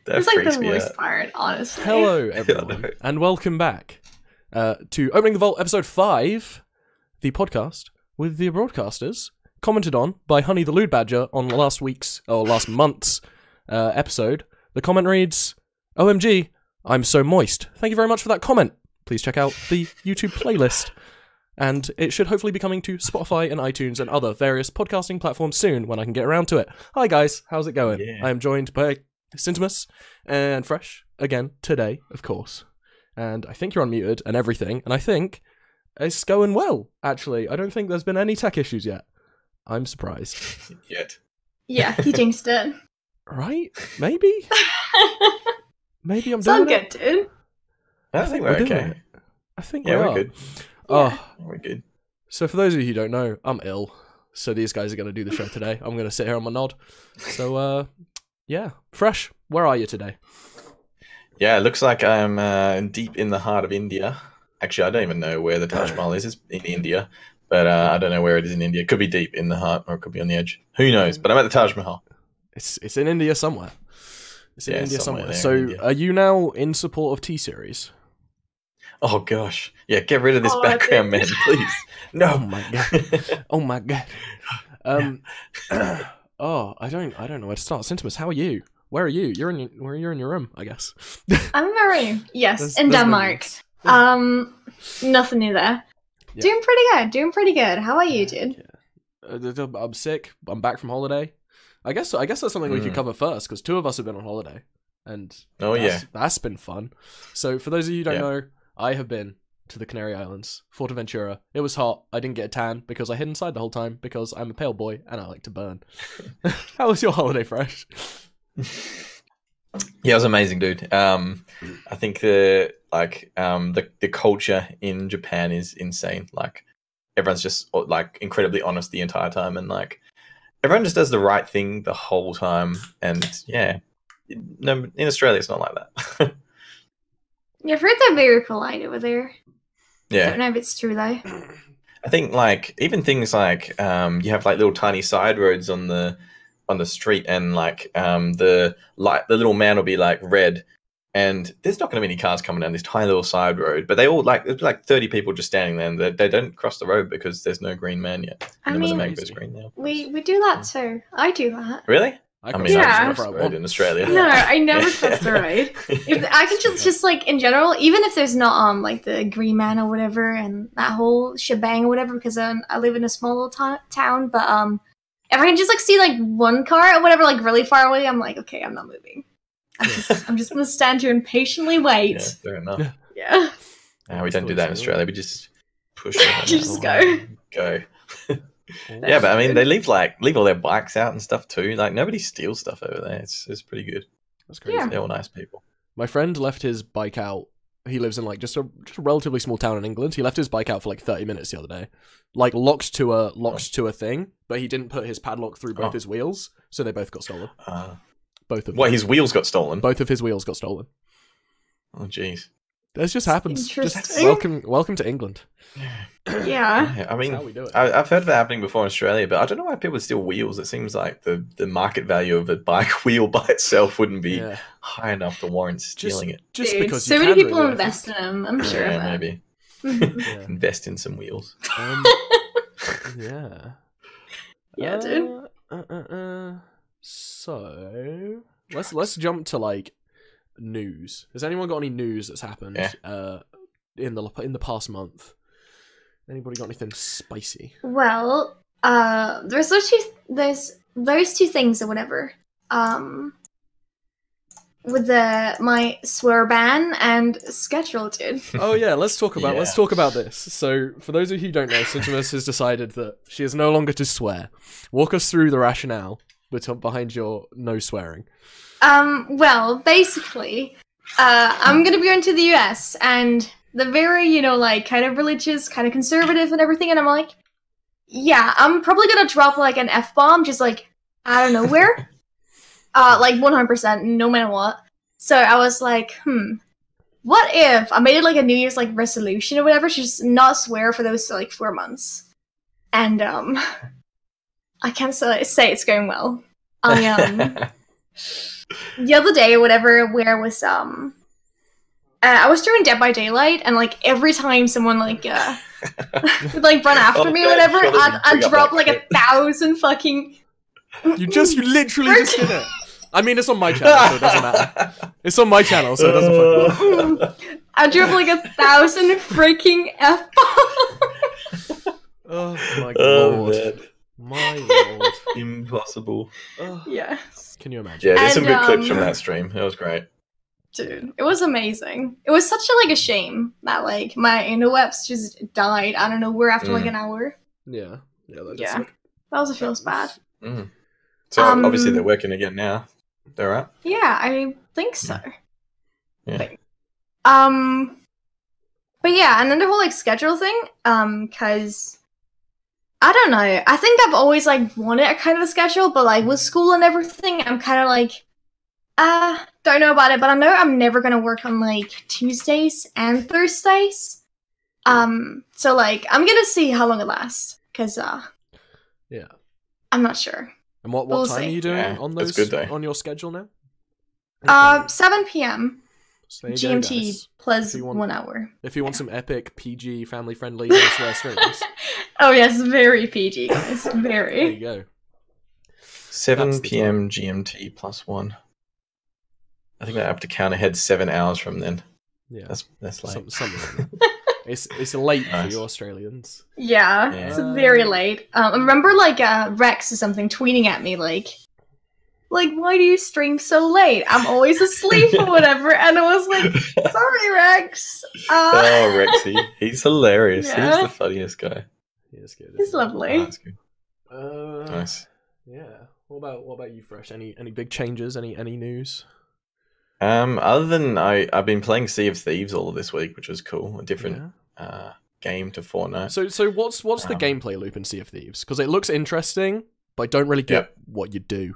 It's like the worst part, honestly. Hello, everyone, and welcome back to Opening the Vault, episode 5, the podcast with the broadcasters, commented on by Honey the Lewd Badger on last month's episode. The comment reads, OMG, I'm so moist. Thank you very much for that comment. Please check out the YouTube playlist. And it should hopefully be coming to Spotify and iTunes and other various podcasting platforms soon when I can get around to it. Hi guys, how's it going? Yeah. I am joined by Sintimus and Fresh again today, of course. And I think you're unmuted and everything. And I think it's going well, actually. I don't think there's been any tech issues yet. I'm surprised. Yet. Yeah, he jinxed it. Right? Maybe? Maybe I'm It's all doing good, it. dude. I think we're doing okay. it. I think Yeah, we we're are. good. Oh, We're good. so for those of you who don't know, I'm ill. So these guys are going to do the show today. I'm going to sit here on my nod. So, yeah. Fresh, where are you today? Yeah, it looks like I'm deep in the heart of India. Actually, I don't even know where the Taj Mahal is. It's in India, but I don't know where it is in India. It could be deep in the heart, or it could be on the edge. Who knows? But I'm at the Taj Mahal. It's in India somewhere. It's in India somewhere. there So in India. are you now in support of T-Series? Oh gosh, yeah. Get rid of this Oh, background, man, dude. please. No. Oh my god. Oh my god. Oh, I don't know where to start. Sintimus, how are you? Where are you? You're in your room, I guess. I'm very There's in no Denmark. news. Nothing new there. Yeah. Doing pretty good. How are you, dude? I'm sick. I'm back from holiday. I guess that's something we could cover first because two of us have been on holiday, and that's been fun. So for those of you who don't know, I have been to the Canary Islands, Fuerteventura. It was hot. I didn't get a tan because I hid inside the whole time because I'm a pale boy and I like to burn. How was your holiday, Fresh? Yeah, it was amazing, dude. I think the culture in Japan is insane. Like everyone's just like incredibly honest the entire time, and like everyone just does the right thing the whole time. And yeah, no, in Australia it's not like that. Yeah, I've heard they're very polite over there. Yeah, Don't know if it's true though. I think like even things like you have like little tiny side roads on the street, and like the little man will be like red, and there's not going to be any cars coming down this tiny little side road, but they all there's like 30 people just standing there, and they don't cross the road because there's no green man yet. I And mean, the mango's green now. We do that too. I do that. Really? I I mean, mean, Yeah. I I just cross the road in Australia. No, I never cross the road. If I can just like in general, even if there's not like the green man or whatever and that whole shebang or whatever, because I live in a small little town, but if I can just like see like one car or whatever like really far away, I'm like, okay, I'm not moving. I'm just gonna stand here and patiently Yeah, wait. fair enough. Yeah. No, we don't do that in Australia. We just push You just go. Go. Yeah, but I mean, they leave all their bikes out and stuff too. Like nobody steals stuff over there. It's pretty good. That's crazy. Yeah. They're all nice people. My friend left his bike out. He lives in like just a relatively small town in England. He left his bike out for like 30 minutes the other day, like locked to a thing, but he didn't put his padlock through both his wheels, so they both got stolen. Both of them. What? His wheels got stolen? Both of his wheels got stolen. Oh, jeez. This just happens. Just Interesting. welcome to England. Yeah. Yeah, I mean, That's how we do it. I've heard of that happening before in Australia, but I don't know why people steal wheels. It seems like the market value of a bike wheel by itself wouldn't be Yeah. high enough to warrant stealing it. Just Dude, because so you many can, people really, I invest in them. I'm sure Yeah, of that. maybe. Yeah. Invest in some wheels. Yeah. Yeah, dude. So let's jump to like news. Has anyone got any news that's happened in the past month? Anybody got anything spicy? Well, there's those two things or whatever. With my swear ban and schedule, dude. Oh yeah, let's talk about this. So for those of you who don't know, Sintimus has decided that she is no longer to swear. Walk us through the rationale behind your no swearing. Well, basically, I'm gonna be going to the US, and they're very, like, kind of religious, kind of conservative and everything, and I'm like, yeah, I'm probably gonna drop, like, an F-bomb, just, like, out of nowhere. Like, 100%, no matter what. So I was like, what if I made it, like, a New Year's, like, resolution or whatever, to just not swear for those, like, 4 months. And, I can't say it's going well. the other day or whatever, where I was doing Dead by Daylight, and like every time someone like would like run after me or whatever, I'd drop like 1,000 fucking. You literally just did it. I mean, it's on my channel, so it doesn't matter. It's on my channel, so it doesn't fucking matter. I drove like 1,000 freaking F-bombs. Oh my lord. Man. My lord. Impossible. Yes. Can you imagine? Yeah, there's some good clips from that stream. It was great. Dude, it was amazing. It was such a shame that like my interwebs just died out of nowhere after like an hour. Yeah. That was feels bad. Mm. So obviously they're working again now. They're right. Yeah, I think so. Yeah. But yeah, and then the whole like schedule thing, because I don't know. I think I've always like wanted a kind of a schedule, but like with school and everything, I'm kind of like, don't know about it. But I know I'm never gonna work on like Tuesdays and Thursdays. So like I'm gonna see how long it lasts, because yeah, I'm not sure. And what We'll time see. are you doing on those good, though. on your schedule now? 7 p.m. So there you go, GMT guys. plus If you want- 1 hour. If you want some epic, PG, family-friendly, no swear streams, Oh yes, very PG, guys. there Very. you go. 7 That's the p.m. GMT plus 1. I think I have to count ahead 7 hours from then. Yeah, That's late. something like that. It's late for Nice. you Australians. Yeah, Yeah. it's very late. I remember like Rex or something tweeting at me like why do you stream so late? I'm always asleep or whatever, and I was like, sorry, Rex. Oh, Rexy. He's hilarious. Yeah. He's the funniest guy. Yeah, it's good. He's isn't it? lovely. Oh, that's good. Nice. Yeah. What about you, Fresh? Any big changes? Any news? Other than I've been playing Sea of Thieves all of this week, which was cool. A different game to Fortnite. So what's the gameplay loop in Sea of Thieves? Because it looks interesting, but I don't really get what you do.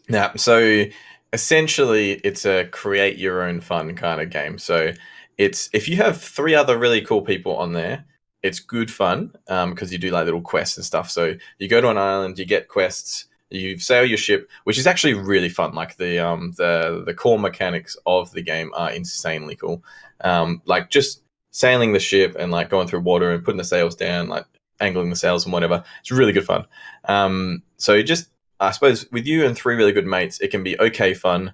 Yeah, so essentially it's a create your own fun kind of game. So it's if you have 3 other really cool people on there, it's good fun because you do like little quests and stuff. So you go to an island, you get quests, you sail your ship, which is actually really fun. Like the core mechanics of the game are insanely cool. Like just sailing the ship and like going through water and putting the sails down, like angling the sails and whatever. It's really good fun. So you just I suppose with you and 3 really good mates, it can be okay fun.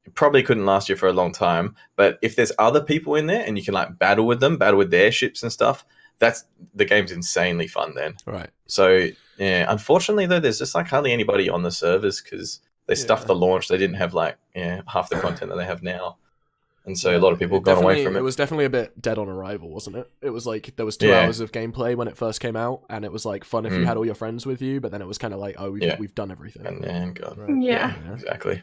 It probably couldn't last you for a long time, but if there's other people in there and you can like battle with them, battle with their ships and stuff, the game's insanely fun then. Right. So yeah, unfortunately though, there's just like hardly anybody on the servers because they stuffed the launch. They didn't have like half the content that they have now, and so a lot of people got away from it. It was definitely a bit dead on arrival, wasn't it? It was like there was 2 hours of gameplay when it first came out, and it was like fun if you had all your friends with you, but then it was kind of like, oh, we've done everything. And then gone. Right. Yeah. Exactly.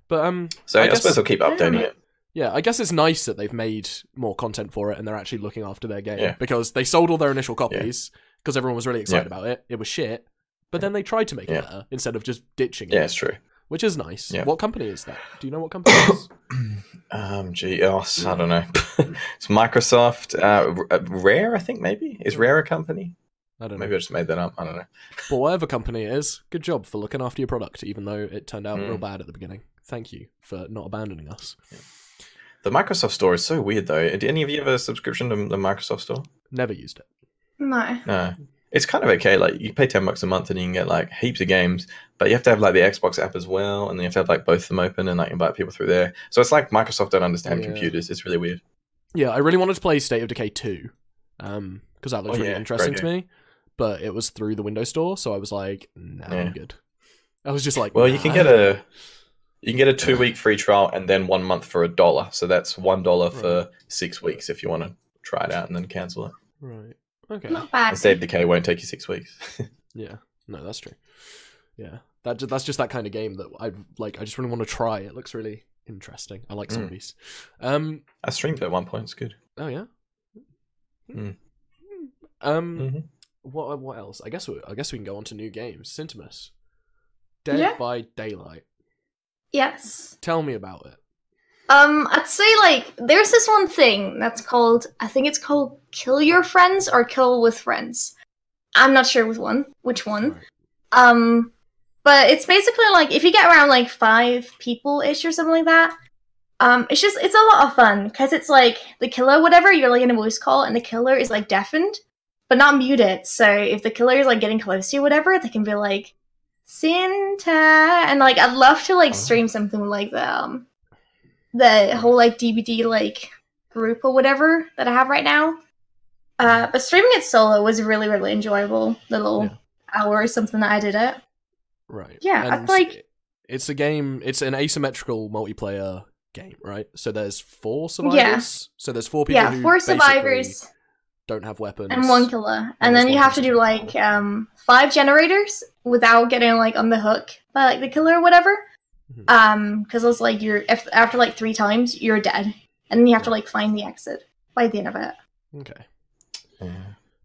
But so I suppose they'll keep updating it. Yeah, I guess it's nice that they've made more content for it and they're actually looking after their game because they sold all their initial copies because everyone was really excited about it. It was shit, but then they tried to make it better instead of just ditching it. Yeah, it's true. Which is nice. Yeah. What company is that? Do you know what company it is? I don't know. It's Microsoft. Rare, I think maybe. Is Rare a company? I don't know. Maybe I just made that up. I don't know. But whatever company it is, good job for looking after your product, even though it turned out real bad at the beginning. Thank you for not abandoning us. Yeah. The Microsoft Store is so weird, though. Did any of you have a subscription to the Microsoft Store? Never used it. No. It's kind of okay. Like you pay $10 a month and you can get like heaps of games, but you have to have like the Xbox app as well, and then you have to have like both of them open and like invite people through there. So it's like Microsoft don't understand computers. It's really weird. Yeah, I really wanted to play State of Decay 2, because that looked really interesting to me, but it was through the Windows Store, so I was like, nah, I'm good. I was just like, well, you can get a 2-week free trial and then 1 month for $1. So that's $1 for 6 weeks if you want to try it out and then cancel it. Right. Okay. Not bad. And State of Decay won't take you 6 weeks. Yeah. No, that's true. Yeah. That's just that kind of game that I just really want to try. It looks really interesting. I like zombies. I streamed it at one point. It's good. Oh yeah. What else? I guess we can go on to new games. Sintimus. Dead by Daylight. Yes. Tell me about it. I'd say like there's this one thing that's called, I think it's called Kill Your Friends or Kill with Friends. I'm not sure which one. Right. But it's basically like if you get around like 5 people-ish or something like that, it's a lot of fun because it's like the killer, whatever, you're like in a voice call, and the killer is like deafened, but not muted. So if the killer is like getting close to you, whatever, they can be like, Santa, and like I'd love to like stream something with like the whole like DVD like group or whatever that I have right now. But streaming it solo was really, really enjoyable. The little hour or something that I did it. Right. Yeah, and I like it's a game. It's an asymmetrical multiplayer game, right? So there's 4 survivors. Yeah. So there's 4 people. Yeah, 4 survivors. Don't have weapons. And 1 killer. And then you have to do like 5 generators without getting like on the hook by like the killer or whatever. Because it's like after like 3 times you're dead, and then you have to like find the exit by the end of it. Okay.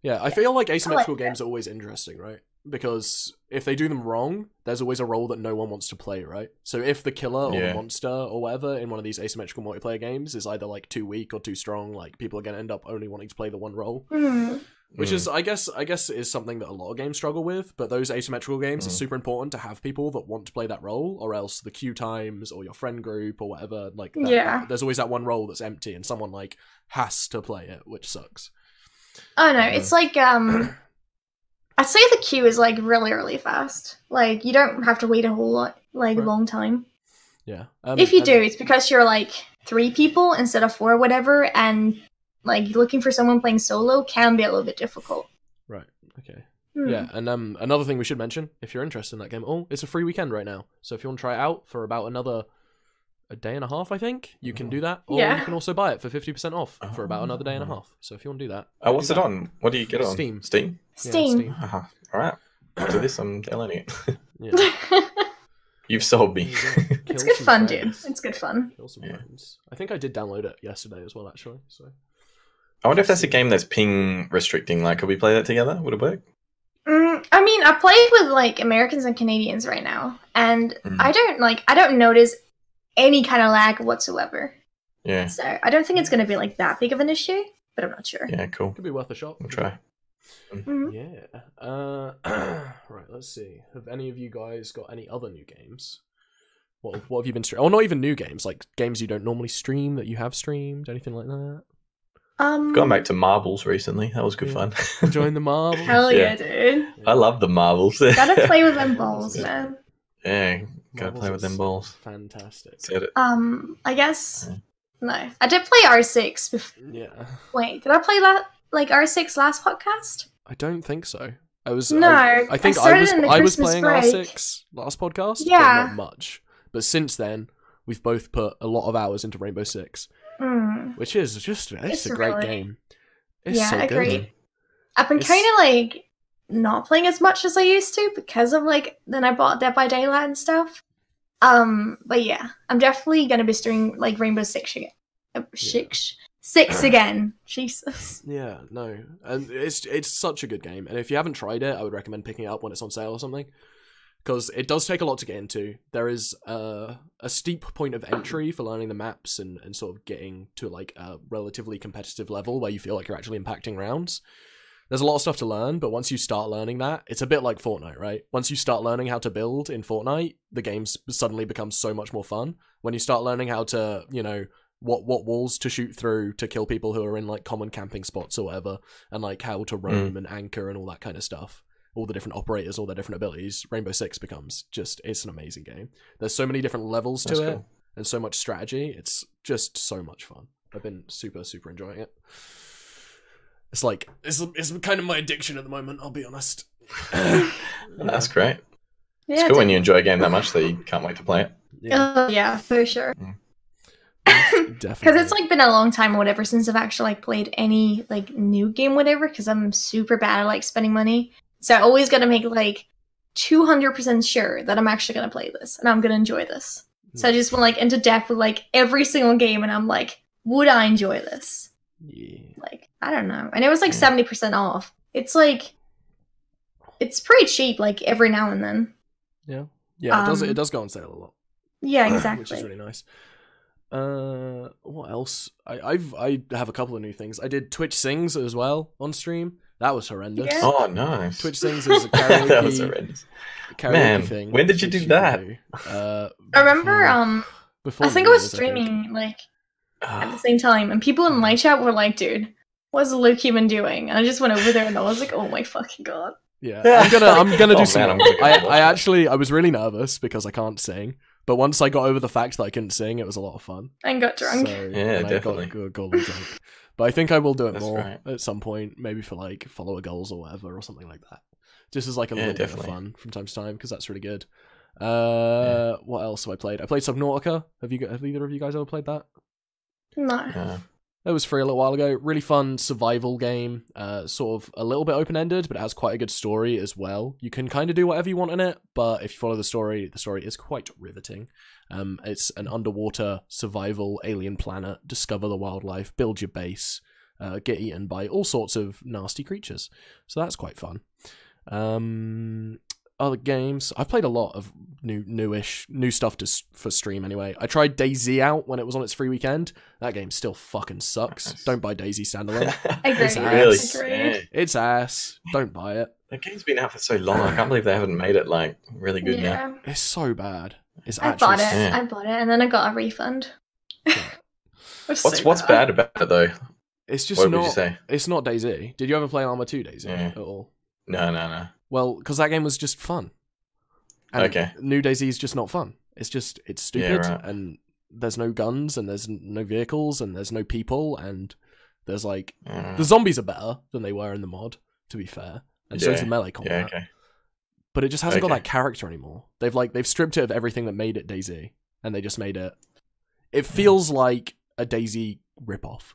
Yeah, I feel like asymmetrical games are always interesting, right? Because if they do them wrong, there's always a role that no one wants to play, right? So if the killer or the monster or whatever in one of these asymmetrical multiplayer games is either like too weak or too strong, like people are going to end up only wanting to play the one role. Which is, I guess is something that a lot of games struggle with, but those asymmetrical games are super important to have people that want to play that role, or else the queue times or your friend group or whatever, like there's always that one role that's empty and someone like has to play it, which sucks. Oh no, it's like I'd say the queue is like really, really fast. Like you don't have to wait a whole lot, like long time. Yeah. If you do, it's because you're like 3 people instead of 4 or whatever, and like looking for someone playing solo can be a little bit difficult. Right. Okay. Yeah, and another thing we should mention, if you're interested in that game, it's a free weekend right now. So if you want to try it out for about a day and a half, I think, you can do that. Or you can also buy it for 50% off for about another day and a half. So if you want to do that. Oh, what's it on? What do you get on? Steam. Steam. Yeah, Steam. All right. After this, I'm downloading it. Yeah. You've sold me. It's good fun, dude. It's good fun. Kill some friends. I think I did download it yesterday as well, actually. So. I wonder if that's a game that's ping restricting. Like, could we play that together? Would it work? I mean, I played with like Americans and Canadians right now, and I don't notice any kind of lag whatsoever. Yeah. So I don't think it's going to be like that big of an issue, but I'm not sure. Yeah, cool. Could be worth a shot. We'll try. Yeah. Right. Let's see. Have any of you guys got any other new games? What have you been streaming? Oh, not even new games. Like games you don't normally stream that you have streamed. Anything like that? Gone back to marbles recently. That was good fun. Enjoying the marbles. Hell yeah, dude. I love the marbles. Gotta play with them balls, man. Yeah, gotta play with them balls. Fantastic. I guess no. I did play R6. Yeah. Wait, did I play that like R6 last podcast? I don't think so. I was I was playing break. R6 last podcast. Yeah. But not much. But since then, we've both put a lot of hours into Rainbow Six. Which is just it's a great game. It's so good. Agree. I've been kind of like not playing as much as I used to because of like then I bought Dead by Daylight and stuff. But yeah, I'm definitely gonna be streaming like Rainbow Six again. Six again. Jesus. Yeah, no, and it's such a good game. And if you haven't tried it, I would recommend picking it up when it's on sale or something. Because it does take a lot to get into. There is a steep point of entry for learning the maps and sort of getting to like a relatively competitive level where you feel like you're actually impacting rounds. There's a lot of stuff to learn, but once you start learning that, it's a bit like Fortnite, right? Once you start learning how to build in Fortnite, the game suddenly becomes so much more fun. When you start learning how to, you know, what walls to shoot through to kill people who are in like common camping spots or whatever, and like how to roam and anchor and all that kind of stuff. All the different operators, all their different abilities, Rainbow Six becomes it's an amazing game. There's so many different levels to it, and so much strategy. It's just so much fun. I've been super, super enjoying it. It's like, it's kind of my addiction at the moment, I'll be honest. That's great. Yeah, it's cool when you enjoy a game that much that you can't wait to play it. Yeah, for sure. Definitely. Because it's like been a long time or whatever since I've actually like played any like new game, whatever, because I'm super bad at like spending money. So I always got to make like 200% sure that I'm actually going to play this and I'm going to enjoy this. So I just went like into depth with like every single game and I'm like, would I enjoy this? Yeah. Like, I don't know. And it was like 70% off. It's like, it's pretty cheap like every now and then. Yeah. Yeah, it does go on sale a lot. Yeah, exactly. Which is really nice. What else? I have a couple of new things. I did Twitch Sings as well on stream. That was horrendous. Yeah. Oh, nice. Twitch Sings is a That was karaoke, horrendous. karaoke thing. When did you which do that? can I remember, before I think New I was Year's, streaming like at the same time, and people in my chat were like, "Dude, what's Luke even doing?" And I just went over there, and I was like, "Oh my fucking god!" Yeah, I'm gonna do Oh, some. man, I'm gonna go watch I was really nervous because I can't sing, but once I got over the fact that I couldn't sing, it was a lot of fun. And got drunk. So, Yeah, and definitely. I got a little drunk. But I think I will do it That's more right. at some point, maybe for like follower goals or whatever, or something like that. Just as like a little bit of definitely. fun from time to time, because that's really good. What else have I played? I played Subnautica. Have either of you guys ever played that? No. It was free a little while ago. Really fun survival game. Sort of a little bit open-ended, but it has quite a good story as well. You can kind of do whatever you want in it, but if you follow the story is quite riveting. It's an underwater survival alien planet. Discover the wildlife, build your base, get eaten by all sorts of nasty creatures. So that's quite fun. Other games, I've played a lot of new stuff for stream anyway. I tried DayZ out when it was on its free weekend. That game still fucking sucks. Nice. Don't buy DayZ standalone. Agreed. It's Really? ass. Agreed. It's ass. Don't buy it. That game's been out for so long. I can't believe they haven't made it like really good now. Yeah. It's so bad. It's I actually bought it. Yeah. I bought it, and then I got a refund. What's bad about it though? It's just What not. would you say? It's not DayZ. Did you ever play Arma 2 DayZ Yeah. at all? No. Well, because that game was just fun. And Okay. New DayZ is just not fun. It's stupid, right. and there's no guns, and there's no vehicles, and there's no people, and there's like the zombies are better than they were in the mod, to be fair, and so's the melee combat. Yeah, okay. But it just hasn't got Okay. that character anymore. They've stripped it of everything that made it DayZ, and they just made it. It feels like a DayZ ripoff.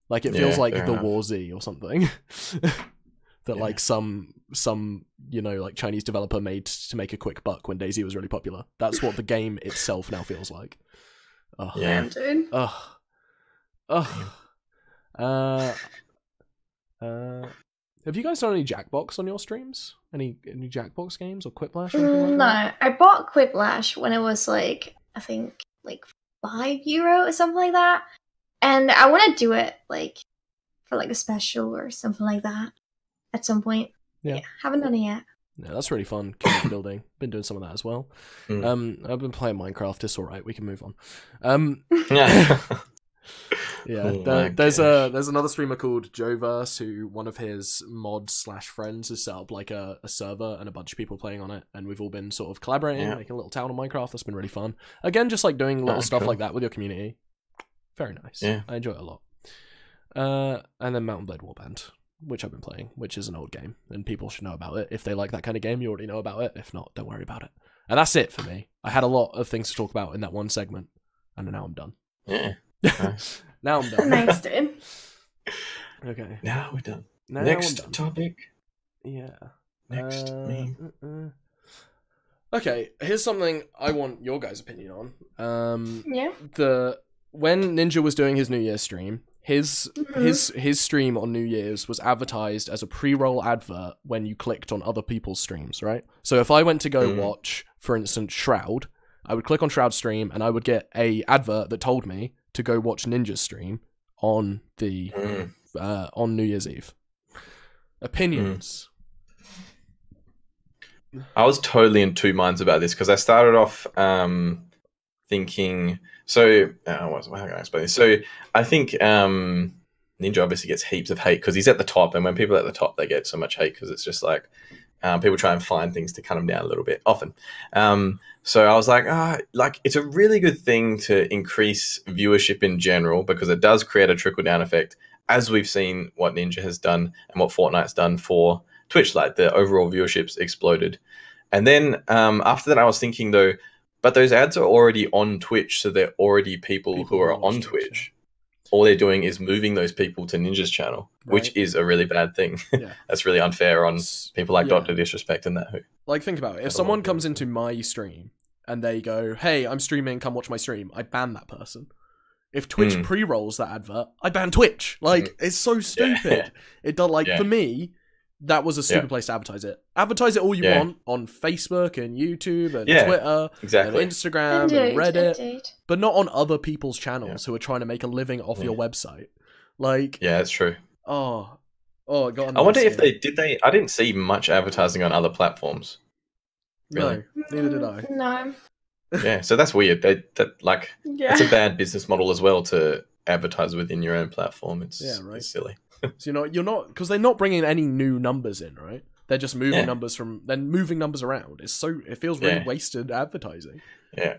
Like it feels Yeah, like fair the enough. War Z or something. That Yeah. like some like Chinese developer made to make a quick buck when DayZ was really popular. That's what the game itself now feels like. Ugh. Yeah. Damn, dude. Ugh. Ugh. Have you guys done any Jackbox on your streams? Any Jackbox games or Quiplash or anything like that? No, I bought Quiplash when it was like, I think like €5 or something like that, and I want to do it like for like a special or something like that at some point. Yeah. Haven't done it yet. Yeah, that's really fun. Community building. Been doing some of that as well. I've been playing Minecraft. It's all right. We can move on. Yeah. Yeah, Oh my there's gosh. another streamer called Joverse who one of his mods/friends has set up like a server and a bunch of people playing on it, and we've all been sort of collaborating, Yeah. making a little town on Minecraft. That's been really fun. Again, just like doing little Oh, stuff cool. like that with your community. Very nice. Yeah. I enjoy it a lot. And then Mountain Blade Warband, which I've been playing, which is an old game, and people should know about it. If they like that kind of game, you already know about it. If not, don't worry about it. And that's it for me. I had a lot of things to talk about in that one segment, and now I'm done. Yeah. Nice. Now I'm done. Nice, dude. Okay. Now we're done. Now I'm Next done. topic. Yeah. Next meme. Okay, here's something I want your guys' opinion on. Yeah. When Ninja was doing his New Year's stream, his Mhm. his stream on New Year's was advertised as a pre-roll advert when you clicked on other people's streams, right? So if I went to go watch, for instance, Shroud, I would click on Shroud's stream and I would get a advert that told me to go watch Ninja's stream on the on New Year's Eve. Opinions. I was totally in two minds about this because I started off thinking. So how can I explain this? So I think Ninja obviously gets heaps of hate because he's at the top, and when people are at the top, they get so much hate because it's just like people try and find things to cut him down a little bit often. So I was like it's a really good thing to increase viewership in general because it does create a trickle down effect, as we've seen what Ninja has done and what Fortnite's done for Twitch. Like the overall viewership's exploded. And then after that, I was thinking though, but those ads are already on Twitch, so they're already people who are on Twitch. All they're doing is moving those people to Ninja's channel, which is a really bad thing. Yeah. That's really unfair on people like Yeah. Dr. Disrespect and that. Who Like, think about it. If someone comes into my stream and they go, "Hey, I'm streaming, come watch my stream," I ban that person. If Twitch pre-rolls that advert, I ban Twitch. Like, it's so stupid. It does, like, for me, that was a stupid place to advertise it. Advertise it all you want on Facebook and YouTube and Twitter and Instagram and Reddit, but not on other people's channels who are trying to make a living off your website. Like, yeah, that's true. oh, Oh, it got on I wonder nice, if they did. I didn't see much advertising on other platforms. Really? No, neither did I. No. Yeah, so that's weird. Yeah. That's a bad business model as well to advertise within your own platform. It's It's silly. So you're not because they're not bringing any new numbers in, right? They're just moving numbers moving numbers around. It feels really wasted advertising. Yeah,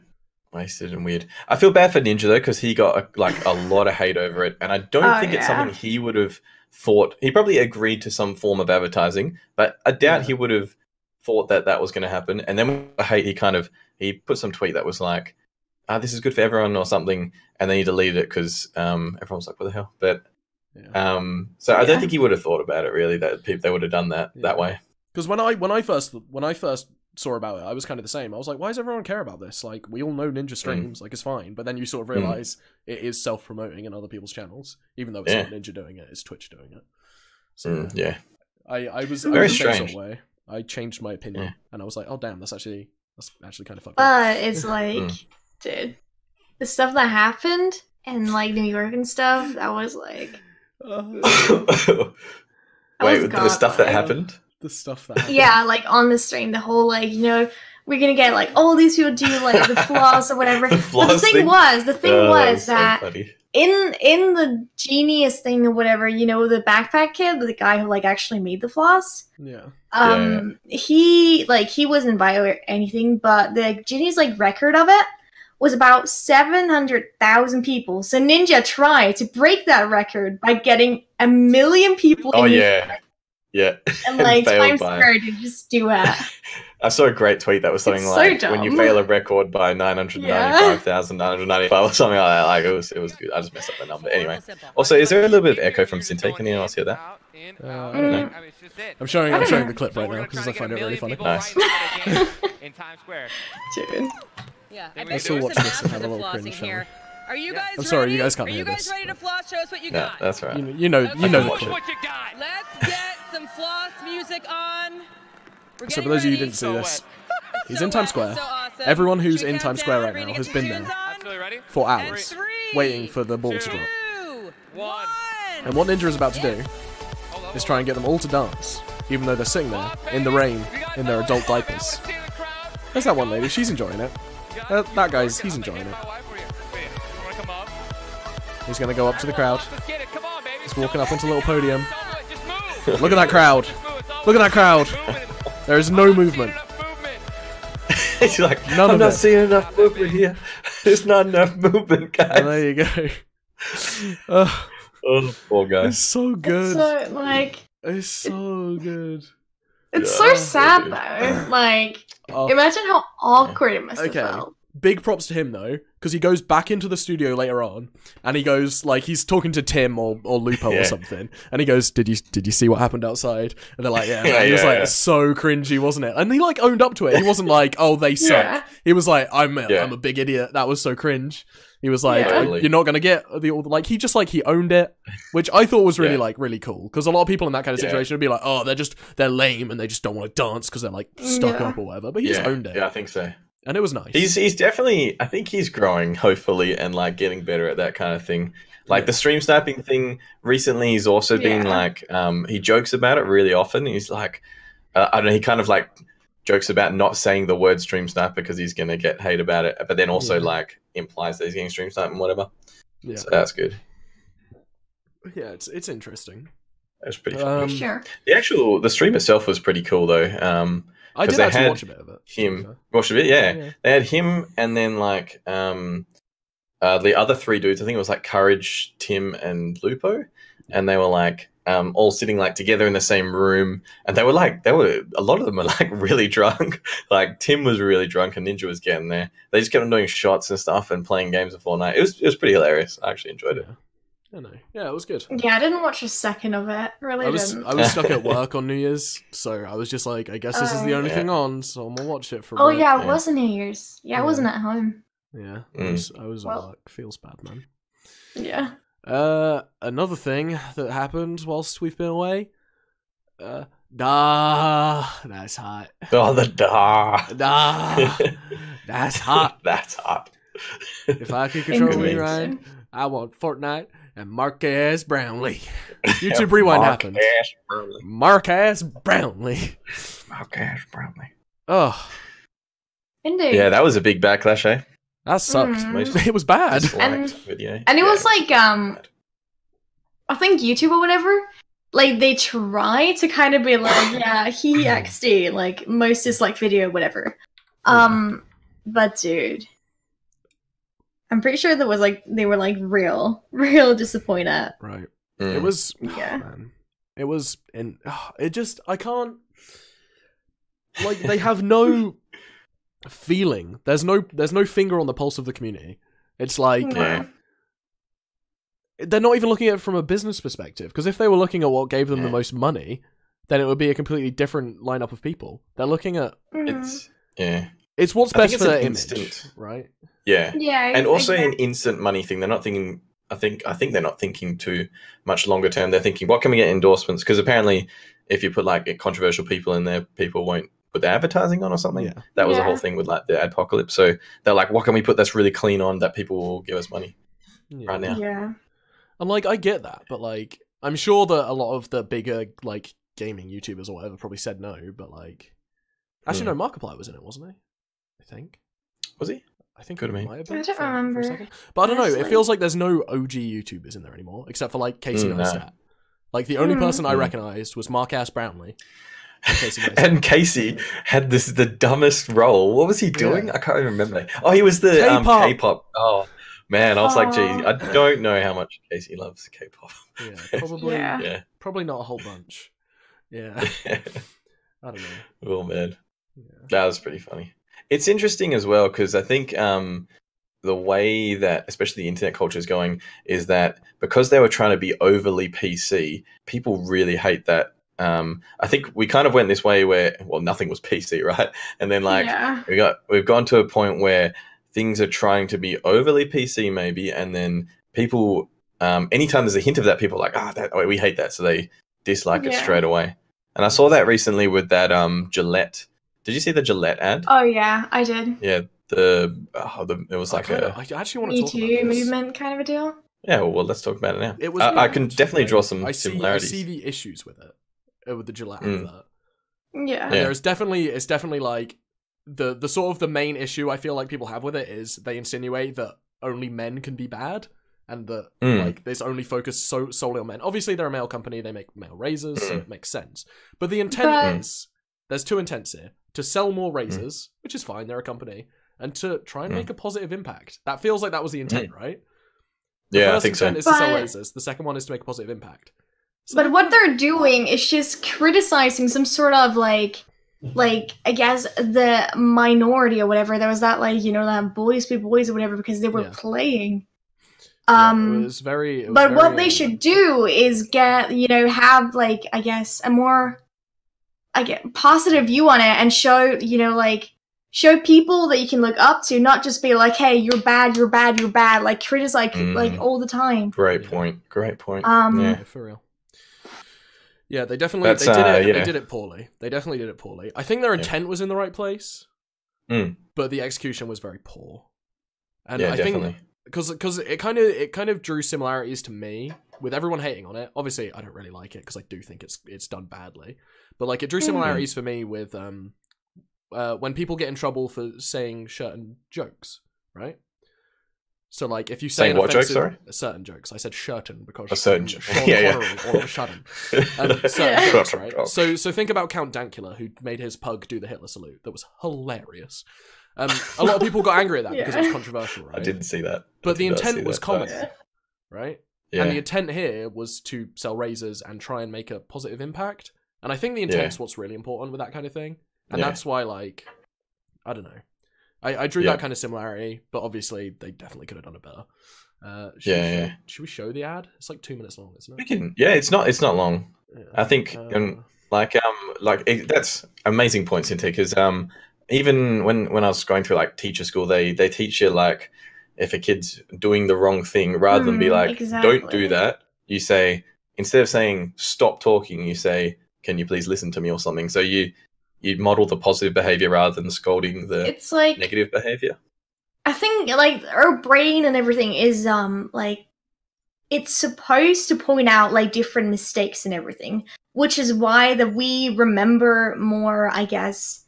wasted and weird. I feel bad for Ninja though because he got a lot of hate over it, and I don't think it's something he would have thought. He probably agreed to some form of advertising, but I doubt he would have thought that was going to happen. And then with the hate, he put some tweet that was like, "This is good for everyone" or something, and then he deleted it because everyone was like, "What the hell?" But so I don't think he would have thought about it really. That they would have done that way. Because when I first saw about it, I was kind of the same. I was like, why does everyone care about this? Like, we all know Ninja streams, like it's fine. But then you sort of realize it is self-promoting in other people's channels, even though it's not Ninja doing it, it's Twitch doing it. So I was very the same strange. sort of way. I changed my opinion, and I was like, oh damn, that's actually kind of fucked up. But it's like, dude, the stuff that happened in like New York and stuff, that was like. Wait, the stuff that happened? The stuff that happened. Yeah, like on the stream, the whole like, we're gonna get like all these people do like the floss or whatever. But the thing was that so in the genius thing or whatever, the backpack kid, the guy who like actually made the floss. Yeah. He wasn't bio or anything, but the genius like record of it was about 700,000 people. So Ninja tried to break that record by getting 1 million people. Yeah. And like Times Square to just do it. I saw a great tweet that was something like, when you fail a record by 995,995 or something like that. Like it was good. I just messed up the number. Anyway. Also, is there a little bit of echo from Sinte? Can anyone else hear that? I don't know. I'm showing the clip right now because I find it really funny. Nice. In Times Square. Dude. Yeah, I still watch this and have a little cringe show. Are you guys I'm sorry, ready? you guys can't hear this. Are you guys ready to floss? Show us what you Yeah, got. that's right. You know the clip. What you got? Let's get some floss music on. So for those of you who didn't see this, he's in Times Square. So awesome. Everyone who's Should we in count Times Square down? right now Ready to has get been some there tunes on? Absolutely ready? for hours, Three, waiting for the ball to drop. 2, One. 1. And what Ninja is about to do is try and get them all to dance, even though they're sitting there in the rain in their adult diapers. There's that one lady, she's enjoying it. That guy's, he's enjoying it. He's gonna go up to the crowd. He's walking up onto a little podium. Look at that crowd. Look at that crowd. There is no movement. He's like, None I'm of not it. seeing enough movement here. There's not enough movement, guys. And there you go. Oh, poor guy. It's so good. So like, It's so good. it's so sad though. Like, Oh, imagine how awkward it must have Okay. felt. big props to him though, because he goes back into the studio later on, and he goes like he's talking to Tim or Lupo or something, and he goes, "Did you see what happened outside?" And they're like, "Yeah." And he was like, "So cringy, wasn't it?" And he like owned up to it. He wasn't like, "Oh, they suck." Yeah. He was like, "I'm a big idiot. That was so cringe." He was like, Totally. "You're not gonna get the like." He just like he owned it, which I thought was really like really cool, because a lot of people in that kind of situation would be like, "Oh, they're lame and they just don't want to dance because they're like stuck up or whatever." But he just owned it. Yeah, I think so. And it was nice. He's definitely, I think he's growing, hopefully, and like getting better at that kind of thing. Like the stream sniping thing recently, he's also been like, he jokes about it really often. He's like, I don't know, he kind of like jokes about not saying the word stream sniper because he's going to get hate about it, but then also like implies that he's getting stream sniped and whatever. Yeah. So that's good. Yeah, it's interesting. That's pretty fun. For sure. The stream itself was pretty cool though. I did actually watch a bit of it. Watch a bit, yeah. They had him, and then like the other three dudes. I think it was like Courage, Tim, and Lupo, and they were like all sitting like together in the same room, and they were a lot of them were like really drunk. Like Tim was really drunk, and Ninja was getting there. They just kept on doing shots and stuff and playing games of Fortnite. It was pretty hilarious. I actually enjoyed it. I know. Yeah, it was good. Yeah, I didn't watch a second of it. Really I was stuck at work on New Year's, so I was just like, I guess this is the only thing on, so I'm gonna watch it for a bit. It wasn't New Year's. Yeah, I wasn't at home. Yeah, I was at work. Feels bad, man. Yeah. Another thing that happened whilst we've been away. That's hot. Oh, the That's hot. That's hot. If I could control me right, I want Fortnite and Marquez Brownlee. YouTube Rewind happened. Marquez Brownlee. Marquez Brownlee. Oh, Indeed. Yeah, that was a big backlash, eh? that sucked. It was bad. Disliked video. And it was like, I think YouTube or whatever, like, they try to kind of be like, yeah, he XD, like, most disliked video, whatever. But dude, I'm pretty sure that was like, they were like real disappointed. Right. It was, Yeah. man. It was, it just, I can't, like, they have no feeling. There's no finger on the pulse of the community. It's like, Yeah. they're not even looking at it from a business perspective, because if they were looking at what gave them the most money, then it would be a completely different lineup of people. They're looking at, it's what's I think best it's for their an image, instant. right? Yeah. Yeah. And also exactly. an instant money thing. They're not thinking. I think they're not thinking too much longer term. They're thinking, what can we get endorsements? Because apparently, if you put like controversial people in there, people won't put their advertising on or something. Yeah. That was the Yeah. whole thing with like the adpocalypse. So they're like, what can we put that's really clean on that people will give us money right now? Yeah. And like, I get that, but like, I'm sure that a lot of the bigger like gaming YouTubers or whatever probably said no. But like, actually, no, Markiplier was in it, wasn't he? I think. Was he? I think Could it have been. might have been. I don't for a remember, second. But I don't know. It honestly. feels like there's no OG YouTubers in there anymore, except for like Casey No. Neistat. Like the only person I recognized was Marquez Brownlee. And Casey Neistat. And Casey had the dumbest role. What was he doing? I can't even remember. Oh, he was the K-pop. K-pop. Oh man, I was like, geez, Aw. I don't know how much Casey loves K-pop. Yeah, probably. Yeah. Yeah. Probably not a whole bunch. Yeah, I don't know. Oh man, Yeah. that was pretty funny. It's interesting as well because I think the way that especially the internet culture is going is that because they were trying to be overly PC, people really hate that. I think we kind of went this way where, well, nothing was PC, right? And then like Yeah. we've gone to a point where things are trying to be overly PC maybe, and then people anytime there's a hint of that, people are like, we hate that, so they dislike it Yeah. straight away. And I saw that recently with that Gillette. Did you see the Gillette ad? Oh yeah, I did. Yeah, it was like I actually want to Me talk Too about this. movement kind of a deal. yeah. Well, let's talk about it now. It was. I can weird, definitely right? draw some I similarities. see the issues with it, with the Gillette Mm. advert. Yeah. And Yeah. it's definitely like the sort of the main issue I feel like people have with it is they insinuate that only men can be bad, and that like this only focus solely on men. Obviously, they're a male company; they make male razors, so it makes sense. But the intent is there's two intents here: to sell more razors, which is fine; they're a company, and to try and make a positive impact. That feels like that was the intent, right? The Yeah, I first think so. intent is to sell But- razors. The second one is to make a positive impact. So But what they're doing is just criticizing some sort of like I guess the minority or whatever. There was that like that boys be boys or whatever because they were Yeah. playing. yeah, it was very. It was But what very, they should do is get have like I guess a more positive view on it and show show people that you can look up to, not just be like, hey, you're bad, like criticize like all the time. Great point. Great point. Yeah. Yeah, for real. Yeah, they definitely That's, they did it. yeah. They did it poorly. They definitely did it poorly. I think their intent was in the right place, but the execution was very poor. And Yeah, I definitely. think because it kind of drew similarities to me with everyone hating on it. Obviously, I don't really like it because I do think it's done badly. But like it drew similarities for me with when people get in trouble for saying certain jokes, right? So like if you say Saying an what jokes, offensive- certain jokes, I said certain because A certain Sean joke. Yeah. Connery or certain. Certain Yeah. jokes, right? So think about Count Dankula, who made his pug do the Hitler salute. That was hilarious. A lot of people got angry at that because it was controversial, right? I didn't see that. But the I did not see intent was that, comedy, Yeah. right? Yeah. And the intent here was to sell razors and try and make a positive impact. And I think the intent's what's really important with that kind of thing. And that's why, like, I don't know. I drew that kind of similarity, but obviously they definitely could have done it better. Should we show the ad? It's like 2 minutes long, isn't We it? can. Yeah, it's not long. Yeah. I think that's amazing points, Inte, because even when I was going through like teacher school, they teach you like if a kid's doing the wrong thing, rather than be like, don't do exactly. that, you say, instead of saying stop talking, you say, can you please listen to me or something. So you model the positive behavior rather than scolding the It's like negative behavior. I think like our brain and everything is it's supposed to point out like different mistakes and everything, which is why that we remember more, I guess,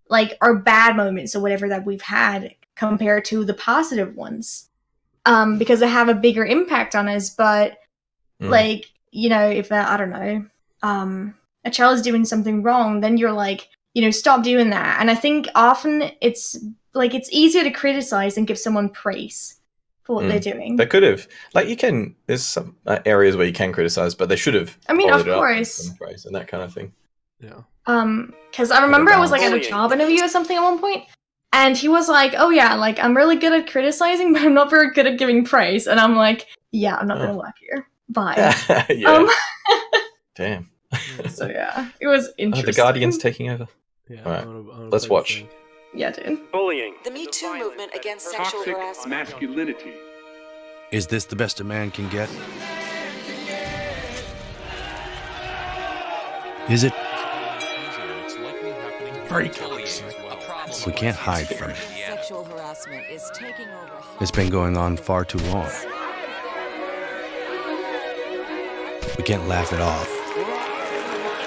like our bad moments or whatever that we've had compared to the positive ones, because they have a bigger impact on us. But like, you know, if I don't know, a child is doing something wrong, then you're like, you know, stop doing that. And I think often it's like it's easier to criticize than give someone praise for what they're doing. They could have, like, you can. There's some areas where you can criticize, but they should have. I mean, of followed it up with course. some praise and that kind of thing. Yeah. Because I remember I was like at a job interview or something at one point, and he was like, "Oh yeah, like I'm really good at criticizing, but I'm not very good at giving praise." And I'm like, "Yeah, I'm not gonna work here. Bye." Yeah. Damn. So yeah, it was interesting. The Guardian's taking over. Yeah. All right. I wanna Let's play the watch. thing. Yeah, dude. Bullying. The Me Too movement against sexual Toxic harassment. masculinity. Is this the best a man can get? Is it? Very close. We can't hide from it. Sexual harassment is taking over. It's been going on far too long. We can't laugh it off.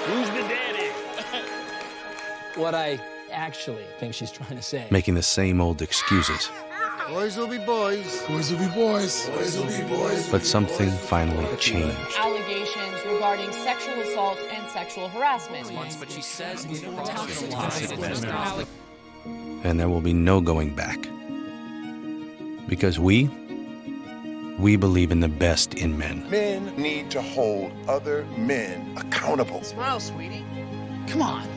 Who's the daddy? What I actually think she's trying to say. Making the same old excuses. Boys will be boys. Boys will be boys. Boys will be boys. But something finally changed. Allegations regarding sexual assault and sexual harassment. But she says And there will be no going back. Because we believe in the best in men. Men need to hold other men accountable. Smile, sweetie. Come on.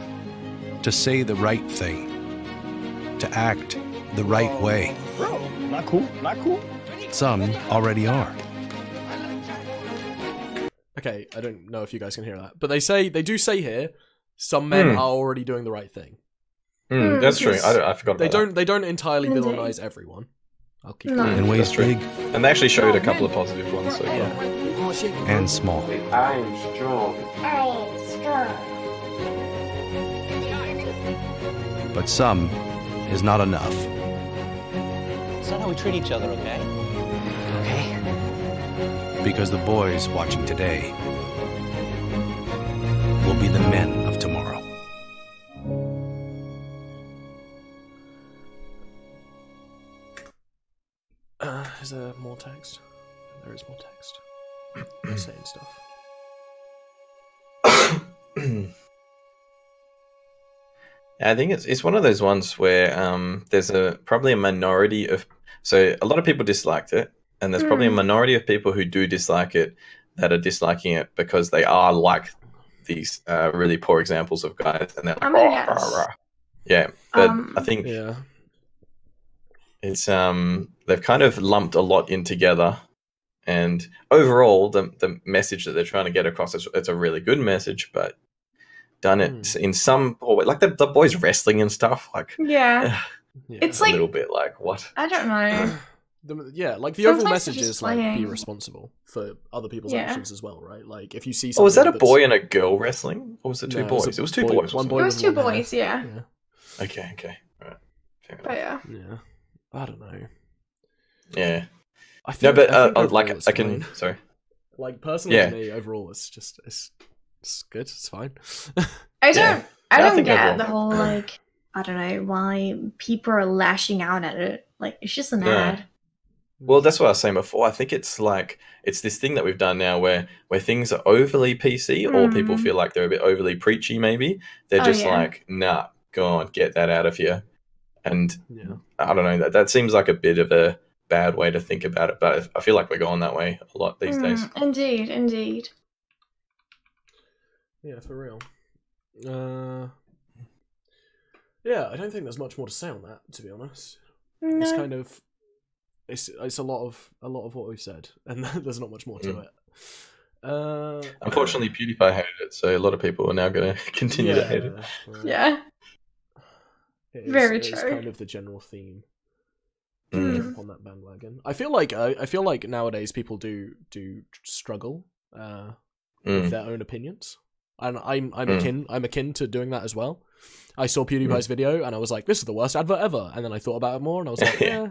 To say the right thing. To act the right way. Bro, not cool. Not cool. Some already are. Okay, I don't know if you guys can hear that, but they do say here, some men are already doing the right thing. That's true. I forgot about that. They don't entirely villainize everyone. I'll keep No. In ways big And they actually showed a couple of positive ones so far. and small. I am strong. But some is not enough. It's not how we treat each other, okay? Okay. Because the boys watching today will be the men of tomorrow. Is there more text? There is more text. They're saying stuff. I think it's one of those ones where there's probably a minority of, so a lot of people disliked it, and there's probably a minority of people who do dislike it that are disliking it because they are like these really poor examples of guys, and they're like, yeah. But I think it's they've kind of lumped a lot in together, and overall the message that they're trying to get across it's a really good message, but done it in some like the boys wrestling and stuff, like It's a like little bit like what I don't know. Like the overall Sometimes message they're just is like be playing. responsible for other people's actions as well, right? Like if you see Oh, something was that a that's- boy and a girl wrestling? Or was it two No, boys? It was two boys. One wasn't boy It was with two one hair. boys, yeah. Okay. Right. Fair enough. But yeah. Yeah. I don't know. Yeah. I think, No, but I think overall like it's I can. fine. Sorry. Like personally Yeah. to me, overall it's just it's good. It's fine. I don't think get overall. the whole like I don't know why people are lashing out at it. Like it's just an ad. Well, that's what I was saying before. I think it's like it's this thing that we've done now where things are overly PC or people feel like they're a bit overly preachy. Maybe they're just like, nah, go on, get that out of here. And I don't know, that seems like a bit of a bad way to think about it, but I feel like we're going that way a lot these days. Indeed. Yeah, for real. Yeah, I don't think there's much more to say on that, to be honest. No. It's kind of it's a lot of what we've said, and there's not much more to it. Unfortunately, PewDiePie hated it, so a lot of people are now going to continue to hate it. Right. Yeah. Very It's true. kind of the general theme. Jump on that bandwagon. I feel like nowadays people do struggle with their own opinions, and I'm akin to doing that as well. I saw PewDiePie's video and I was like, "This is the worst advert ever," and then I thought about it more and I was like, "Yeah,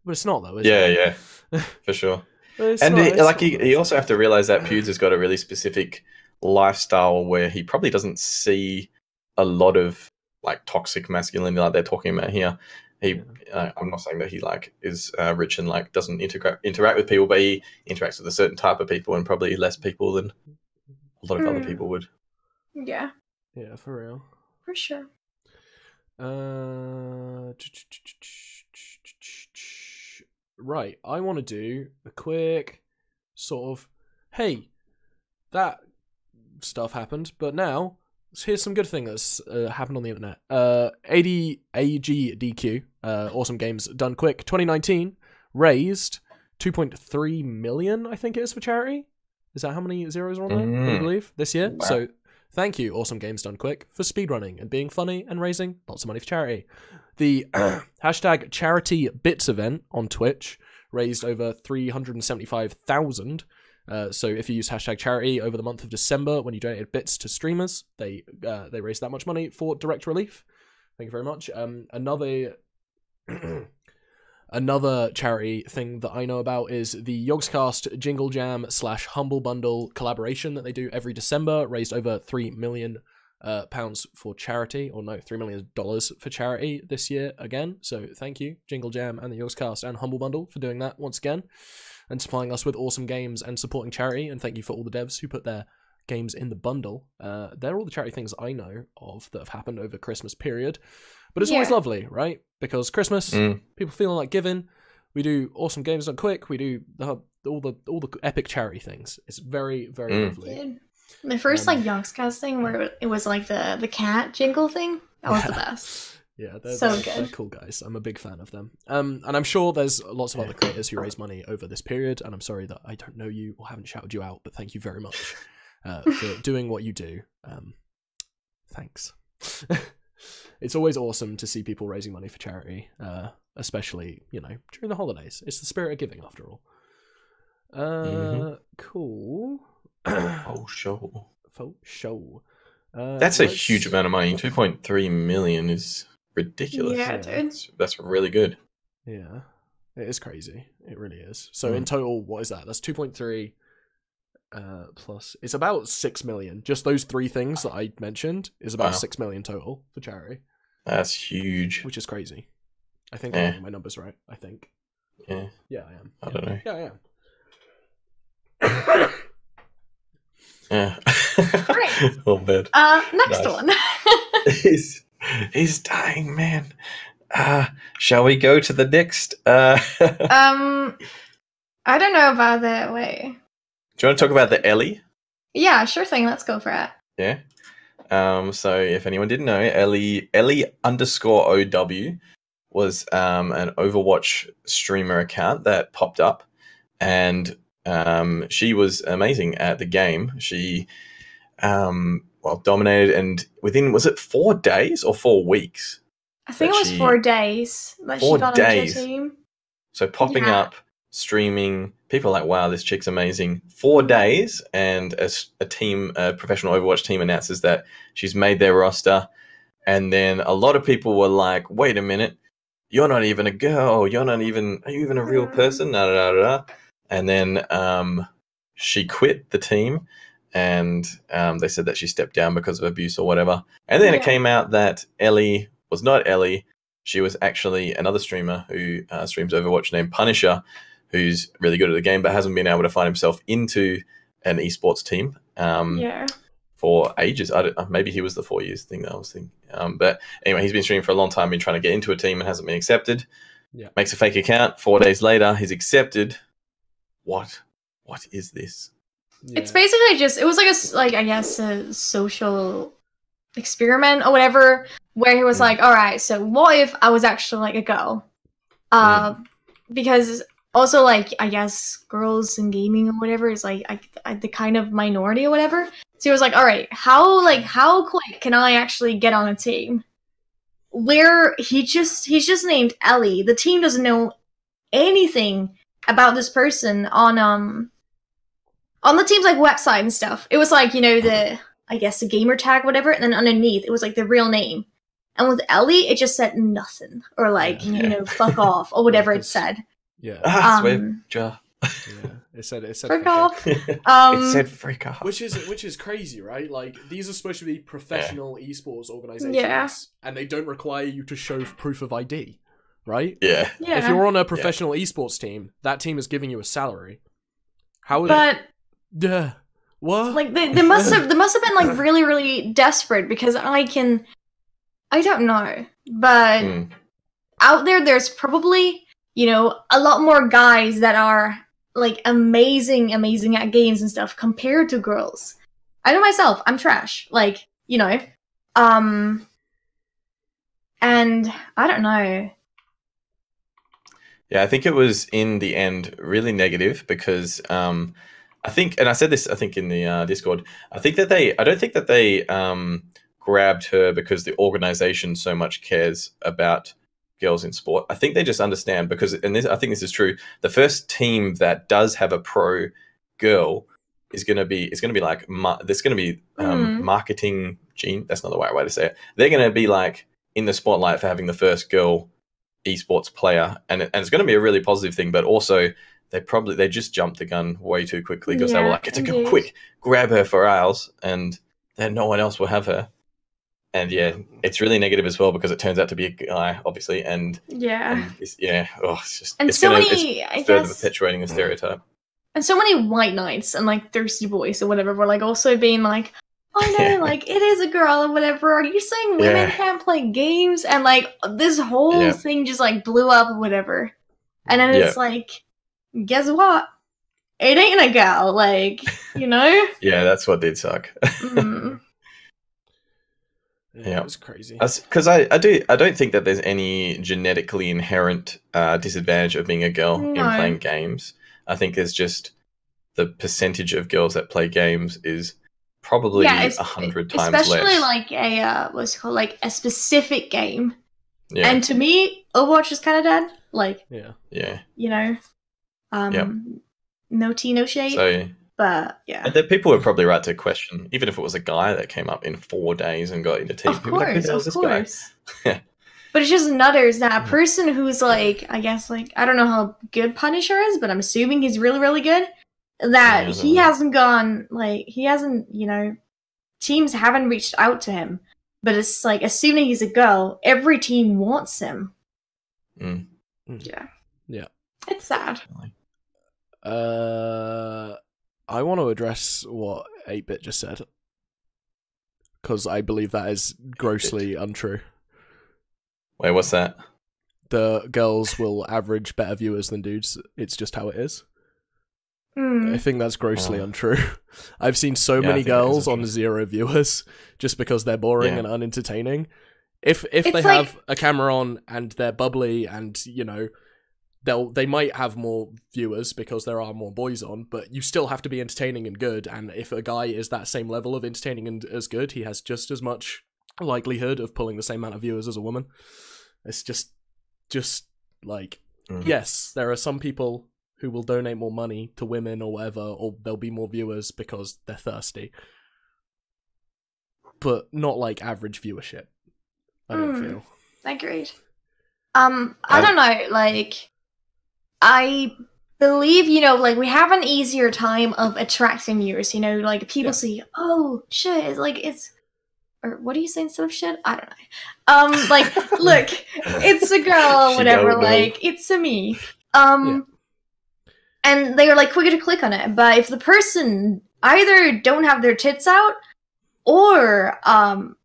but it's not though." Is it? Yeah, for sure. And he also have to realize that Pewds has got a really specific lifestyle where he probably doesn't see a lot of like toxic masculinity like they're talking about here. I'm not saying that he like is rich and like doesn't interact with people, but he interacts with a certain type of people and probably less people than a lot of other people would. Yeah. Yeah, for real. For sure. Right, I want to do a quick sort of, hey, that stuff happened, but now here's some good thing that's happened on the internet. AGDQ, Awesome Games Done Quick, 2019 raised 2.3 million, I think it is, for charity. Is that how many zeros are on there? I believe this year. Wow. So thank you, Awesome Games Done Quick, for speedrunning and being funny and raising lots of money for charity. The hashtag Charity Bits event on Twitch raised over 375,000. So if you use hashtag charity over the month of December when you donated bits to streamers, they raised that much money for direct relief. Thank you very much. Another charity thing that I know about is the Yogscast Jingle Jam / Humble Bundle collaboration that they do every December, raised over £3 million for charity, or no, $3 million for charity this year again. So thank you, Jingle Jam and the Yogscast and Humble Bundle, for doing that once again and supplying us with awesome games and supporting charity. And thank you for all the devs who put their games in the bundle. They're all the charity things I know of that have happened over Christmas period. But it's always lovely, right? Because Christmas, people feeling like giving. We do Awesome Games Done Quick. We do all the epic charity things. It's very, very lovely. Dude. The first like Yogscast thing where it was like the cat jingle thing, that was the best. Yeah, they're cool guys. I'm a big fan of them. And I'm sure there's lots of other creators who raise money over this period. And I'm sorry that I don't know you or haven't shouted you out, but thank you very much for doing what you do. Thanks. It's always awesome to see people raising money for charity, especially, during the holidays. It's the spirit of giving, after all. Cool. For sure. That's a huge amount of money. 2.3 million is ridiculous. Yeah, dude. That's really good. Yeah, it is crazy. It really is. So in total, what is that? That's 2.3 plus. It's about 6 million. Just those three things that I mentioned is about 6 million total for charity. That's huge. Which is crazy. I think I'm getting my numbers right. I think. Yeah. Yeah, I am. I don't know. Yeah, I am. Yeah. Great. Oh, bad. Next one. He's dying, man. Shall we go to the next? I don't know about that. Wait. Do you want to talk about the Ellie? Yeah, sure thing. Let's go for it. Yeah. So if anyone didn't know, Ellie _OW was an Overwatch streamer account that popped up, and she was amazing at the game. She dominated, and within, was it 4 days or 4 weeks? I think it was 4 days that she got into a team. So popping up, streaming, people are like, wow, this chick's amazing. 4 days, and a professional Overwatch team announces that she's made their roster. And then a lot of people were like, wait a minute, you're not even a girl. Are you even a real person? And then she quit the team, and they said that she stepped down because of abuse or whatever. And then it came out that Ellie was not Ellie. She was actually another streamer who streams Overwatch named Punisher, who's really good at the game but hasn't been able to find himself into an esports team for ages. Maybe he was the 4 years thing that I was thinking. But anyway, he's been streaming for a long time, been trying to get into a team and hasn't been accepted. Yeah. Makes a fake account. 4 days later, he's accepted. What is this? Yeah. It's basically just, it was like a social experiment or whatever, where he was like, all right, so what if I was actually like a girl? Because also, like, I guess girls in gaming or whatever is like the kind of minority or whatever. So he was like, all right, how quick can I actually get on a team? Where he's just named Ellie. The team doesn't know anything about this person on the team's like website and stuff. It was like, the gamer tag, whatever, and then underneath it was like the real name. And with Ellie, it just said nothing, or like fuck off, or whatever it said. Yeah. Yeah, it said Frick off. It said freak off. Which is crazy, right? Like, these are supposed to be professional esports organizations, Yeah. and they don't require you to show proof of ID, right? Yeah. Yeah. If you're on a professional esports team, that team is giving you a salary. How would But Yeah. What? like they must have been like really, really desperate because I don't know. But out there's probably, you know, a lot more guys that are like amazing at games and stuff compared to girls. I know myself, I'm trash. Like, you know. And I don't know. Yeah, I think it was in the end really negative because I think, and I said this, I think in the Discord, I don't think that they grabbed her because the organization so much cares about girls in sport. I think they just understand because, and I think this is true, the first team that does have a pro girl is going to be like, there's going to be marketing gene. That's not the right way to say it. They're going to be like in the spotlight for having the first girl esports player, and it's going to be a really positive thing, but also they just jumped the gun way too quickly because they were like, it's a go quick, grab her for ours, and then no one else will have her. And yeah, it's really negative as well because it turns out to be a guy, obviously, and it's just and it's so gonna many, it's further perpetuating the stereotype. And so many white knights and like thirsty boys or whatever were like also being like, oh no, like it is a girl or whatever. Are you saying women can't play games? And like this whole thing just like blew up or whatever. And then it's like, guess what? It ain't a girl, like, you know? Yeah, that's what did suck. Yeah, it's crazy. Because I don't think that there's any genetically inherent disadvantage of being a girl in playing games. I think there's just the percentage of girls that play games is probably 100 times less. Especially like a what's it called, like a specific game. Yeah. And to me, Overwatch is kind of dead. Like, you know, no tea, no shade. So, but yeah, and the people were probably right to question, even if it was a guy that came up in 4 days and got into team. Of course. Yeah. But it's just nutters that a person who's like, I guess, like, I don't know how good Punisher is, but I'm assuming he's really, really good. That he hasn't gone, like, you know, teams haven't reached out to him. But it's like, assuming he's a girl, every team wants him. Yeah. Yeah. It's sad. I want to address what 8-Bit just said. Because I believe that is grossly untrue. Wait, what's that? The girls will average better viewers than dudes. It's just how it is. I think that's grossly untrue. I've seen so many girls on 0 viewers just because they're boring and unentertaining. If they have a camera on and they're bubbly and, you know, they might have more viewers because there are more boys on, but you still have to be entertaining and good, and if a guy is that same level of entertaining and as good, he has just as much likelihood of pulling the same amount of viewers as a woman. It's just like, yes, there are some people who will donate more money to women or whatever, or there'll be more viewers because they're thirsty. But not like average viewership, I don't feel. Agreed. I don't know, like, I believe, you know, like, we have an easier time of attracting viewers, you know, like, people see, oh, shit, it's like, it's, or what do you say instead of shit? I don't know. Like, look, it's a girl or whatever, like, it's a me. And they are, like, quicker to click on it, but if the person either don't have their tits out, or,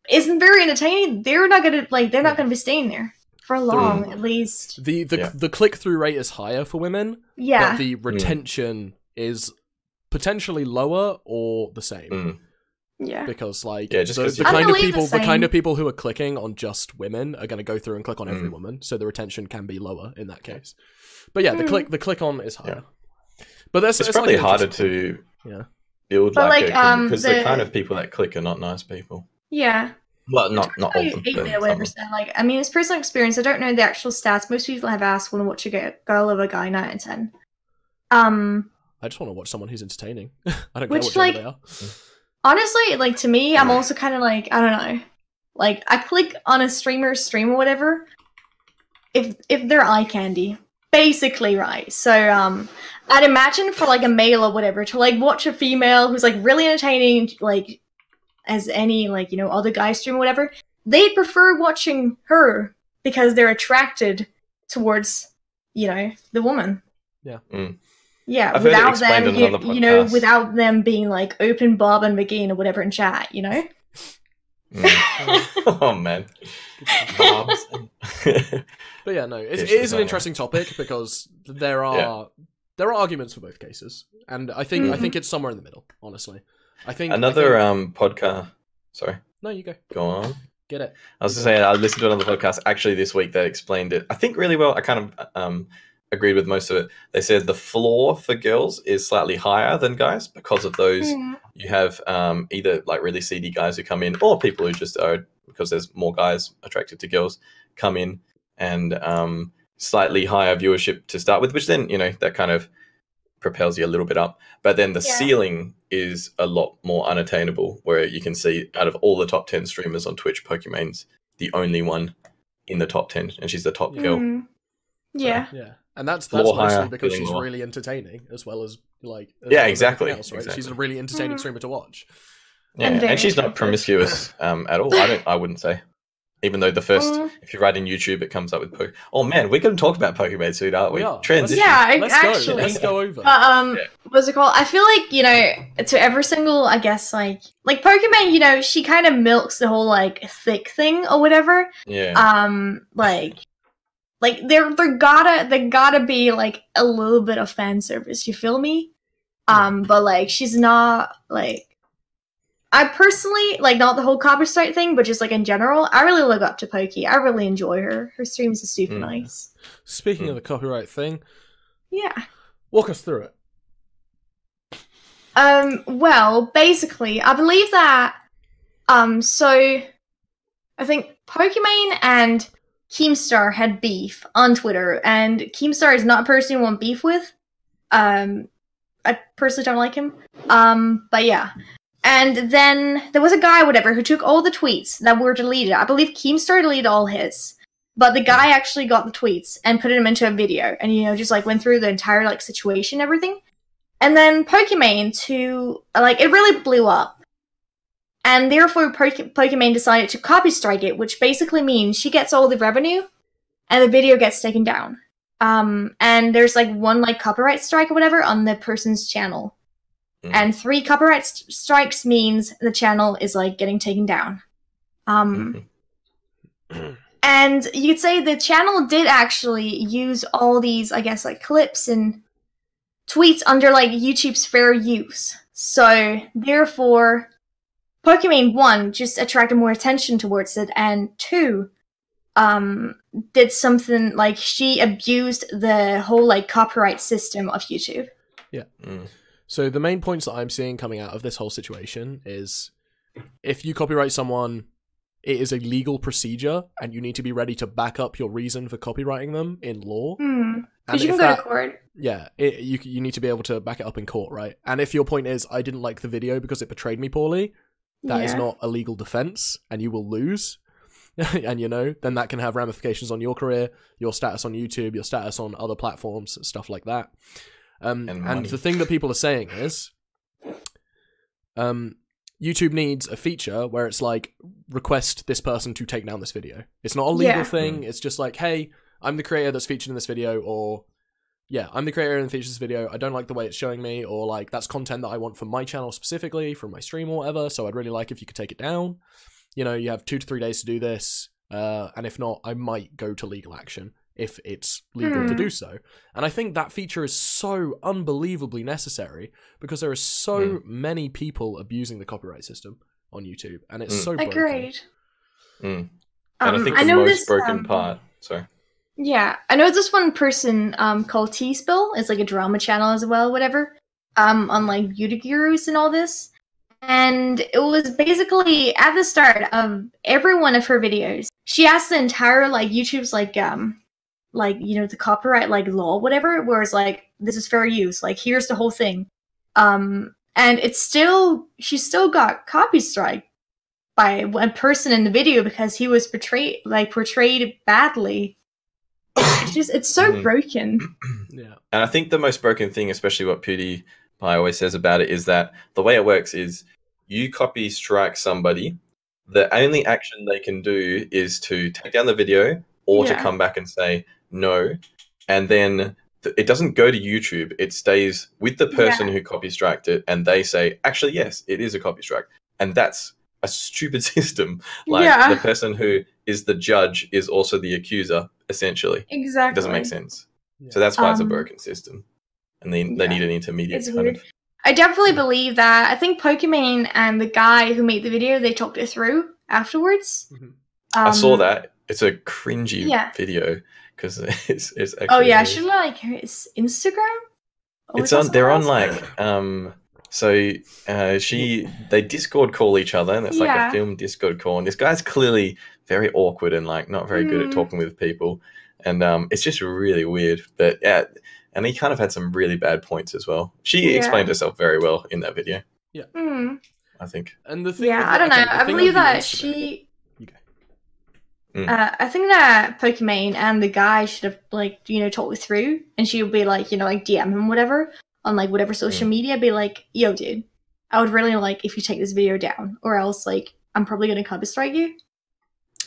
isn't very entertaining, they're not gonna, like, they're not gonna be staying there. For long, at least. The click-through rate is higher for women, but the retention is potentially lower or the same. Yeah. Because, like, the kind of people who are clicking on just women are going to go through and click on every woman, so the retention can be lower in that case. But yeah, the click on is higher. But it's probably like harder to build because the kind of people that click are not nice people. Yeah. Well, not all of them. Like, I mean, it's personal experience. I don't know the actual stats. Most people have asked, "Want to watch a girl over a guy?" 9 out of 10. I just want to watch someone who's entertaining. I don't care what gender they are. Honestly, like, to me, I'm also kind of like, I don't know. Like, I click on a stream or whatever if they're eye candy. basically, right. So, I'd imagine for like a male or whatever to like watch a female who's like really entertaining, like as any like, you know, other guy stream or whatever, they'd prefer watching her because they're attracted towards, you know, the woman. Yeah. Yeah, I've heard it without explained them, in another you know, podcast. without them being like open Bob and McGee or whatever in chat, you know? Oh man. Bobs. But yeah, no, it Dish is an designer. interesting topic because there are arguments for both cases, and I think it's somewhere in the middle. Honestly, I think podcast. Sorry, No, you go. go on. Get it. I was just saying, I listened to another podcast actually this week that explained it, I think, really well. I kind of agreed with most of it. They said the floor for girls is slightly higher than guys because of those. You have either like really seedy guys who come in, or people who just are, because there's more guys attracted to girls, come in and slightly higher viewership to start with, which then, you know, that kind of propels you a little bit up. But then the ceiling is a lot more unattainable, where you can see out of all the top 10 streamers on Twitch, Pokemon's the only one in the top 10, and she's the top girl. Yeah. Yeah. And that's Floor mostly higher, because feeling she's lower. really entertaining, as well as like Exactly. else, right? Exactly. She's a really entertaining streamer to watch. Yeah, and she's not promiscuous at all. I wouldn't say. Even though the first, if you write in YouTube, it comes up with Pokemon. Oh man, we're going to talk about Pokemon soon, aren't we? We are. Transition. Yeah, Let's actually. Let's go over. What's it called? I feel like, you know, to every single, I guess, like Pokemon, you know, she kind of milks the whole like thick thing or whatever. Yeah. Like there gotta be like a little bit of fan service. You feel me? But like she's not like. I personally, like, not the whole copyright thing, but just, like, in general, I really look up to Pokey. I really enjoy her. Her streams are super nice. Speaking of the copyright thing, yeah. Walk us through it. Well, basically, I believe that, so, I think Pokemon and Keemstar had beef on Twitter, and Keemstar is not a person you want beef with. I personally don't like him. But yeah. And then there was a guy, whatever, who took all the tweets that were deleted. I believe Keemstar deleted all his. But the guy actually got the tweets and put them into a video. And, you know, just, like, went through the entire, like, situation and everything. And then Pokemon it really blew up. And therefore, Pokemon decided to copy strike it, which basically means she gets all the revenue, and the video gets taken down. And there's, like, one, like, copyright strike or whatever on the person's channel. And 3 copyright strikes means the channel is, like, getting taken down. And you could say the channel did actually use all these, I guess, like, clips and tweets under, like, YouTube's fair use. So, therefore, Pokemon, 1, just attracted more attention towards it, and 2, did something, like, she abused the whole, like, copyright system of YouTube. Yeah. So the main points that I'm seeing coming out of this whole situation is, if you copyright someone, it is a legal procedure, and you need to be ready to back up your reason for copyrighting them in law. Because you can go to court. Yeah, you need to be able to back it up in court, right? And if your point is, I didn't like the video because it portrayed me poorly, that is not a legal defense, and you will lose. And, you know, then that can have ramifications on your career, your status on YouTube, your status on other platforms, stuff like that. And the thing that people are saying is, YouTube needs a feature where it's like, request this person to take down this video. It's not a legal thing. It's just like, hey, I'm the creator that's featured in this video, or I'm the creator that features this video. I don't like the way it's showing me, or like, that's content that I want for my channel specifically, from my stream or whatever. So I'd really like if you could take it down. You know, you have 2 to 3 days to do this. And if not, I might go to legal action if it's legal to do so. And I think that feature is so unbelievably necessary, because there are so many people abusing the copyright system on YouTube, and it's so broken. Agreed. And I think the most broken part... Sorry. Yeah, I know this one person called T-Spill. It's like a drama channel as well, whatever, on like Beauty Gurus and all this. And it was basically at the start of every one of her videos, she asked the entire like YouTube's like you know, the copyright like law, whatever, where it's like, this is fair use, like here's the whole thing. And she still got copy strike by one person in the video because he was portrayed badly. it's so broken. Yeah. And I think the most broken thing, especially what PewDiePie always says about it, is that the way it works is you copy strike somebody. The only action they can do is to take down the video or to come back and say no. And then it doesn't go to YouTube. It stays with the person who copy striked it. And they say, actually, yes, it is a copy strike. And that's a stupid system. Like the person who is the judge is also the accuser, essentially. Exactly. It doesn't make sense. So that's why it's a broken system. And they need an intermediate. It's weird. I definitely believe that. I think Pokimane and the guy who made the video, they talked it through afterwards. I saw that. It's a cringy video because it's actually. Oh yeah, should like his Instagram? It's on. They're on like they Discord call each other, and it's like a film Discord call. And this guy's clearly very awkward and like not very good at talking with people, and it's just really weird. But yeah. And he kind of had some really bad points as well. She explained herself very well in that video. Yeah. I think. And the thing I don't know. I believe that she... I think that Pokimane and the guy should have, like, talked it through. And she would be like, like DM him whatever. On, like, whatever social media. Be like, yo, dude. I would really like if you take this video down. Or else, like, I'm probably going to copy strike you.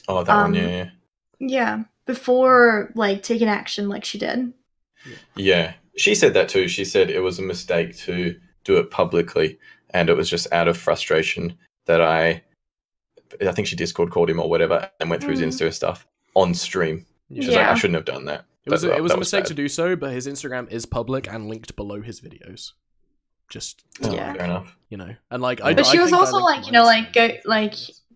Oh, that one, yeah. Yeah. Before, like, taking action like she did. Yeah, she said that too. She said it was a mistake to do it publicly, and it was just out of frustration that I think she Discord called him or whatever and went through his Insta stuff on stream. She's like, I shouldn't have done that. It was a mistake to do so, but his Instagram is public and linked below his videos. Just fair enough. And like, but she was also like,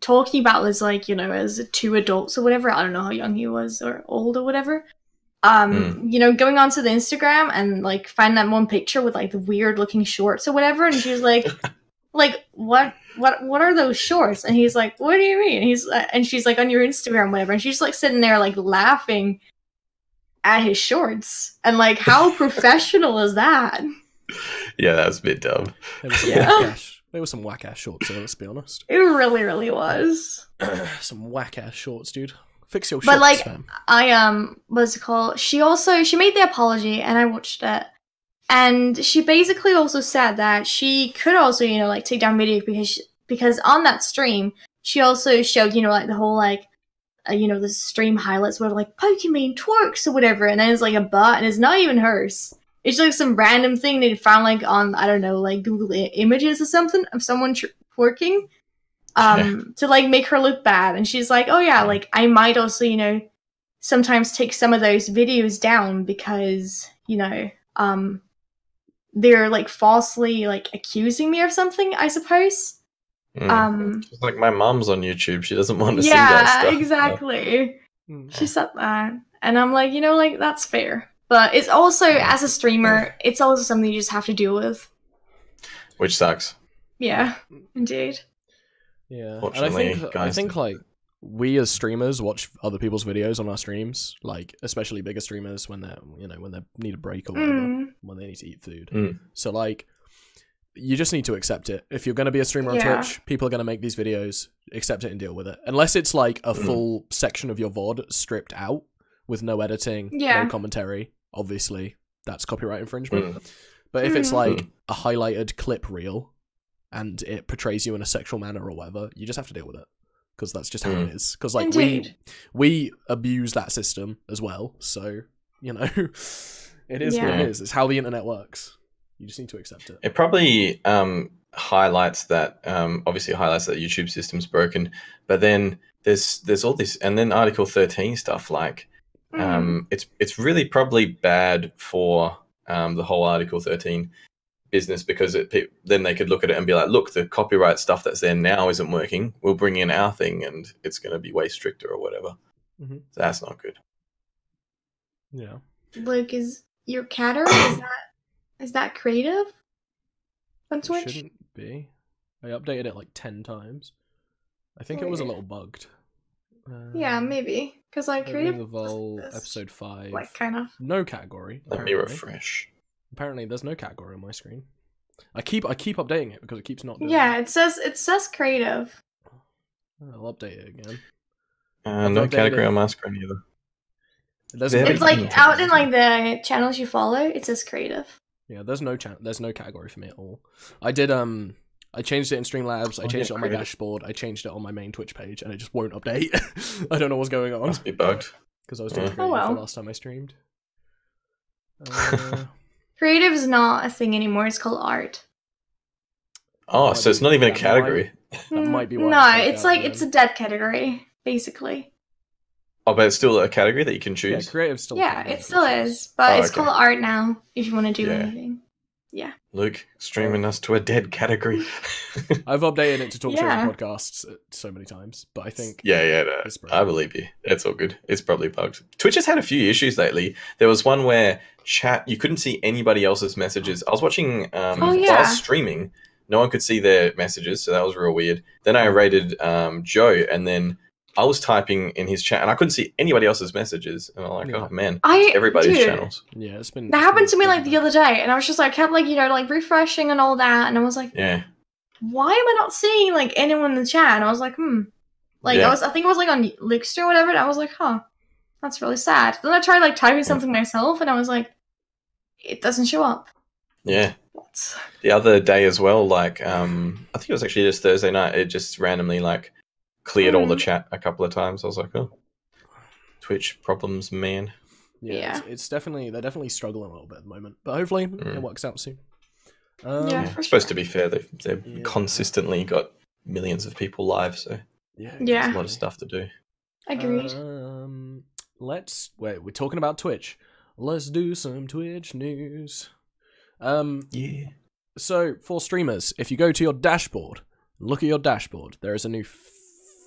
talking about this like, as two adults or whatever. I don't know how young he was or old or whatever. Going onto the Instagram and like find that one picture with like the weird looking shorts or whatever, and she was like, what are those shorts? And he's like, what do you mean? And she's like, on your Instagram, whatever, and she's like sitting there like laughing at his shorts, and like, how professional is that? Yeah, that was a bit dumb. There was some whack ass shorts there, let's be honest. It really, really was. Some whack ass shorts, dude. Fix your shorts, but like, fam. What's it called? She made the apology, and I watched it, and she basically also said that she could also, like take down video because on that stream she also showed, like the whole like, the stream highlights where like Pokimane twerks or whatever, and then it's like a butt, and it's not even hers. It's like some random thing they found like on, I don't know, like Google Images or something of someone twerking. To like make her look bad, and she's like, oh yeah, like I might also sometimes take some of those videos down because they're like falsely like accusing me of something, I suppose. It's like my mom's on YouTube, she doesn't want to see that stuff. Exactly. She said that, and I'm like, like that's fair, but it's also, as a streamer, it's also something you just have to deal with, which sucks. Yeah, indeed. Yeah, and I think like we as streamers watch other people's videos on our streams, like especially bigger streamers when they're when they need a break or whatever, when they need to eat food. So like, you just need to accept it. If you're going to be a streamer on Twitch, people are going to make these videos. Accept it and deal with it. Unless it's like a full section of your VOD stripped out with no editing, no commentary. Obviously, that's copyright infringement. But if it's like a highlighted clip reel, and it portrays you in a sexual manner or whatever, you just have to deal with it, because that's just how it is. Because like we abuse that system as well, so it is what it is. It's how the internet works. You just need to accept it. It probably highlights that YouTube system's broken, but then there's all this, and then Article 13 stuff. Like, it's really probably bad for the whole Article 13 business, because then they could look at it and be like, look, the copyright stuff that's there now isn't working. We'll bring in our thing, and it's going to be way stricter or whatever. So that's not good. Yeah. Luke, is your catter is that creative on Twitch? It shouldn't be. I updated it like 10 times. I think it was a little bugged. Yeah, maybe because like creative episode 5, like kind of no category. Let me refresh. Apparently, there's no category on my screen. I keep updating it because it keeps not doing it says creative. I'll update it again. No category on my screen either. It's like out in like the channels you follow. It says creative. Yeah, there's no category for me at all. I did I changed it in Streamlabs. I changed it on my dashboard. I changed it on my main Twitch page, and it just won't update. I don't know what's going on. Must be bugged. Because I was doing creative the last time I streamed. Creative is not a thing anymore. It's called art. Oh, so it's not even a category. That might be why. No, it's like it's a dead category, basically. Oh, but it's still a category that you can choose. Yeah, creative still. Yeah, it still is, but it's called art now. If you want to do anything, yeah. Luke streaming us to a dead category. I've updated it to talk show podcasts so many times, but I think no, I believe you. It's all good. It's probably bugged. Twitch has had a few issues lately. There was one where chat you couldn't see anybody else's messages. I was watching. I was streaming. No one could see their messages, so that was real weird. Then I raided Joe, and then I was typing in his chat, and I couldn't see anybody else's messages. And I'm like, oh man, it's everybody's channels. Yeah, it's been. That happened to me like the other day, and I was just like, kept like like refreshing and all that, and I was like, why am I not seeing like anyone in the chat? And I was like, like I think it was like on Luke's or whatever, and I was like, that's really sad. Then I tried like typing something myself, and I was like, it doesn't show up. Yeah. The other day as well, like I think it was actually just Thursday night, it just randomly like cleared all the chat a couple of times. I was like, oh, Twitch problems, man. Yeah. It's definitely, they're definitely struggling a little bit at the moment, but hopefully it works out soon. Supposed to be fair, they've consistently got millions of people live, so there's a lot of stuff to do. Agreed. We're talking about Twitch. Let's do some Twitch news. So for streamers, if you go to your dashboard, look at your dashboard, there is a new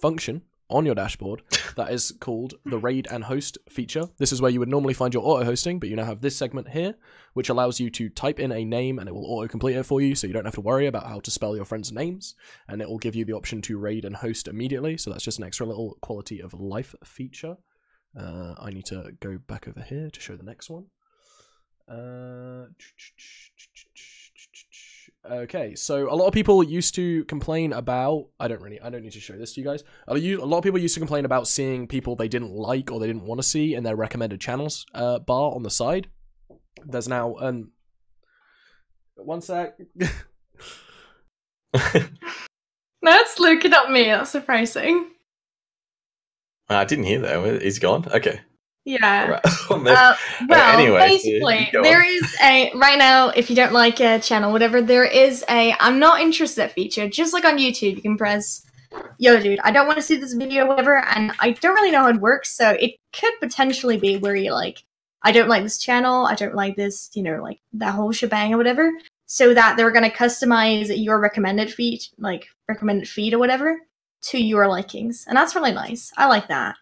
function on your dashboard that is called the raid and host feature. This is where you would normally find your auto hosting, but you now have this segment here, which allows you to type in a name and it will auto complete it for you, so you don't have to worry about how to spell your friends' names, and it will give you the option to raid and host immediately. So that's just an extra little quality of life feature. I need to go back over here to show the next one. Okay, so a lot of people used to complain about, I don't need to show this to you guys. A lot of people used to complain about seeing people they didn't like or they didn't want to see in their recommended channels bar on the side. There's now one sec. That's looking at me. That's surprising. I didn't hear that. He's gone. Okay. Yeah. Right. Well, anyway, basically, there is a right now. If you don't like a channel, whatever, there is a "I'm not interested" feature. Just like on YouTube, you can press, "Yo, dude, I don't want to see this video, whatever," and I don't really know how it works. So it could potentially be where you like, "I don't like this channel. I don't like this," like that whole shebang or whatever. So that they're gonna customize your recommended feed, or whatever, to your likings, and that's really nice. I like that.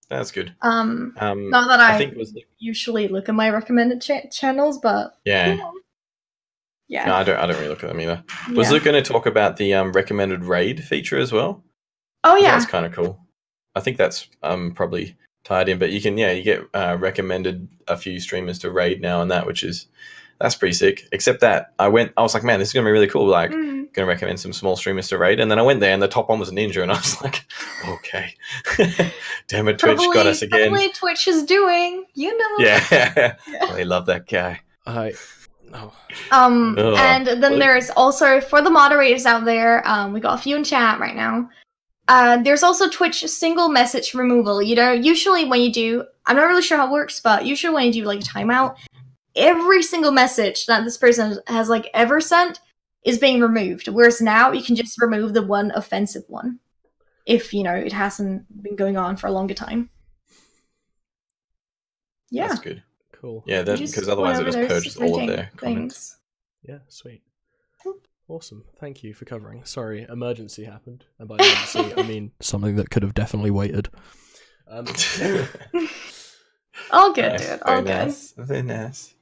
That's good. Not that I think usually look at my recommended channels, but yeah. No, I don't really look at them either. Was Luke going to talk about the recommended raid feature as well? Oh yeah, that's kind of cool. I think that's probably tied in, but you get recommended a few streamers to raid now and that's pretty sick. Except that I was like, man, this is going to be really cool. Like, going to recommend some small streamers to raid, and then I went there and the top one was Ninja, and I was like, okay. Damn it, Twitch got us again. Probably Twitch is doing, Yeah. They love that guy. And then there's also, for the moderators out there, we got a few in chat right now. There's also Twitch single message removal. Usually when you do, I'm not really sure how it works, but usually when you do like timeout, every single message that this person has like ever sent is being removed. Whereas now you can just remove the one offensive one if it hasn't been going on for a longer time. Yeah, that's good. Cool. Yeah, because otherwise it just purges all of their comments. Yeah, sweet. Awesome. Thank you for covering. Sorry, emergency happened, and by emergency I mean something that could have definitely waited. All good, dude. All good. Very nice.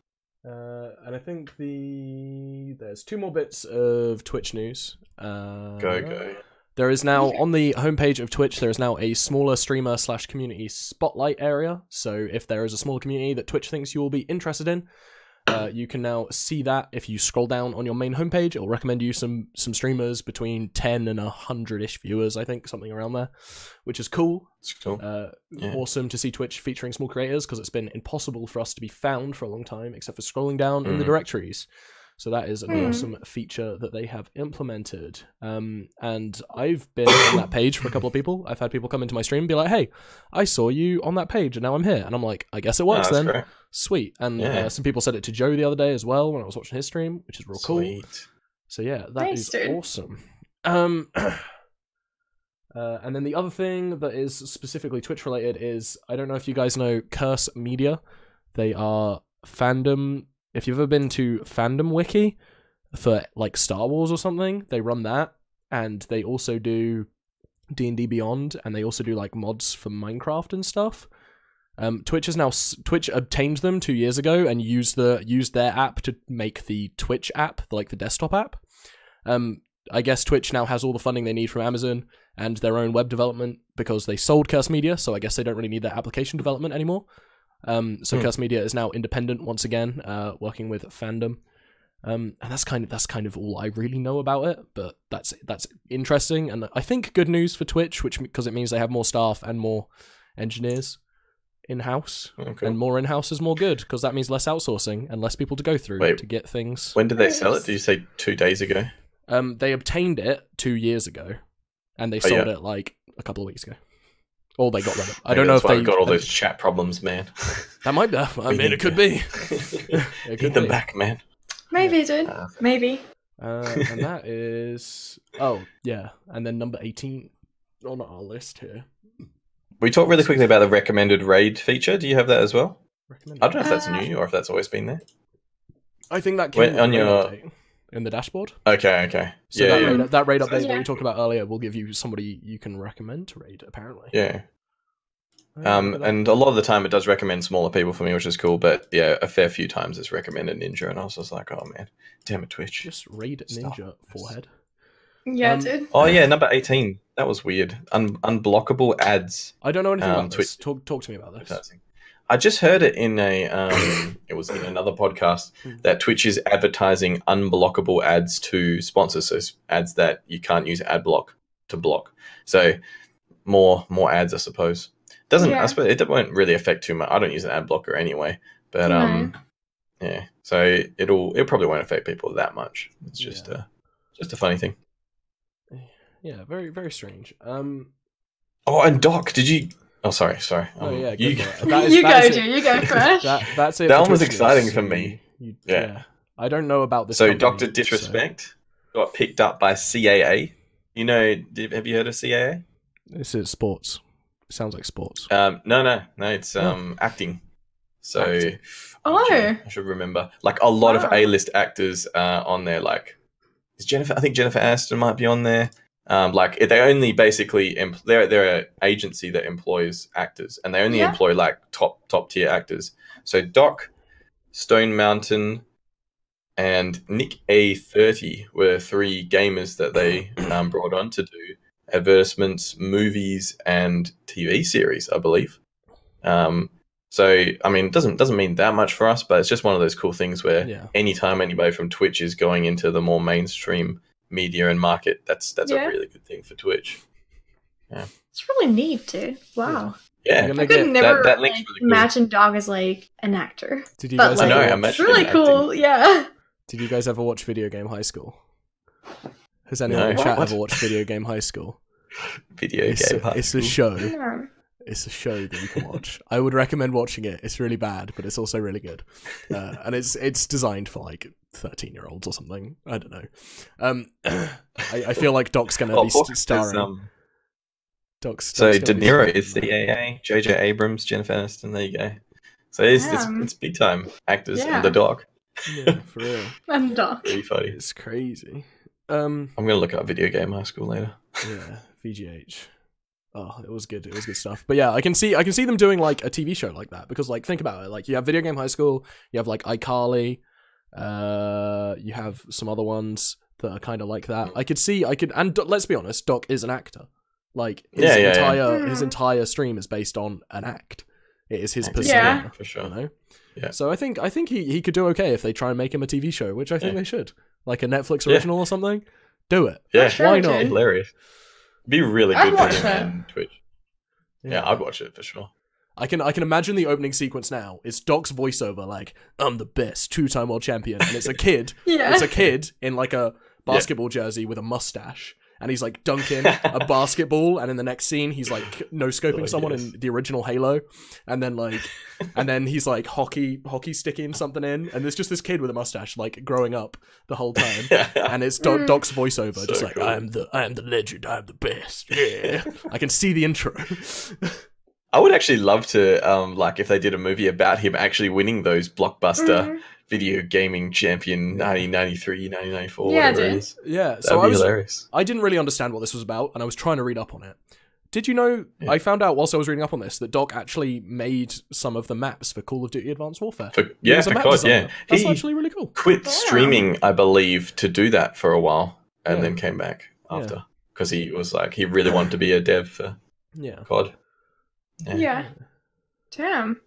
And I think there's two more bits of Twitch news. Go. There is now, on the homepage of Twitch, there is now a smaller streamer/community spotlight area. So if there is a small community that Twitch thinks you will be interested in, You can now see that if you scroll down on your main homepage. It'll recommend you some streamers between 10 and 100-ish viewers, I think, something around there, which is cool. It's cool. Awesome to see Twitch featuring small creators, because it's been impossible for us to be found for a long time, except for scrolling down in the directories. So that is an awesome feature that they have implemented. And I've been on that page for a couple of people. I've had people come into my stream and be like, hey, I saw you on that page and now I'm here. And I'm like, I guess it works then. Great. Sweet. And some people said it to Joe the other day as well when I was watching his stream, which is real cool. So yeah, that is awesome. And then the other thing that is specifically Twitch related is, I don't know if you guys know Curse Media. They are fandom. If you've ever been to Fandom Wiki for like Star Wars or something, they run that, and they also do D&D Beyond, and they also do like mods for Minecraft and stuff. Twitch obtained them 2 years ago and used their app to make the Twitch app, like the desktop app. I guess Twitch now has all the funding they need from Amazon and their own web development because they sold Curse Media, so I guess they don't really need their application development anymore. So Curse Media is now independent once again, working with fandom, and that's kind of all I really know about it. But that's interesting, and I think good news for Twitch, because it means they have more staff and more engineers in house, and more in house is more good because that means less outsourcing and less people to go through to get things. When did they sell it? Did you say 2 days ago? They obtained it 2 years ago, and they sold it like a couple of weeks ago. Or they got rid of it. I don't know if they got all those chat problems, man. That might be. I mean, it could be. Need them back, man. Maybe, dude. Maybe. And that is... Oh, yeah. And then number 18 on our list here. We talked really quickly about the recommended raid feature. Do you have that as well? I don't know if that's new or if that's always been there. I think that came on your... in the dashboard. Okay. So that raid update that we talked about earlier will give you somebody you can recommend to raid, apparently. Yeah. And a lot of the time it does recommend smaller people for me, which is cool, but yeah, a fair few times it's recommended Ninja, and I was just like, oh man, damn it, Twitch. Just raid Ninja, forehead. Yeah, dude. Oh yeah, number 18. That was weird. Unblockable ads. I don't know anything about this. Talk to me about this. I just heard it in a it was in another podcast that Twitch is advertising unblockable ads to sponsors, so ads that you can't use ad block to block. So more ads, I suppose. I suppose it won't really affect too much. I don't use an ad blocker anyway, but yeah. So it probably won't affect people that much. It's just a funny thing. Yeah, very very strange. Oh, and Doc, did you? Oh, sorry. Oh yeah, you go, Fresh. That's it. That one was exciting for me. Yeah. I don't know about this. So company, Dr. Disrespect got picked up by CAA. You know, have you heard of CAA? This is sports. It sounds like sports. No, it's acting. So I should remember. Like a lot of A-list actors on there. Like I think Jennifer Aniston might be on there. Like they only basically they're an agency that employs actors, and they only employ like top tier actors. So Doc, Stone Mountain, and Nick A30 were 3 gamers that they brought on to do advertisements, movies, and TV series, I believe. So I mean, it doesn't mean that much for us, but it's just one of those cool things where anytime anybody from Twitch is going into the more mainstream media and market, that's a really good thing for Twitch. Yeah, it's really neat, dude. Wow. Yeah, I could never that link's really cool. imagine Dog as like an actor. Did you guys? I know. It's really cool. Yeah. Did you guys ever watch Video Game High School? Has anyone in chat ever watched Video Game High School? It's a show. Yeah. It's a show that you can watch. I would recommend watching it. It's really bad, but it's also really good. And it's designed for like 13-year-olds or something. I don't know. I feel like Doc's going to be starring. So De Niro is CAA, JJ Abrams, Jennifer Aniston. There you go. So it's big time actors and the Doc. Yeah, for real. And Doc. Really funny. It's crazy. I'm gonna look up Video Game High School later. Yeah, VGH. Oh, it was good. It was good stuff. But yeah, I can see them doing like a TV show like that, because like think about it. Like you have Video Game High School, you have like iCarly, you have some other ones that are kind of like that. And let's be honest, Doc is an actor. Like his entire stream is based on an act. It is his Acting, persona, Yeah. for sure. you know? Yeah. So I think he could do okay if they try and make him a TV show, which I think Yeah. they should. Like a Netflix Yeah. original or something. Do it. Yeah, sure Why they not? could. hilarious. Be really I'd good for watch him that. on Twitch. Yeah, I'd watch it for sure. I can imagine the opening sequence now. It's Doc's voiceover, like, I'm the best 2-time world champion. And it's a kid. Yeah. It's a kid in like a basketball jersey with a mustache. And he's like dunking a basketball, and in the next scene he's like no-scoping someone in the original Halo, and then he's like hockey sticking something in, and there's just this kid with a mustache like growing up the whole time, and it's Doc's voiceover, So just like cool. I am the legend, I am the best. Yeah, I can see the intro. I would actually love to, like, if they did a movie about him actually winning those blockbuster video gaming champion 1993, 1994, Yeah, whatever it dude. is. Yeah, That'd so be hilarious. I didn't really understand what this was about, and I was trying to read up on it. Did you know, I found out whilst I was reading up on this, that Doc actually made some of the maps for Call of Duty Advanced Warfare. Yeah, was a for map COD, designer. yeah. That's He actually really cool. quit Damn. streaming, I believe, to do that for a while, and Yeah. then came back after. Because he was like, he really wanted to be a dev for Yeah. COD. Yeah. Damn.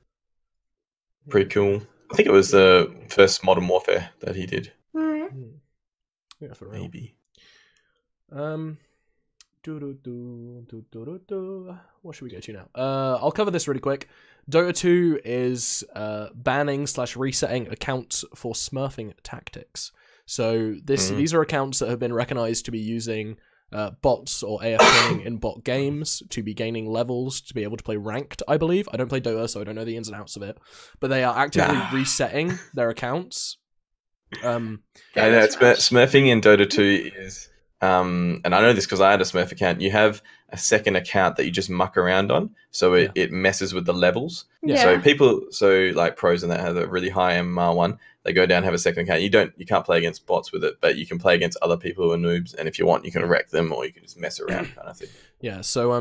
Pretty cool. I think it was the first Modern Warfare that he did, Yeah, for real. maybe. What should we go to now? I'll cover this really quick. Dota 2 is banning / resetting accounts for smurfing tactics. So these are accounts that have been recognized to be using bots or AF training in bot games to be gaining levels to be able to play ranked, I believe. I don't play Dota, so I don't know the ins and outs of it. But they are actively resetting their accounts. I know, smurfing in Dota 2 is, and I know this because I had a Smurf account, you have a second account that you just muck around on, so it messes with the levels. Yeah. So like pros and that have a really high MMR one, they go down and have a second account. You can't play against bots with it, but you can play against other people who are noobs, and if you want, you can wreck them or you can just mess around kind of thing. Yeah, so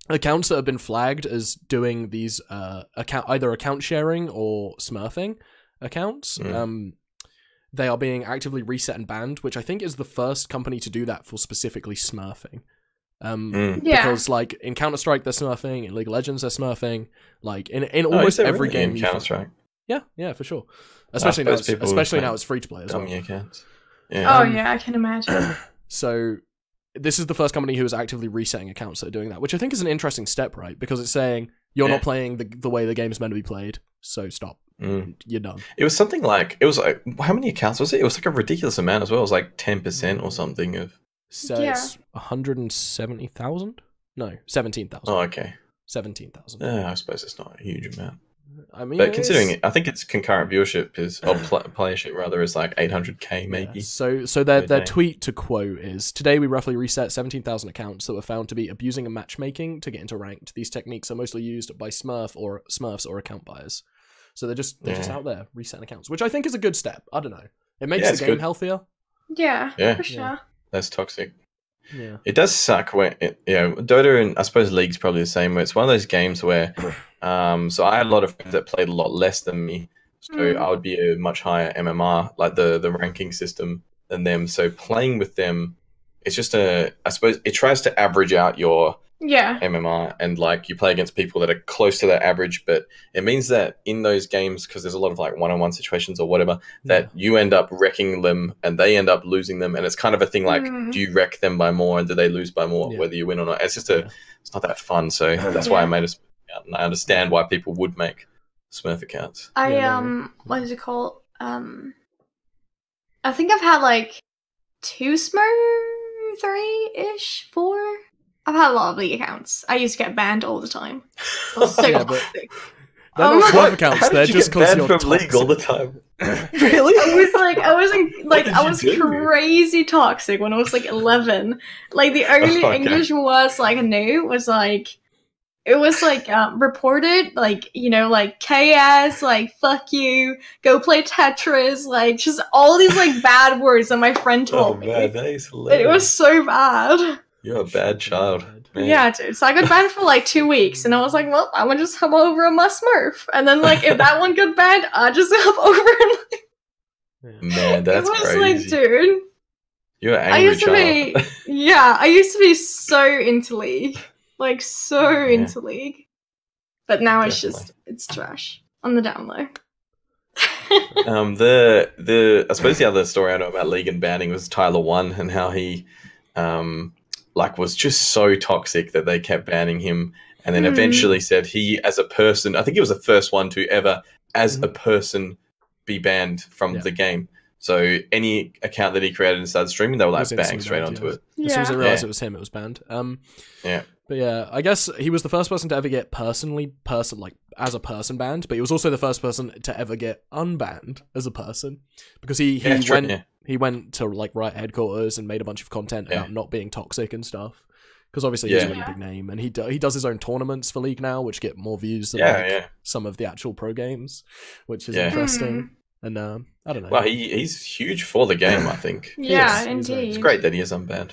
accounts that have been flagged as doing these either account sharing or smurfing accounts, they are being actively reset and banned, which I think is the first company to do that for specifically smurfing. Because like in Counter-Strike they're smurfing, in League of Legends they're smurfing, like in almost every game in Counter-Strike. Yeah, for sure. Especially now it's free to play as well. Accounts. Yeah. Oh yeah, I can imagine. So this is the first company who is actively resetting accounts that are doing that, which I think is an interesting step, right? Because it's saying you're not playing the way the game is meant to be played, so stop. You're done. It was something like, how many accounts was it? It was like a ridiculous amount as well. It was like 10% or something of. So it's 170,000? No, 17,000. Oh, okay. 17,000. Yeah, I suppose it's not a huge amount. I mean, but considering it, I think its concurrent viewership is, or playership rather, is like 800k maybe. So their tweet to quote is, "Today we roughly reset 17,000 accounts that were found to be abusing and matchmaking to get into ranked. These techniques are mostly used by Smurfs or account buyers. So they're just out there resetting accounts, which I think is a good step. I don't know. It makes the game healthier. Yeah, for sure. Less toxic. Yeah. It does suck when Dota, and I suppose League's probably the same way. It's one of those games where so I had a lot of friends that played a lot less than me. So I would be a much higher MMR, like the ranking system than them. So playing with them, it's just I suppose it tries to average out your MMR, and like you play against people that are close to that average, but it means that in those games, because there's a lot of like one-on-one situations or whatever, that you end up wrecking them and they end up losing them, and it's kind of a thing like, do you wreck them by more and do they lose by more, whether you win or not? It's just it's not that fun. So that's why I made a Smurf account, and I understand why people would make Smurf accounts. What is it called? I think I've had like 2 Smurf, 3-ish, 4. I've had a lot of League accounts. I used to get banned all the time. So toxic. They're not Smurf accounts. They're just because you're from League all the time. Really? I was crazy toxic when I was like 11. Like the only English words like I knew was like, it was like reported, like, you know, like KS, like fuck you, go play Tetris, like just all these like bad words that my friend told me. Man, that is hilarious. It was so bad. You're a bad child. Man. Yeah, dude. So I got banned for like 2 weeks, and I was like, well, I'm gonna just hop over on my Smurf. And then, like, if that one got banned, I just hop over and like. Man, that's crazy. It was like, dude. You're an angry child. I used to be so into League. Like, so into League. But now it's Definitely. just it's trash on the down low. I suppose the other story I know about League and banning was Tyler One and how he was just so toxic that they kept banning him, and then eventually said he, as a person, I think he was the first one to ever, as a person, be banned from the game. So any account that he created and started streaming, they were like bang straight onto it. As soon as I realized it was him, it was banned. Yeah. But yeah, I guess he was the first person to ever get as a person banned, but he was also the first person to ever get unbanned as a person, because he went to like Riot headquarters and made a bunch of content about not being toxic and stuff. Because obviously he's a really big name, and he does his own tournaments for League now, which get more views than some of the actual pro games, which is interesting. And I don't know. Well, he's huge for the game, I think. Indeed. It's great that he is unbanned.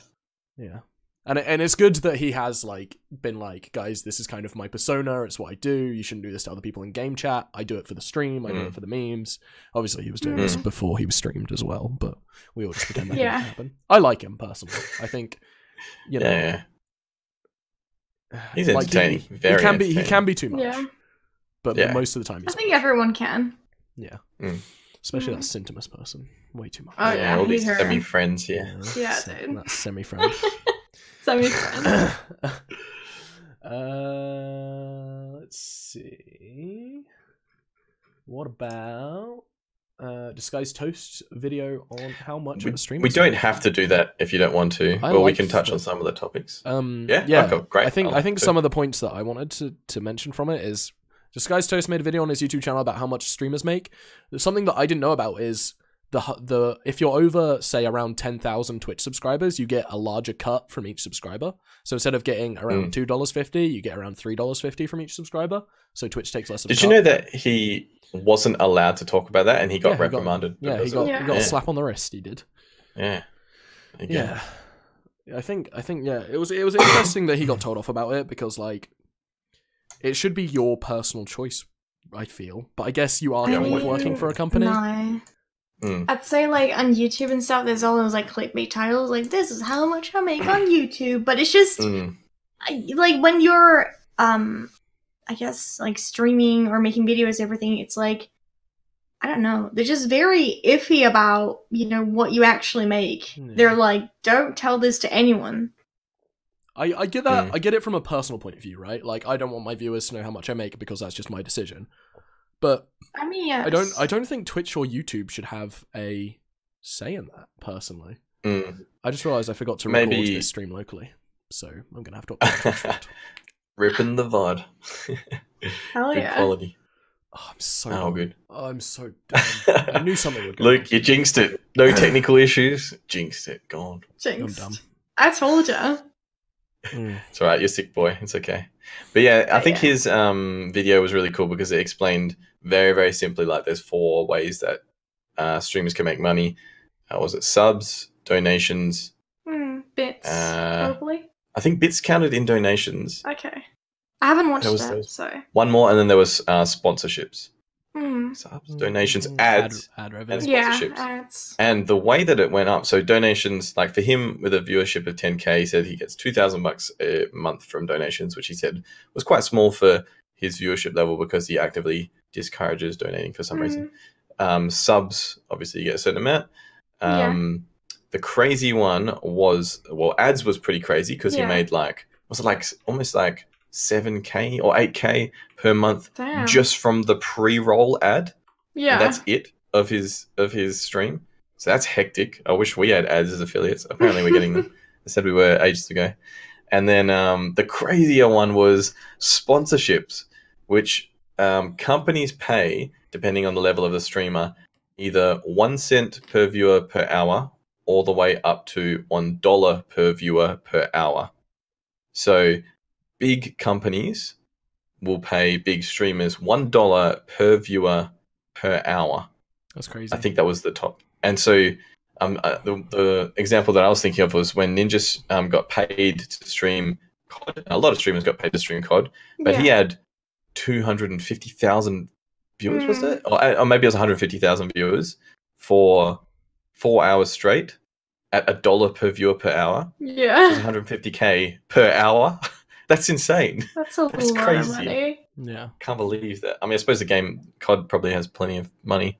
Yeah. And it's good that he has like been like, guys, this is kind of my persona, it's what I do, you shouldn't do this to other people in game chat, I do it for the stream, I do it for the memes. Obviously he was doing this before he was streamed as well, but we all just pretend that didn't happen. I like him personally. I think, you know, he's entertaining. He can be too much. Yeah. But most of the time I think everyone can. Yeah. Especially that Sintimus person. Way too much. Oh yeah, all these semi-friends here. Yeah, dude. That's semi-friend. Semi-friend. Let's see. What about Disguised Toast's video on how much of a stream? We don't have to do that if you don't want to. We can touch on some of the topics. Okay, great. I think some of the points that I wanted to mention from it is Disguised Toast made a video on his YouTube channel about how much streamers make. Something that I didn't know about is the if you're over, say, around 10,000 Twitch subscribers, you get a larger cut from each subscriber. So instead of getting around $2.50, you get around $3.50 from each subscriber. So Twitch takes less of a cut. Did you know that he wasn't allowed to talk about that, and he got reprimanded? He got a slap on the wrist. He did. Yeah. Yeah. I think it was interesting that he got told off about it, because like it should be your personal choice, I feel. But I guess you are kind of working for a company. No. I'd say like on YouTube and stuff, there's all those like clickbait titles, like this is how much I make on YouTube. But it's just like when you're I guess like streaming or making videos, everything, it's like, I don't know, they're just very iffy about, you know, what you actually make. They're like, don't tell this to anyone. I get that. I get it from a personal point of view, right? Like, I don't want my viewers to know how much I make because that's just my decision. But I mean, yes. I don't think Twitch or YouTube should have a say in that, personally. I just realized I forgot to record this stream locally, so I'm gonna have to upload it. Ripping the VOD. Hell good quality. Oh, I'm so good. Oh, I'm so dumb. I knew something would go Luke, you jinxed it. No technical issues. Jinxed it. Gone. Jinxed. I'm dumb. I told ya. It's alright, you're sick, boy. It's okay. But yeah, I think his video was really cool because it explained very, very simply, like, there's 4 ways that streamers can make money. Was it subs, donations? Bits, probably. I think bits counted in donations. Okay. I haven't watched that, so. One more, and then there was sponsorships. Subs, donations, ads, ad revenue. and sponsorships. Yeah, ads. And the way that it went up, so donations, like for him with a viewership of 10K, he said he gets $2,000 a month from donations, which he said was quite small for his viewership level because he actively discourages donating for some reason. Subs, obviously you get a certain amount. The crazy one was, well, ads was pretty crazy because he made like, was it like almost like 7K or 8K per month just from the pre-roll ad. Yeah. And that's it of his stream. So that's hectic. I wish we had ads as affiliates. Apparently we're getting them. I said we were ages ago. And then the crazier one was sponsorships, which companies pay, depending on the level of the streamer, either 1 cent per viewer per hour all the way up to $1 per viewer per hour. So big companies will pay big streamers $1 per viewer per hour. That's crazy. I think that was the top. And so the example that I was thinking of was when Ninja got paid to stream COD. A lot of streamers got paid to stream COD, but he had 250,000 viewers, was it? Or maybe it was 150,000 viewers for 4 hours straight at $1 per viewer per hour. Yeah. So 150K per hour. That's insane. That's a lot crazy. of money. Yeah. Can't believe that. I mean, I suppose the game COD probably has plenty of money,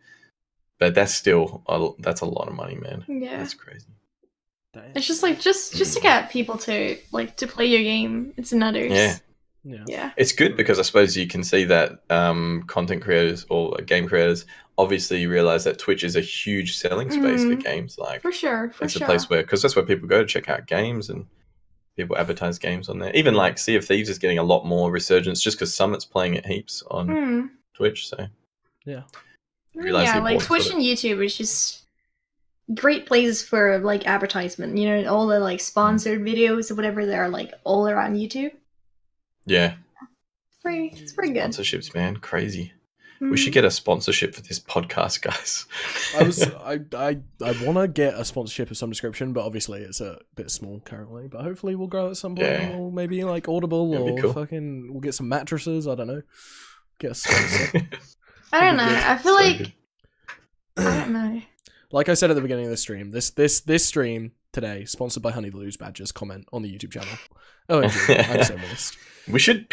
but that's still that's a lot of money, man. Yeah. That's crazy. It's just like just to get people to like to play your game. It's nutters. Yeah. Yeah. It's good because I suppose you can see that content creators or game creators obviously realize that Twitch is a huge selling space for games. Like, for sure, it's a place where, because that's where people go to check out games, and people advertise games on there. Even like Sea of Thieves is getting a lot more resurgence just because Summit's playing it heaps on Twitch. So yeah, like Twitch and YouTube is just great places for like advertisement. You know, all the like sponsored videos or whatever that are like all around YouTube. Yeah, it's pretty good. Sponsorships, man, crazy. We should get a sponsorship for this podcast, guys. I want to get a sponsorship of some description, but obviously it's a bit small currently. But hopefully we'll grow at some point. Yeah. Or maybe like Audible, or cool. fucking we'll get some mattresses. I don't know. Get a sponsor. I don't know. I feel like I don't know. Like I said at the beginning of the stream, this stream today sponsored by Honey the Lose Badger's comment on the YouTube channel. Oh, I'm so moist. We should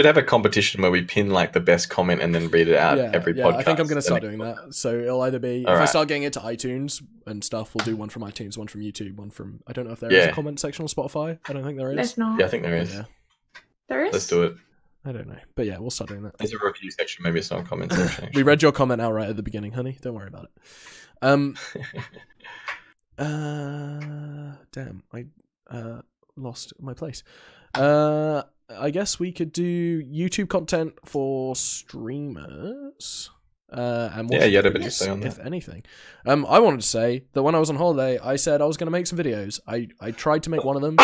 have a competition where we pin like the best comment and then read it out every podcast. I think I'm going to start doing that. So it'll either be if I start getting into iTunes and stuff, we'll do one from iTunes, one from YouTube, one from I don't know if there is a comment section on Spotify. I don't think there is. There's not. Yeah, I think there is. Yeah. There is. Let's do it. I don't know, but yeah, we'll start doing that. There's a review section. Maybe it's not a comment section. We read your comment out right at the beginning, honey. Don't worry about it. Damn, I lost my place. I guess we could do YouTube content for streamers. And what you had a bit to say on that. If anything. I wanted to say that when I was on holiday, I said I was going to make some videos. I tried to make one of them.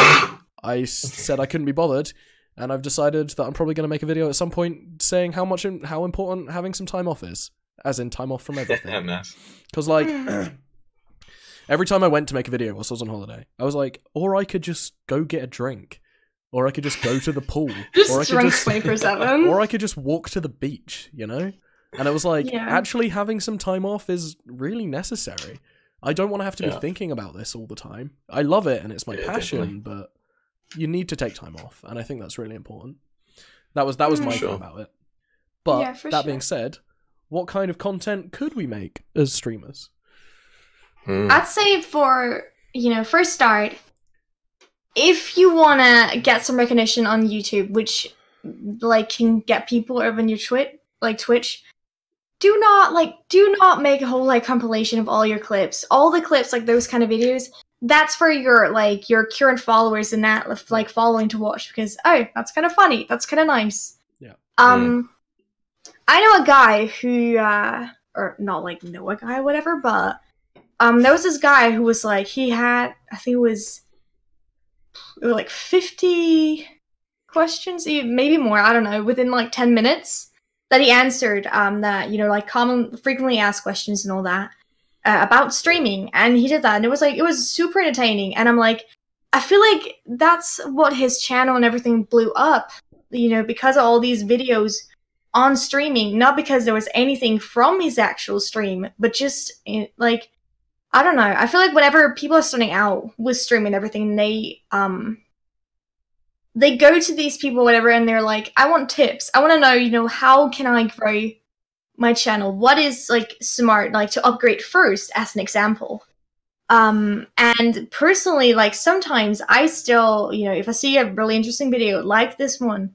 I said I couldn't be bothered, and I've decided that I'm probably going to make a video at some point saying how important having some time off is, as in time off from everything. Nice. Because like every time I went to make a video whilst I was on holiday, I was like, or I could just go get a drink. Or I could just go to the pool. Or I could drink 24/7. Or I could just walk to the beach, you know? And it was like, actually having some time off is really necessary. I don't want to have to be thinking about this all the time. I love it and it's my passion, but you need to take time off. And I think that's really important. That was my thing about it. But that being said, what kind of content could we make as streamers? I'd say for a start, if you want to get some recognition on YouTube, which like can get people over on your Twitch, do not make a whole like compilation of all your clips. All the clips, like those kind of videos, that's for your current followers and that like following to watch because that's kind of funny, that's kind of nice. Yeah. I know a guy who or not like know a guy or whatever, but there was this guy who was like he had I think it was like 50 questions, maybe more, I don't know, within like 10 minutes that he answered that, like frequently asked questions and all that about streaming. And he did that and it was super entertaining. And I'm like, I feel like that's what his channel and everything blew up, because of all these videos on streaming, not because there was anything from his actual stream, but just like, I don't know. I feel like whenever people are starting out with streaming and everything, they go to these people, whatever, and they're like, I want tips. I want to know, how can I grow my channel? What is like smart, like to upgrade first, as an example. And personally, like sometimes I still, if I see a really interesting video like this one,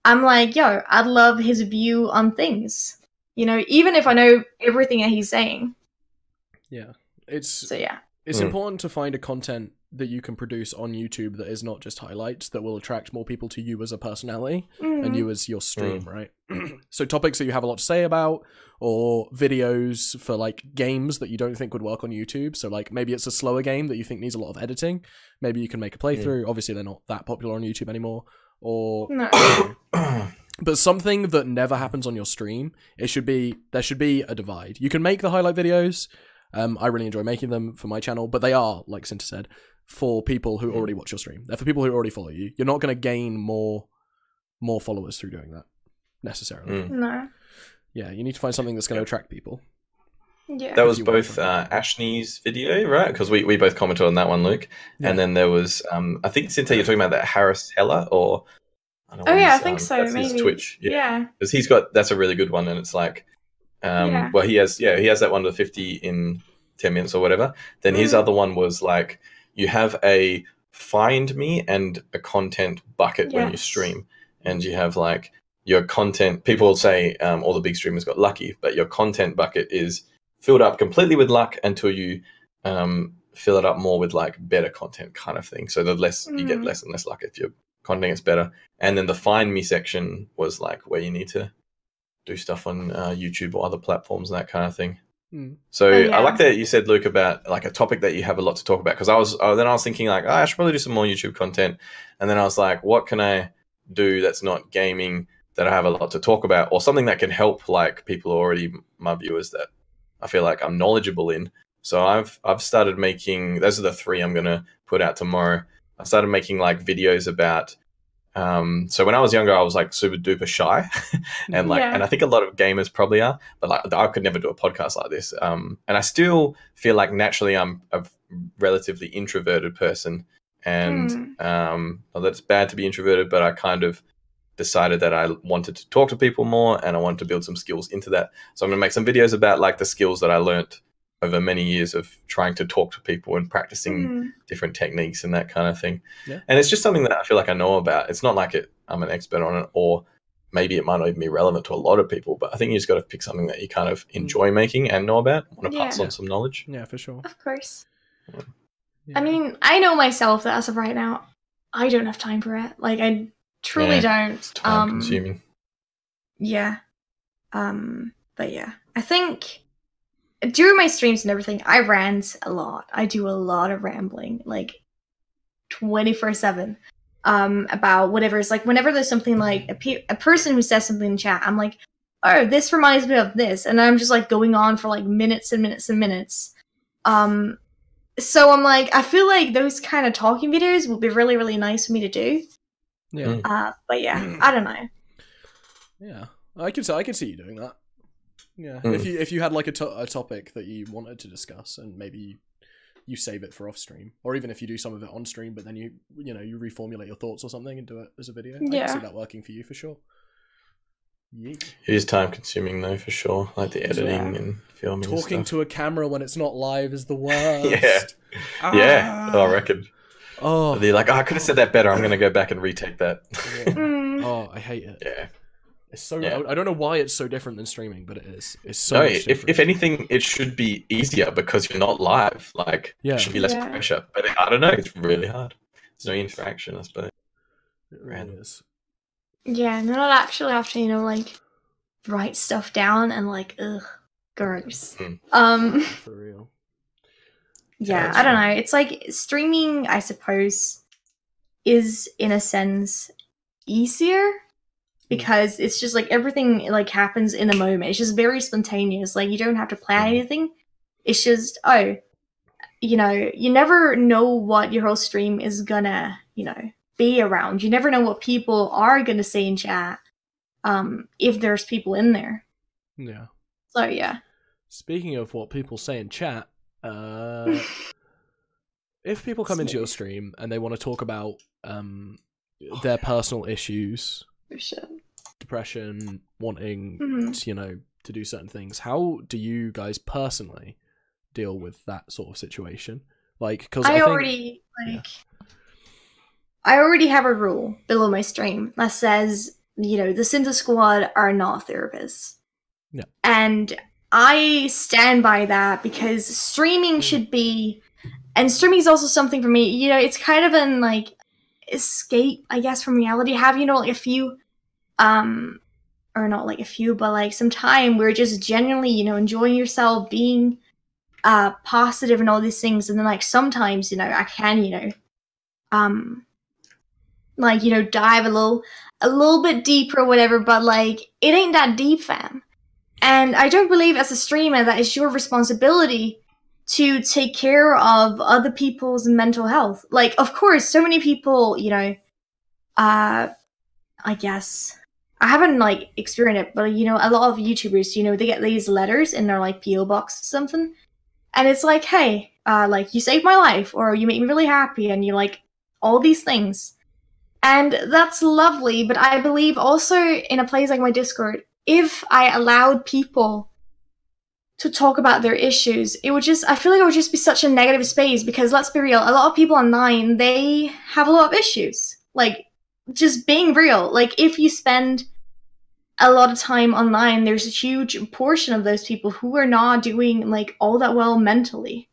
I'm like, yo, I'd love his view on things. Even if I know everything that he's saying. Yeah. It's it's important to find a content that you can produce on YouTube that is not just highlights, that will attract more people to you as a personality and you as your stream, right? So topics that you have a lot to say about, or videos for like games that you don't think would work on YouTube. So like maybe it's a slower game that you think needs a lot of editing. Maybe you can make a playthrough. Obviously they're not that popular on YouTube anymore. Or but something that never happens on your stream. There should be a divide. You can make the highlight videos. I really enjoy making them for my channel, but they are, like Cinta said, for people who already watch your stream. They're for people who already follow you. You're not going to gain more followers through doing that, necessarily. No. Yeah, you need to find something that's going to attract people. Yeah. That was both Ashney's video, right? Because we both commented on that one, Luke. Yeah. And then there was, I think, Cinta, you're talking about that Harris Heller, or Oh yeah, I think so. That's maybe his Twitch. Yeah. Because that's a really good one, and it's like, well, he has that one to 50 in 10 minutes or whatever. Then his other one was like, you have a find me and a content bucket when you stream, and you have like your content. People say all the big streamers got lucky, but your content bucket is filled up completely with luck until you fill it up more with like better content kind of thing. So the less you get, less and less luck if your content gets better. And then the find me section was like where you need to do stuff on YouTube or other platforms and that kind of thing. So I like that you said, Luke, about like a topic that you have a lot to talk about, because I was thinking like, I should probably do some more YouTube content, and then I was like, what can I do that's not gaming that I have a lot to talk about, or something that can help like people already, my viewers, that I feel like I'm knowledgeable in. So I've started making, those are the 3 I'm gonna put out tomorrow. I started making like videos about so when I was younger, I was like super duper shy, and and I think a lot of gamers probably are, but like I could never do a podcast like this. And I still feel like naturally I'm a relatively introverted person, and not that it's bad to be introverted, but I kind of decided that I wanted to talk to people more, and I wanted to build some skills into that. So I'm gonna make some videos about like the skills that I learnt over many years of trying to talk to people and practicing different techniques and that kind of thing. And it's just something that I feel like I know about. It's not like I'm an expert on it, or maybe it might not even be relevant to a lot of people, but I think you just got to pick something that you kind of enjoy making and know about, want to pass on some knowledge. Yeah, for sure. Of course. I mean, I know myself that as of right now, I don't have time for it. Like, I truly don't. It's time consuming. Yeah. But yeah, I think during my streams and everything, I rant a lot. I do a lot of rambling, like 24/7, about whatever. It's like whenever there's something like a person who says something in chat, I'm like, oh, this reminds me of this, and I'm just like going on for like minutes and minutes and minutes. So I'm like, I feel like those kind of talking videos would be really, really nice for me to do. Yeah. But yeah, I don't know. Yeah, I can see you doing that. Yeah, if you had like a topic that you wanted to discuss, and maybe you save it for off stream, or even if you do some of it on stream, but then you reformulate your thoughts or something and do it as a video. I can see that working for you for sure. Yeet. It is time consuming though, for sure. Like the editing and filming. Talking and to a camera when it's not live is the worst. Yeah, I reckon. Oh, they're like, I could have said that better. I'm gonna go back and retake that. Oh, I hate it. Yeah. It's so. I don't know why it's so different than streaming, but it is. It's so. No, if anything, it should be easier because you're not live. Like, it should be less pressure. But I don't know. It's really hard. There's no interaction, I suppose. It really is. Yeah, and then I'd actually have to, like, write stuff down and like, ugh, gross. For real. Yeah, I don't know. It's like streaming, I suppose, is in a sense easier. Because it's just like everything like happens in the moment. It's just very spontaneous. Like you don't have to plan anything. It's just, you never know what your whole stream is gonna, be around. You never know what people are gonna say in chat. If there's people in there. Yeah. So yeah. Speaking of what people say in chat, if people come into your stream and they want to talk about their personal issues, depression, wanting to do certain things, how do you guys personally deal with that sort of situation? Like, because I already have a rule below my stream that says, the Cinder Squad are not therapists. Yeah. And I stand by that because streaming should be, and streaming is also something for me, it's kind of an like escape, I guess, from reality. Have like a few or not like a few, but like some time where just genuinely, enjoying yourself, being positive and all these things, and then like sometimes, I can, dive a little bit deeper or whatever, but like it ain't that deep, fam. And I don't believe as a streamer that it's your responsibility to take care of other people's mental health. Like, of course, so many people, I guess I haven't like experienced it, but a lot of YouTubers, they get these letters in their like PO box or something, and it's like, hey, like you saved my life, or you make me really happy, and you like all these things. And that's lovely, but I believe also in a place like my Discord, if I allowed people to talk about their issues, I feel like it would just be such a negative space, because let's be real, a lot of people online, they have a lot of issues. Like, just being real. Like, if you spend a lot of time online, there's a huge portion of those people who are not doing, like, all that well mentally.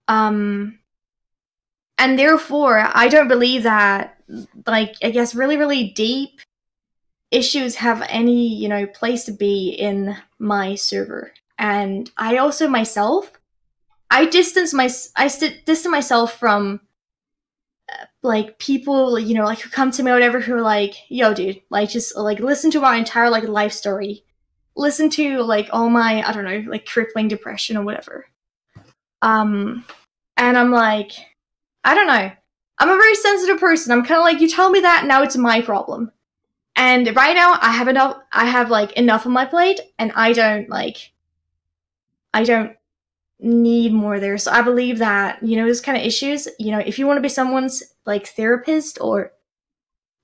And therefore, I don't believe that, like, I guess really, really deep issues have any, you know, place to be in my server. And I also myself, I distance myself from like people, you know, like who come to me or whatever, who are like, yo dude, like just like listen to my entire like life story, listen to like all my, I don't know, like crippling depression or whatever. And I'm like, I don't know, I'm a very sensitive person. I'm kind of like, you tell me that, now it's my problem. And right now I have like enough on my plate, and I don't need more there. So I believe that, you know, this kind of issues, you know, if you want to be someone's like therapist or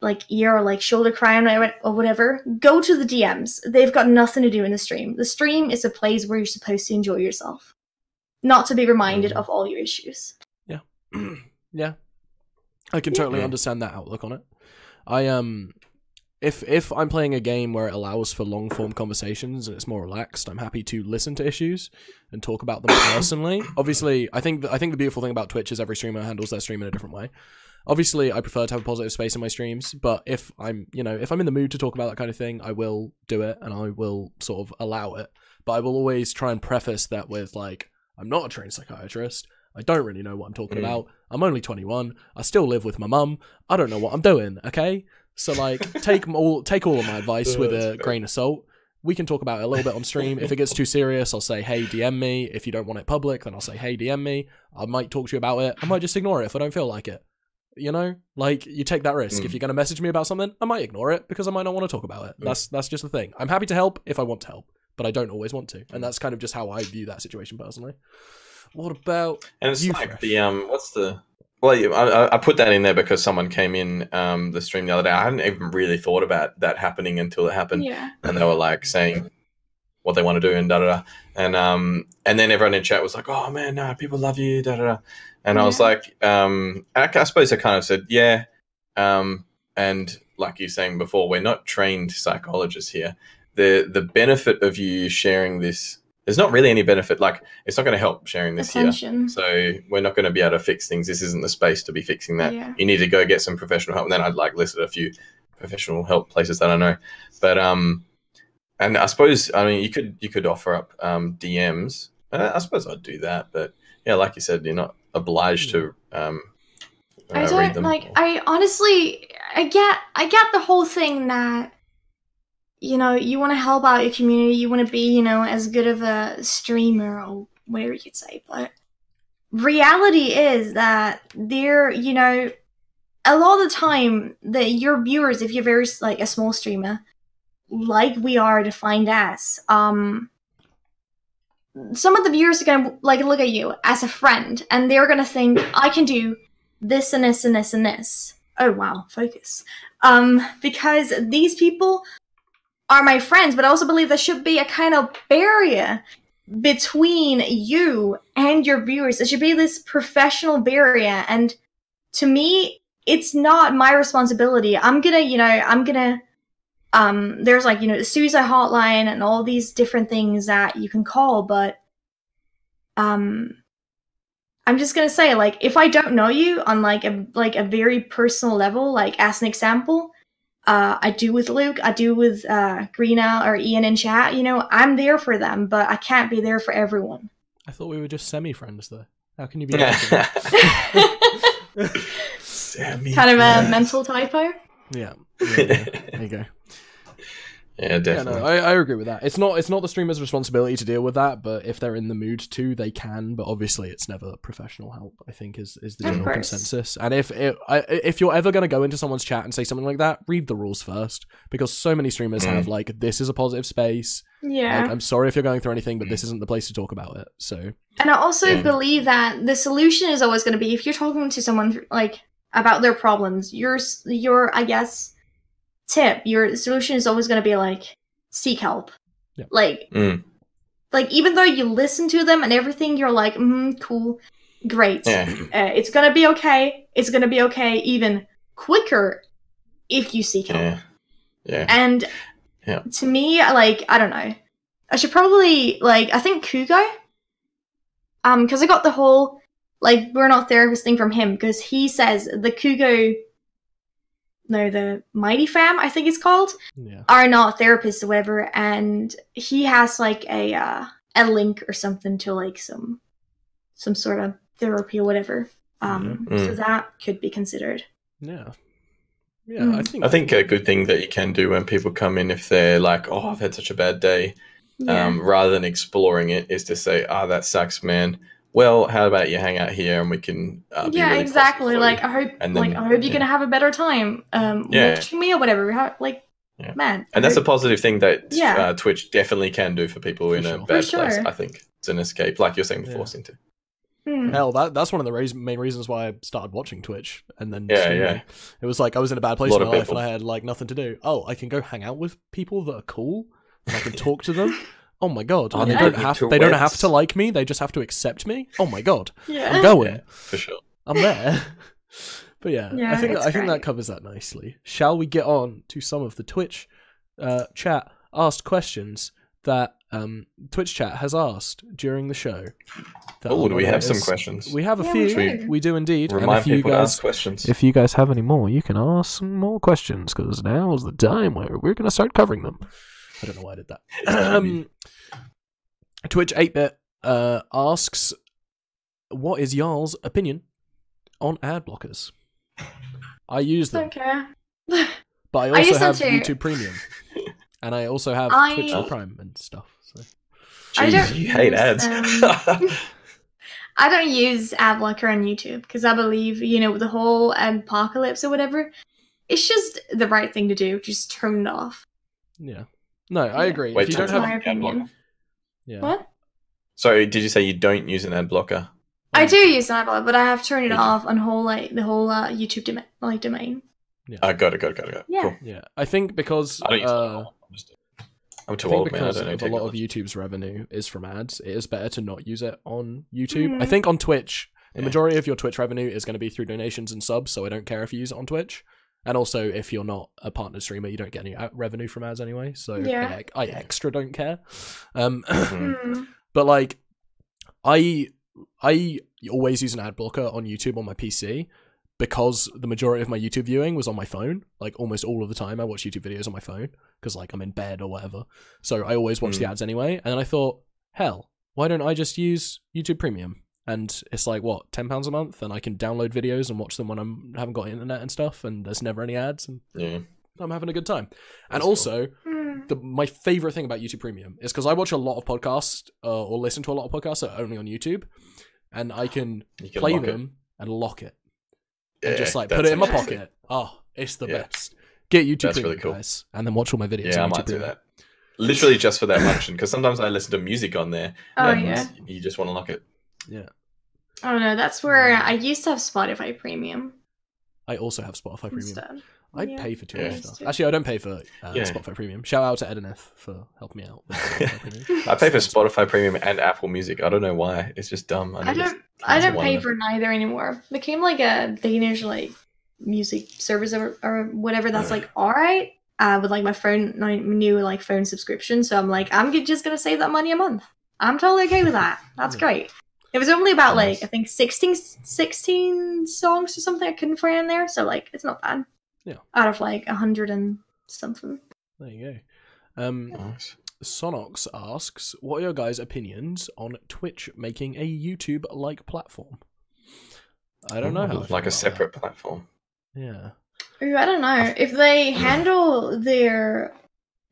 like ear or like shoulder crying or whatever, go to the DMs. They've got nothing to do in the stream. The stream is a place where you're supposed to enjoy yourself, not to be reminded of all your issues. Yeah. Yeah. I can totally understand that outlook on it. If I'm playing a game where it allows for long form conversations and it's more relaxed, I'm happy to listen to issues and talk about them personally. Obviously, I think the beautiful thing about Twitch is every streamer handles their stream in a different way. Obviously, I prefer to have a positive space in my streams, but if I'm in the mood to talk about that kind of thing, I will do it and I will sort of allow it. But I will always try and preface that with like, I'm not a trained psychiatrist. I don't really know what I'm talking about. I'm only 21. I still live with my mum. I don't know what I'm doing, okay? So like, take all of my advice with a grain of salt. We can talk about it a little bit on stream. If it gets too serious, I'll say, hey, DM me. If you don't want it public, then I'll say, hey, DM me. I might talk to you about it. I might just ignore it if I don't feel like it. You know? Like, you take that risk. If you're going to message me about something, I might ignore it because I might not want to talk about it. That's just the thing. I'm happy to help if I want to help, but I don't always want to. And that's kind of just how I view that situation personally. What about And it's you, like Fresh? the, Well, I put that in there because someone came in the stream the other day. I hadn't even really thought about that happening until it happened. Yeah. And they were like saying what they want to do and da-da-da. And then everyone in chat was like, oh man, no, people love you, da-da-da. And I was like, I suppose I kind of said, yeah. And like you're saying before, we're not trained psychologists here. The benefit of you sharing this, there's not really any benefit. Like, it's not going to help sharing this here. So we're not going to be able to fix things. This isn't the space to be fixing that. Yeah. You need to go get some professional help. And then I'd like listed a few professional help places that I know. But and I suppose, I mean, you could offer up DMs. I suppose I'd do that. But yeah, like you said, you're not obliged to I don't read them. like. I honestly, I get the whole thing that, you know, you want to help out your community, you want to be, you know, as good of a streamer or whatever you could say, but reality is that they're, you know, a lot of the time that your viewers, if you're very like a small streamer, like we are defined as, some of the viewers are gonna like look at you as a friend, and they're gonna think, I can do this and this and this and this. Oh wow, focus. Because these people are my friends, but I also believe there should be a kind of barrier between you and your viewers. There should be this professional barrier, and to me, it's not my responsibility. I'm gonna, there's like, you know, the suicide hotline and all these different things that you can call, but, I'm just gonna say, like, if I don't know you on like a very personal level, like as an example, I do with Luke, I do with Greena or Ian in chat, you know, I'm there for them, but I can't be there for everyone. I thought we were just semi-friends though. How can you be Kind of a mental typo? Yeah. There you go. Yeah, definitely. Yeah, no, I agree with that. It's not the streamer's responsibility to deal with that, but if they're in the mood to, they can. But obviously, it's never professional help, I think, is the general consensus. And if you're ever going to go into someone's chat and say something like that, read the rules first, because so many streamers have like, this is a positive space. Yeah. Like, I'm sorry if you're going through anything, but this isn't the place to talk about it. So. And I also believe that the solution is always going to be, if you're talking to someone like about their problems, your I guess your solution is always going to be like seek help. Yeah. Like even though you listen to them and everything, you're like, cool, great. Yeah. It's gonna be okay. It's gonna be okay even quicker if you seek help. Yeah. And to me, like, I don't know. I should probably, like, I think Kugo, because I got the whole, like, we're not therapists thing from him, because he says the Kugo, no, the Mighty Fam, I think it's called, are not therapists or whatever, and he has, like, a link or something to, like, some sort of therapy or whatever. So that could be considered. Yeah. Yeah, I think a good thing that you can do when people come in, if they're like, "Oh, I've had such a bad day," rather than exploring it, is to say, "that sucks, man. Well, how about you hang out here and we can be really exactly. Like, I hope, and then, I hope you're gonna have a better time watching me or whatever. Man. And that's a positive thing that Twitch definitely can do for people in a bad place. I think it's an escape, like you're saying before, Cinta. Hell, that's one of the main reasons why I started watching Twitch, and then it was like I was in a bad place in my life and I had like nothing to do. Oh, I can go hang out with people that are cool, and I can talk to them. Oh my god! And they don't have to like me; they just have to accept me. Oh my god! I'm going for sure. I'm there. But I think that covers that nicely. Shall we get on to some of the Twitch chat asked questions that Twitch chat has asked during the show? Oh, do we have some questions? We have a few. We do indeed. Remind people to ask questions. If you guys have any more, you can ask some more questions, because now is the time where we're going to start covering them. I don't know why I did that. Twitch 8-bit asks, what is y'all's opinion on ad blockers? I use them. Okay. But I also have YouTube Premium. And I also have Twitch Prime and stuff. So. Jeez, you hate ads. I don't use ad blocker on YouTube because I believe, with the whole apocalypse or whatever, it's just the right thing to do. Just turn it off. Yeah. No, I agree. Wait, if you don't have my opinion. Yeah. What? Sorry, did you say you don't use an ad blocker? I do use an ad blocker, but I have turned it off on the whole YouTube domain. Yeah. Got it. Yeah. Cool. Yeah. I think because I don't use it. I'm too old, man. I don't know. Because a lot of YouTube's revenue is from ads, it is better to not use it on YouTube. I think on Twitch, the majority of your Twitch revenue is going to be through donations and subs, so I don't care if you use it on Twitch. And also, if you're not a partner streamer, you don't get any revenue from ads anyway, so I extra don't care. But like, I always use an ad blocker on YouTube on my PC, because the majority of my YouTube viewing was on my phone. Like, almost all of the time I watch YouTube videos on my phone, because like I'm in bed or whatever. So I always watch the ads anyway. And then I thought, hell, why don't I just use YouTube Premium? And it's like, what, £10 a month? And I can download videos and watch them when I haven't got internet and stuff, and there's never any ads, and I'm having a good time. And also, my favourite thing about YouTube Premium is because I watch a lot of podcasts, or listen to a lot of podcasts that are only on YouTube, and I can play them and lock it. And just like put it in my pocket. Oh, it's the best. Get YouTube Premium, really cool. Guys, and then watch all my videos. Yeah, I might do that. Literally just for that function, because sometimes I listen to music on there, and you just want to lock it. Yeah. Oh no, that's where I used to have Spotify Premium. I also have Spotify Premium. Instead. I pay for too much stuff. Actually, I don't pay for Spotify Premium. Shout out to Edineth for helping me out with Spotify Premium. I pay for Spotify Premium and Apple Music. I don't know why. It's just dumb. I don't pay for neither anymore. It became like a Danish like music service or whatever. That's like alright. With like my new like phone subscription. So I'm like, I'm just gonna save that money a month. I'm totally okay with that. That's great. It was only about like I think 16 songs or something I couldn't find in there. So like it's not bad. Yeah. Out of like 100 and something. There you go. Nice. Sonox asks, what are your guys' opinions on Twitch making a YouTube-like platform? I don't know how. Like a separate platform. Yeah. Ooh, I don't know. If they handle their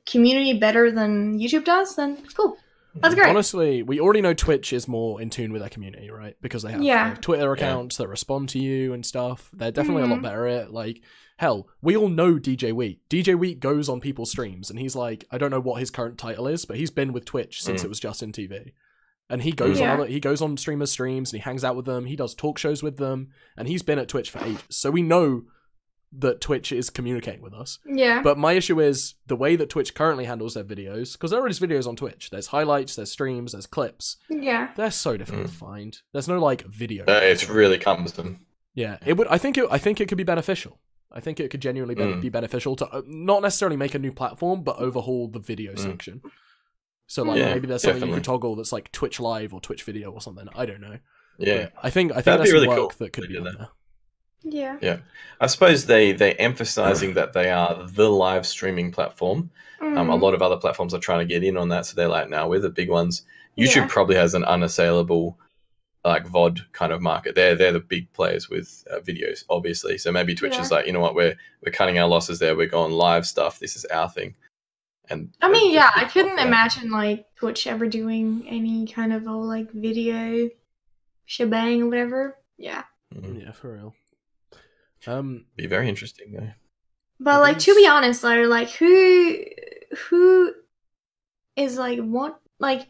community better than YouTube does, then cool. That's great. Honestly, we already know Twitch is more in tune with their community, right? Because they have Twitter accounts that respond to you and stuff. They're definitely a lot better at it. Like, hell, we all know DJ Wheat. DJ Wheat goes on people's streams, and he's like, I don't know what his current title is, but he's been with Twitch since it was Justin TV. And he goes on streamers' streams and he hangs out with them. He does talk shows with them, and he's been at Twitch for ages. So we know that Twitch is communicating with us. Yeah. But my issue is the way that Twitch currently handles their videos, because there are just videos on Twitch. There's highlights, there's streams, there's clips. Yeah. They're so difficult to find. There's no like video. It's really cumbersome. Yeah, it would. I think it could be beneficial. I think it could genuinely be beneficial to not necessarily make a new platform, but overhaul the video section. So like maybe there's something you can toggle that's like Twitch Live or Twitch Video or something. I don't know. Yeah, but I think that'd that's be really work cool that could be done there. Yeah. Yeah. I suppose they're emphasizing that they are the live streaming platform. A lot of other platforms are trying to get in on that, so they're like, "No, we're the big ones." YouTube probably has an unassailable like VOD kind of market. They're the big players with videos, obviously. So maybe Twitch is like, you know what, we're cutting our losses there. We're going live stuff. This is our thing. And I mean, yeah, I couldn't imagine like Twitch ever doing any kind of like video shebang or whatever. Yeah. Yeah, for real. Be very interesting though. But like to be honest though, like who is like what like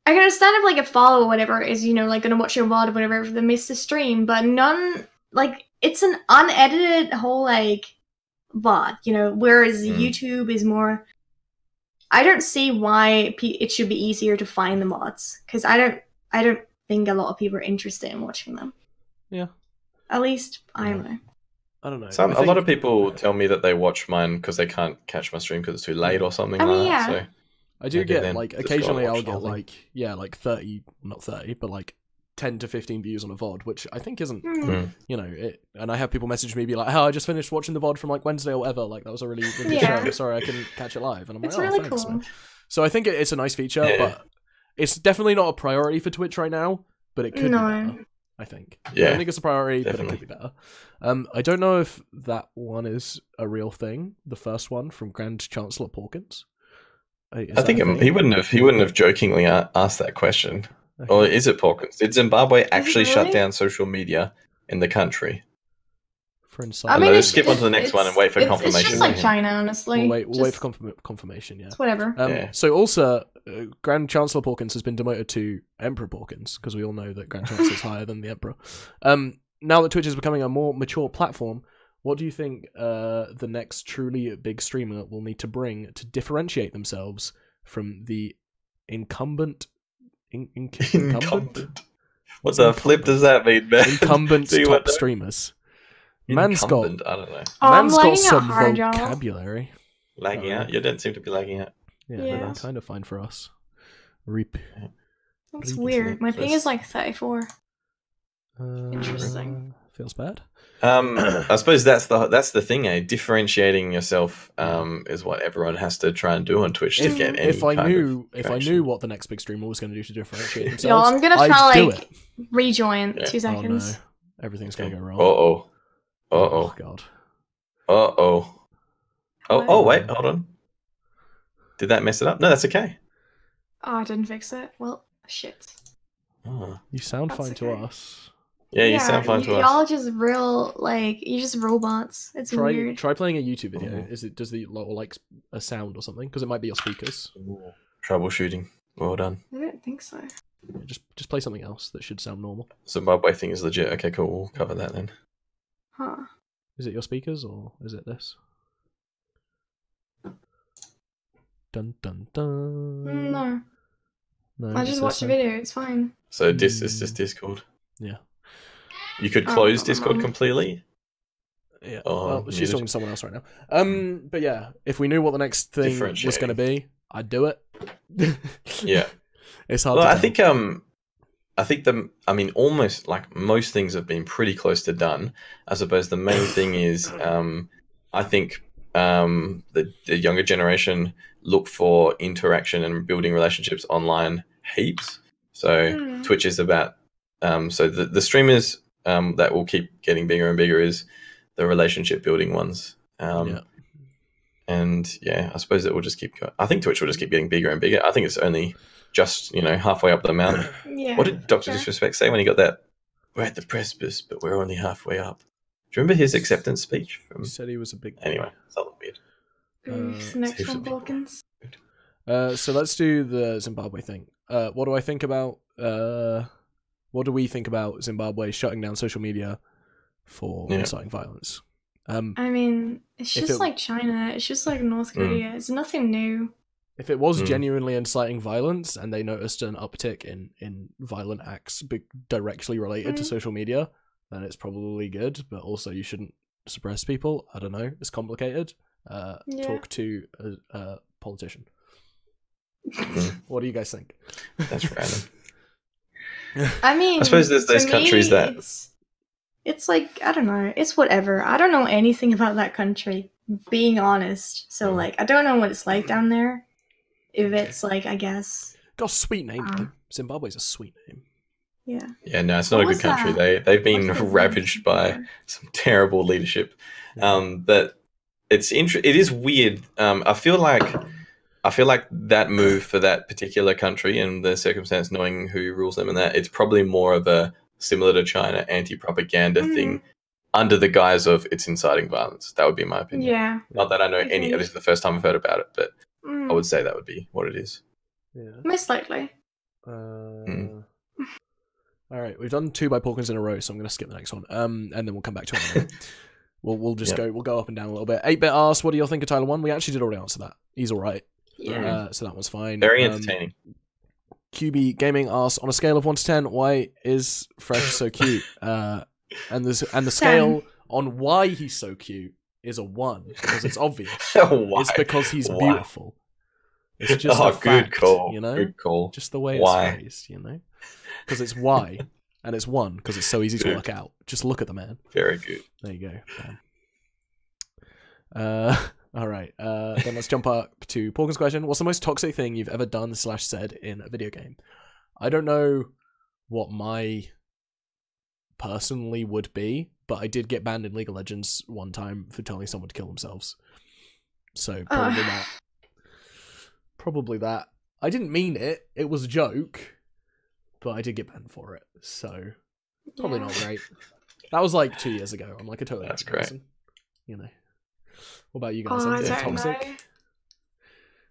I can understand if like a follower or whatever is, you know, like gonna watch your VOD or whatever if they miss the stream, but none like it's an unedited whole like VOD, you know, whereas YouTube is more. I don't see why it should be easier to find the mods because I don't think a lot of people are interested in watching them. Yeah. At least I don't know. I don't know. A lot of people tell me that they watch mine because they can't catch my stream because it's too late or something that. So I do get like occasionally I'll get like 30, not 30, but like 10 to 15 views on a VOD, which I think isn't, you know, it. And I have people message me be like, "Oh, I just finished watching the VOD from like Wednesday or whatever. Like that was a really good show. Sorry, I couldn't catch it live." And I'm it's like, "Oh, really thanks, cool." man." So I think it's a nice feature, but it's definitely not a priority for Twitch right now. But it could be better, I think. Yeah, I don't think it's a priority, definitely. but it could be better. I don't know if that one is a real thing. The first one from Grand Chancellor Porkins. I think he wouldn't have jokingly asked that question. Okay. Or is it Porkins? Did Zimbabwe actually shut down social media in the country? For I mean, let's skip on to the next one and wait for confirmation. It's just like China, honestly. We'll wait for confirmation, yeah. It's whatever. So also, Grand Chancellor Porkins has been demoted to Emperor Porkins, because we all know that Grand Chancellor is higher than the Emperor. Now that Twitch is becoming a more mature platform, what do you think the next truly big streamer will need to bring to differentiate themselves from the incumbent? Incumbent? What the flip does that mean, man? Incumbent top streamers. Man's got, I don't know. Man's got some vocabulary. Lagging out? You don't seem to be lagging out. Yeah, kind of fine for us. Reap. That's weird. My ping is like 34. Interesting. Feels bad. I suppose that's the thing, eh? Differentiating yourself is what everyone has to try and do on Twitch to get any if I knew what the next big streamer was going to do to differentiate themselves, yo, I'm gonna try like rejoin 2 seconds. Oh, no. Everything's gonna go wrong. Oh god. Oh wait, hold on. Did that mess it up? No, that's okay. Oh, I didn't fix it. Well, shit. Oh. You sound fine to us. Yeah, you sound fine to us. Y'all just you're just robots. It's weird. Try playing a YouTube video. Does the like a sound or something? Because it might be your speakers. Ooh. Troubleshooting. Well done. I don't think so. Yeah, just play something else that should sound normal. Zimbabwe thing is legit. Okay, cool. We'll cover that then. Huh. Is it your speakers or is it this? Dun dun dun. No. No. I just watched the video. It's fine. So this is just Discord. Yeah. You could close Discord completely. Yeah. Well, she's talking to someone else right now. But yeah, if we knew what the next thing was going to be, I'd do it. Yeah. It's hard. Well, I think almost like most things have been pretty close to done. I suppose the main thing is, I think the younger generation look for interaction and building relationships online heaps. So Twitch is about, so the streamers that will keep getting bigger and bigger is the relationship building ones. And yeah, I suppose it will just keep going. I think Twitch will just keep getting bigger and bigger. I think it's only just, halfway up the mountain. Yeah. What did Dr. Disrespect say when he got that? We're at the precipice, but we're only halfway up. Do you remember his acceptance speech? He said he was a big... Anyway, something weird. Next one, Balkans. So let's do the Zimbabwe thing. What do we think about Zimbabwe shutting down social media for inciting violence? I mean, it's just like China. It's just like North Korea. It's nothing new. If it was genuinely inciting violence and they noticed an uptick in violent acts directly related to social media, then it's probably good. But also, you shouldn't suppress people. I don't know. It's complicated. Talk to a politician. What do you guys think? That's random. I mean, I suppose there's those countries that it's like, I don't know, it's whatever. I don't know anything about that country, being honest. So like, I don't know what it's like down there. If it's like, I guess got a sweet name though. Zimbabwe's a sweet name. Yeah. Yeah, no, it's not a good country. They've been ravaged by some terrible leadership. But it is weird. I feel like that move for that particular country and the circumstance, knowing who rules them and that, it's probably more of a similar to China anti-propaganda thing under the guise of it's inciting violence. That would be my opinion. Yeah. Not that I know any. This is the first time I've heard about it, but I would say that would be what it is. Yeah. Most likely. All right, we've done 2 by Porkins in a row, so I'm going to skip the next one. And then we'll come back to it. We'll just go up and down a little bit. 8-bit asked, what do you think of Tyler 1? We actually did already answer that. He's all right. Yeah. So that was fine. Very entertaining. QB Gaming asks, on a scale of 1 to 10, why is Fresh so cute? And the scale on why he's so cute is a 1 because it's obvious. It's because he's beautiful. It's just a fact, call. You know, good call. Just the way it's phrased, you know, because it's why and it's 1 because it's so easy to work out. Just look at the man. Very good. There you go. All right. Then let's jump up to Porkins' question. What's the most toxic thing you've ever done / said in a video game? I don't know what my personally would be, but I did get banned in League of Legends one time for telling someone to kill themselves. So probably that. Probably that. I didn't mean it. It was a joke, but I did get banned for it. So probably not great. That was like 2 years ago. I'm like a totally different person, you know. What about you guys? Is it toxic? I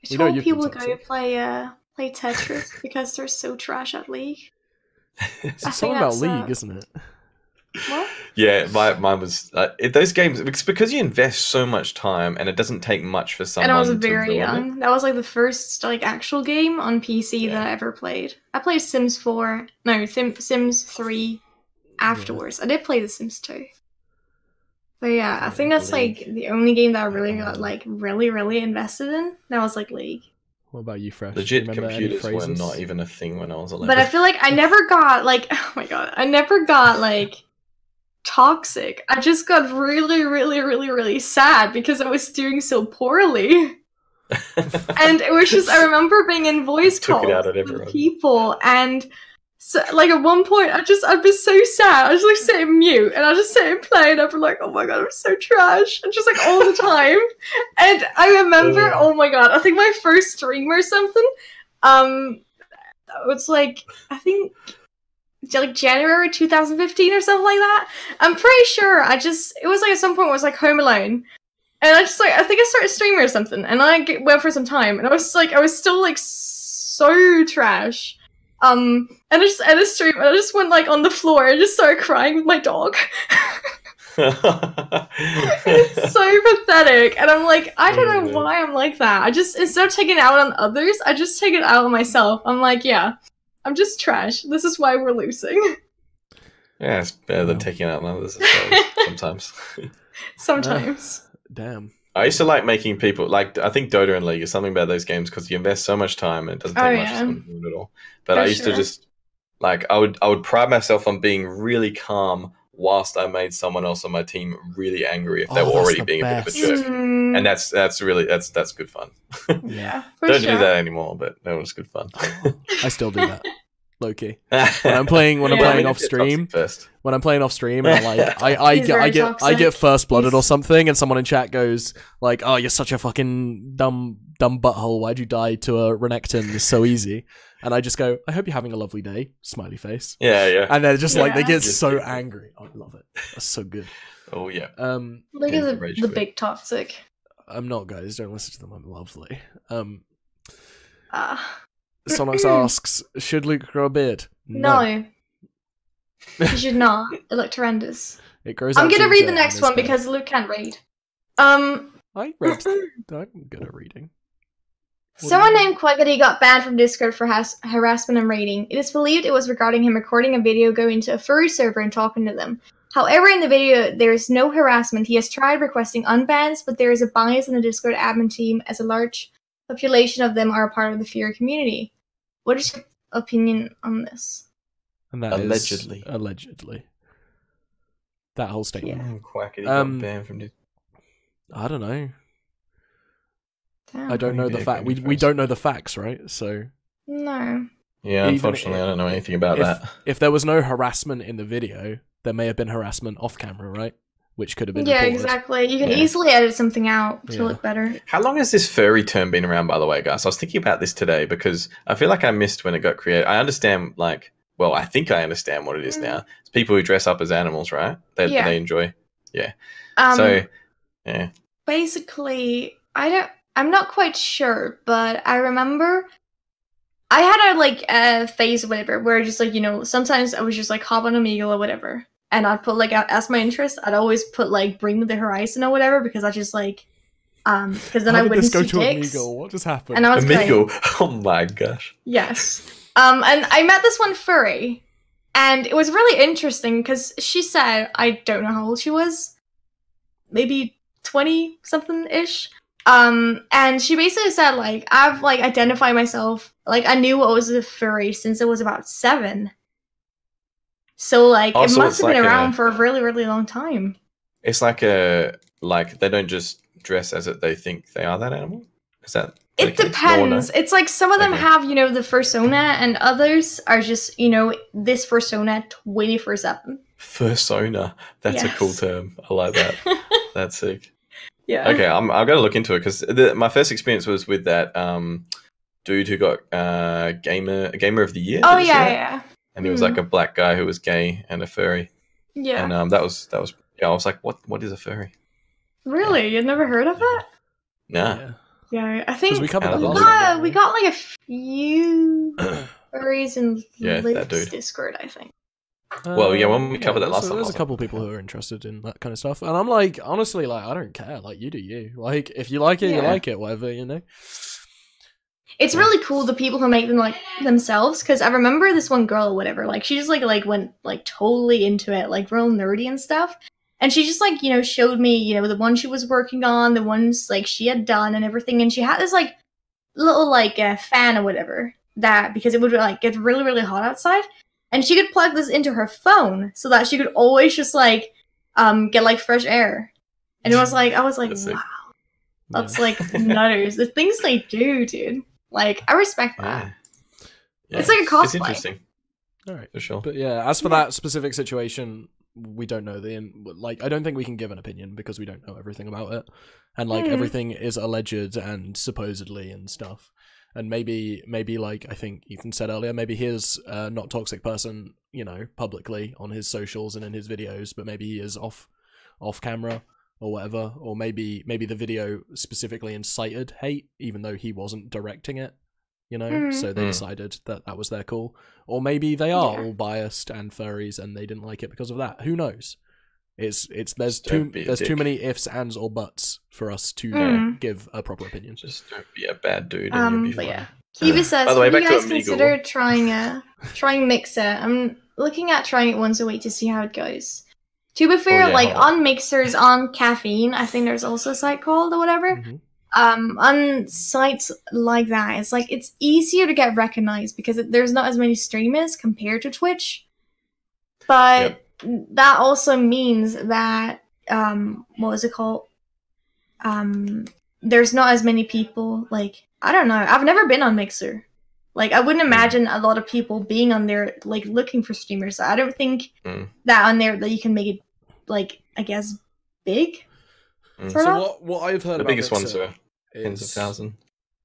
just want people to go play Tetris because they're so trash at League. It's something about League, isn't it? What? Yeah, mine was those games. It's because you invest so much time, and it doesn't take much for someone. And I was very young. That was like the first actual game on PC that I ever played. I played Sims 4. No, Sims 3 afterwards. I did play The Sims 2. But yeah, I think that's like the only game that I really got like really invested in. That was like League. What about you, Fresh? Legit computers were not even a thing when I was 11. But I feel like I never got like, oh my god, I never got like toxic. I just got really sad because I was doing so poorly. And it was just, I remember being in voice calls with people, and so, like, at one point, I'd be so sad. I just like sit in mute, and I just sit and play, and I'd be like, "Oh my god, I'm so trash," and just like all the time. And I remember, oh my god, I think my first stream or something, it was like, I think like January 2015 or something like that. I'm pretty sure it was like at some point it was like Home Alone, and I think I started streaming or something, and I went for some time, and I was still like so trash. And I just ended stream, and I just went like on the floor and just started crying with my dog. It's so pathetic, and I'm like, I don't know why I'm like that. I just, instead of taking it out on others, I just take it out on myself. I'm like, yeah, I'm just trash. This is why we're losing. Yeah, it's better than taking it out on others sometimes. Sometimes. Damn. I used to like making people, like, I think Dota and League is something about those games because you invest so much time and it doesn't take much to do it at all. But I used to just, like, I would pride myself on being really calm whilst I made someone else on my team really angry if they were already being a bit of a jerk. And that's good fun. Yeah, Don't do that anymore, but that was good fun. I still do that. Low key. When I'm playing off stream, and I get first blooded or something, and someone in chat goes like, "Oh, you're such a fucking dumb butthole. Why'd you die to a Renekton? It's so easy." And I just go, "I hope you're having a lovely day." Smiley face. Yeah. And they're just like, they get so angry. I love it. That's so good. Oh yeah. Look at the big toxic. I'm not, guys. Don't listen to them. I'm lovely. Sonox asks, should Luke grow a beard? No. You should not. It looked horrendous. It grows I'm out gonna read ginger the next and one is bad. because Luke can't read. I read. I'm good at reading. Someone named Quaggity got banned from Discord for harassment and raiding. It is believed it was regarding him recording a video going to a furry server and talking to them. However, in the video, there is no harassment. He has tried requesting unbans, but there is a bias in the Discord admin team as a large population of them are a part of the furry community. What is your opinion on this? And that Allegedly. is allegedly. That whole statement. Yeah. Quackity got banned from this. I don't know. Damn. I don't know the fact. We don't know the facts, right? So No. Yeah, unfortunately, I don't know anything about that. If there was no harassment in the video, there may have been harassment off camera, right? Which could have been Yeah, reported. exactly. You can easily edit something out to look better. How long has this furry term been around, by the way, guys? I was thinking about this today because I feel like I missed when it got created. I understand, like, well, I think I understand what it is now. It's people who dress up as animals, right? They enjoy. Yeah. Yeah. Basically, I'm not quite sure, but I remember I had a phase or whatever where just like, you know, sometimes I was just like hop on Omegle or whatever. And I'd put like as my interest, I'd always put like Bring Me the Horizon or whatever because I just like because then I wouldn't see dicks. Omegle? What just happened? And I was Omegle. like, Oh my gosh. yes. And I met this one furry, and it was really interesting because she said, I don't know how old she was, maybe 20 something ish. And she basically said like I've like identified myself, like I knew I was a furry since I was about 7. So like it must have been around for a really, really long time. It's like they don't just dress as it they think they are that animal? Is that it depends. It's like some of them have, you know, the fursona and others are just, you know, this fursona 24/7. Fursona. That's a cool term. I like that. That's sick. Yeah. Okay, I'm gonna look into it because my first experience was with that dude who got gamer of the year. Oh yeah. And he was like a black guy who was gay and a furry. Yeah. And that was I was like, what is a furry? Really? Yeah. You'd never heard of it? Nah. Yeah, I think we covered that we got like a few furries in Luke's Discord, I think. Well, yeah, when we covered that last time, there's a couple people who are interested in that kind of stuff, and I'm like, honestly, like, I don't care. Like, you do you. Like, if you like it, you like it. Whatever, you know. It's really cool the people who make them like themselves, because I remember this one girl or whatever, like she just like went like totally into it, like real nerdy and stuff. And she just like, you know, showed me, you know, the one she was working on, the ones like she had done and everything. And she had this like little like fan or whatever that because it would like get really, really hot outside. And she could plug this into her phone so that she could always just like get like fresh air. And it was like, I was like, wow, that's like nutters. The things they do, dude. Like, I respect that. Yeah. It's like a cosplay. It's interesting. All right, for sure. But yeah, as for that specific situation, we don't know like. I don't think we can give an opinion because we don't know everything about it, and like everything is alleged and supposedly and stuff. And maybe like I think Ethan said earlier, maybe he is not toxic person, you know, publicly on his socials and in his videos, but maybe he is off camera or whatever, or maybe the video specifically incited hate, even though he wasn't directing it. You know, so they decided that was their call. Or maybe they are all biased and furries and they didn't like it because of that. Who knows? There's too many ifs, ands, or buts for us to give a proper opinion. Just don't be a bad dude and you'll be fine. Yeah. Kiva says, by the way, have you back guys to Omegle. consider trying Mixer? I'm looking at trying it once a week to see how it goes. To be fair, like on Mixers, on Caffeine, I think there's also a site called or whatever. On sites like that, it's like it's easier to get recognized because there's not as many streamers compared to Twitch. But that also means that what was it called? There's not as many people. Like, I don't know. I've never been on Mixer. Like, I wouldn't imagine a lot of people being on there like looking for streamers. So I don't think that on there that you can make it like, I guess, big. So what I've heard about biggest Mixer ones are tens of thousands.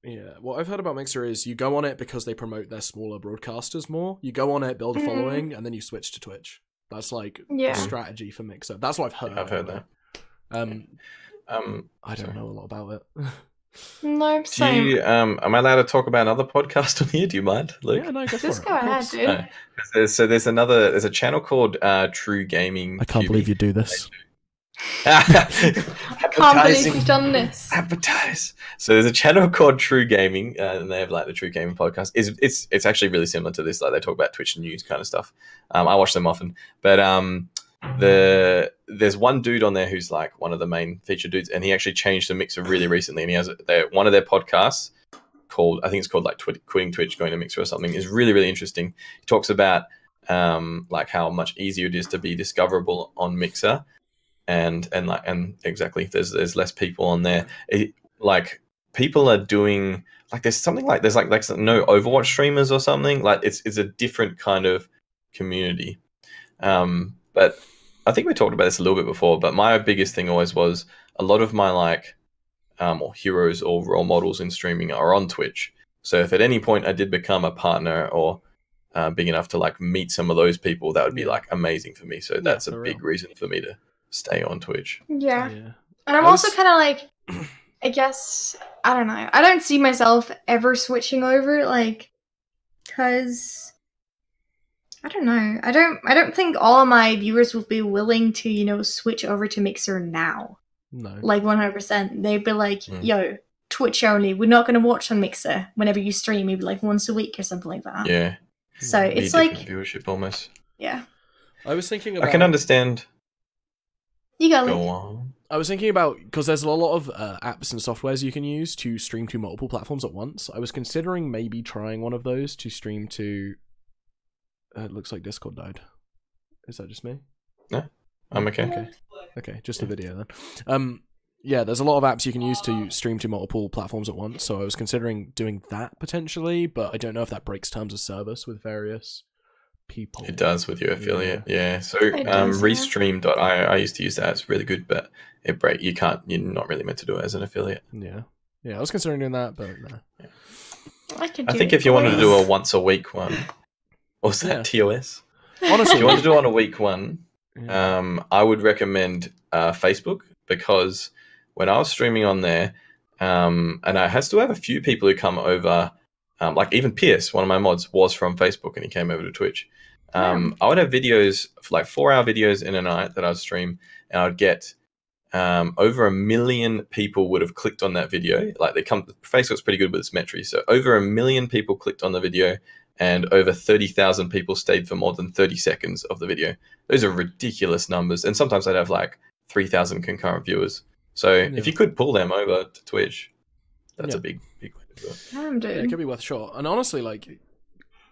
Yeah, what I've heard about Mixer is you go on it because they promote their smaller broadcasters more. You go on it, build a following, and then you switch to Twitch. That's like a strategy for Mixer. That's what I've heard. I've heard that. I don't know a lot about it. No, Do same. you, am I allowed to talk about another podcast on here? Do you mind, Luke? Yeah, no, go for Just it. go of ahead, course. dude. There's a channel called True Gaming. I can't believe you do this. Can't believe you've done this. Advertise. So there's a channel called True Gaming, and they have like the True Gaming podcast. It's actually really similar to this. Like they talk about Twitch news kind of stuff. I watch them often, but there's one dude on there who's like one of the main featured dudes, and he actually changed the mixer really recently. And he has one of their podcasts called, I think it's called like Quitting Twitch, Going to Mixer or something. Is really really interesting. He talks about like how much easier it is to be discoverable on Mixer. And exactly, there's less people on there. Like people are doing like there's no Overwatch streamers or something. Like it's a different kind of community. But I think we talked about this a little bit before. But my biggest thing always was a lot of my like or heroes or role models in streaming are on Twitch. So if at any point I did become a partner or big enough to like meet some of those people, that would be like amazing for me. So that's a big reason for me to stay on Twitch. Yeah. And I'm also kind of like, I guess, I don't know. I don't see myself ever switching over, like, because I don't know. I don't think all of my viewers will be willing to, you know, switch over to Mixer now. No. Like 100%. They'd be like, yo, Twitch only. We're not going to watch on Mixer whenever you stream, maybe like once a week or something like that. Yeah. So it's like viewership almost. Yeah. I was thinking about. I can understand. You go on. I was thinking about, because there's a lot of apps and softwares you can use to stream to multiple platforms at once. I was considering maybe trying one of those to stream to. It looks like Discord died. Is that just me? No, I'm okay. Okay, just the video then. Yeah, there's a lot of apps you can use to stream to multiple platforms at once. So I was considering doing that potentially, but I don't know if that breaks terms of service with various people. It does with your affiliate, yeah. So Restream.io, I used to use that. It's really good, but you're not really meant to do it as an affiliate. Yeah, I was considering doing that, but no. Yeah. I think if you wanted to do a once a week one, or was that TOS? Honestly, if you want to do on a week one, I would recommend Facebook, because when I was streaming on there, and I still have a few people who come over. Like even Pierce, one of my mods, was from Facebook and he came over to Twitch. I would have videos, like 4-hour videos in a night that I'd stream, and I'd get over 1 million people would have clicked on that video. Like Facebook's pretty good with its metrics. So over 1 million people clicked on the video, and over 30,000 people stayed for more than 30 seconds of the video. Those are ridiculous numbers. And sometimes I'd have like 3,000 concurrent viewers. So if you could pull them over to Twitch, that's a big way to do it. Damn, dude. Yeah, it could be worth a shot. And honestly, like,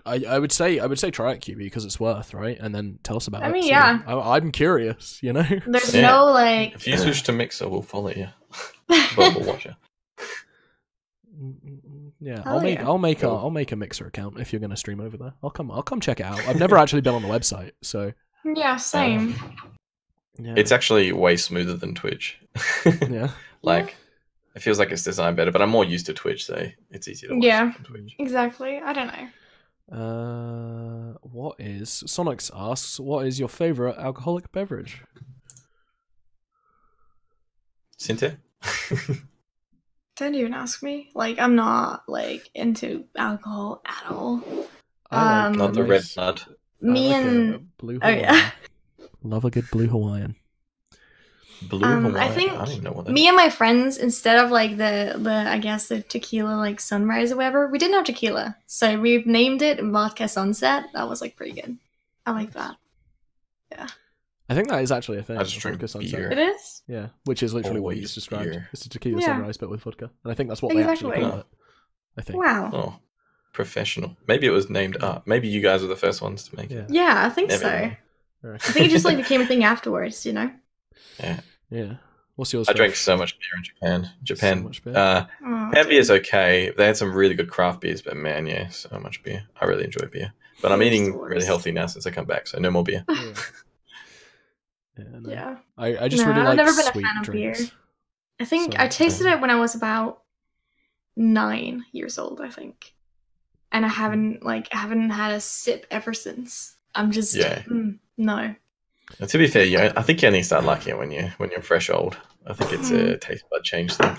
I would say try it, QB, because it's worth, right? And then tell us about it. I mean, So, yeah. I'm curious, you know? There's no, like... If you switch to Mixer, we'll follow you. We'll watch you. Yeah, I'll make a Mixer account if you're going to stream over there. I'll come check it out. I've never actually been on the website, so... Yeah, same. Yeah. It's actually way smoother than Twitch. Yeah. Like, it feels like it's designed better, but I'm more used to Twitch, so it's easy to watch on Twitch. Exactly. I don't know. Sonics asks, what is your favorite alcoholic beverage? Cynthia? Don't even ask me. Like, I'm not, like, into alcohol at all. Not the red blood. Me and... Blue Hawaiian. Oh, yeah. Love a good blue Hawaiian. Blue Hawaiian? I think I don't even know what that me and my friends, instead of, like, the tequila, like, sunrise or whatever, we didn't have tequila. So we've named it Vodka Sunset. That was, like, pretty good. I like that. Yeah. I think that is actually a thing. I just drink vodka beer. sunset. It is? Yeah, which is literally what you Always just described. beer. It's a tequila Yeah. sunrise, but with vodka. And I think that's what they actually Exactly. call it. I think. Wow. Oh, professional. Maybe it was named up. Maybe you guys were the first ones to make it. Yeah, I think Never so. know. I think it just, like, became a thing afterwards, you know? Yeah. Yeah. What's yours? I drank Fish? so much beer in Japan. So much beer. Oh, Japan beer is okay. They had some really good craft beers, but man, yeah, so much beer. I really enjoy beer. But I'm Beer's eating the worst. really healthy now since I come back, so no more beer. Yeah. No. Yeah. I just No, really I've like never been a sweet fan of drinks. beer. I think So, I tasted it when I was about 9 years old, I think. And I haven't had a sip ever since. I'm just no. And to be fair, yeah, I think you only start liking it when you're fresh old. I think it's a taste bud change thing.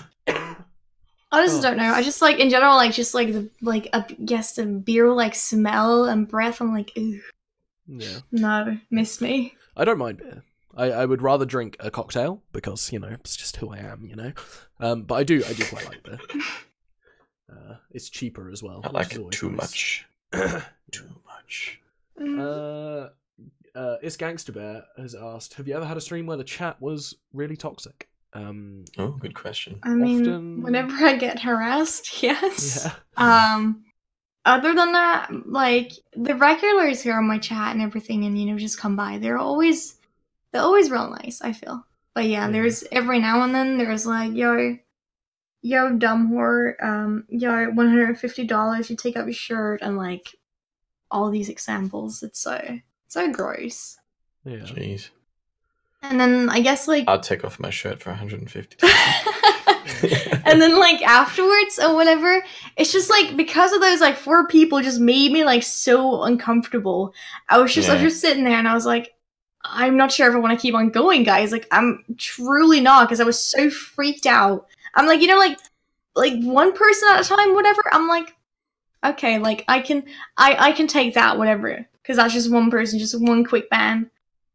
I just don't know. I just like in general, like just like the the beer like smell and breath. I'm like, ooh, Yeah. no, miss me. I don't mind beer. I would rather drink a cocktail because, you know, it's just who I am, you know. But I do quite like beer. It's cheaper as well. I like it too much. Too much. It's Gangster Bear has asked, have you ever had a stream where the chat was really toxic? Oh, good question. I mean, often... whenever I get harassed, yes. Yeah. Other than that, like the regulars here on my chat and everything, and you know, just come by. They're always real nice. I feel, but yeah, there's every now and then there's like, yo, dumb whore, yo, $150, you take off your shirt, and like all these examples. It's so gross. Yeah. Jeez. And then I guess like I'll take off my shirt for 150. And then like afterwards or whatever, it's just like because of those like 4 people just made me like so uncomfortable. I was just sitting there and I was like, I'm not sure if I want to keep on going, guys. Like I'm truly not, because I was so freaked out. I'm like, you know, like one person at a time, whatever. I'm like, okay, like I can take that, whatever, because that's just one person, just one quick ban.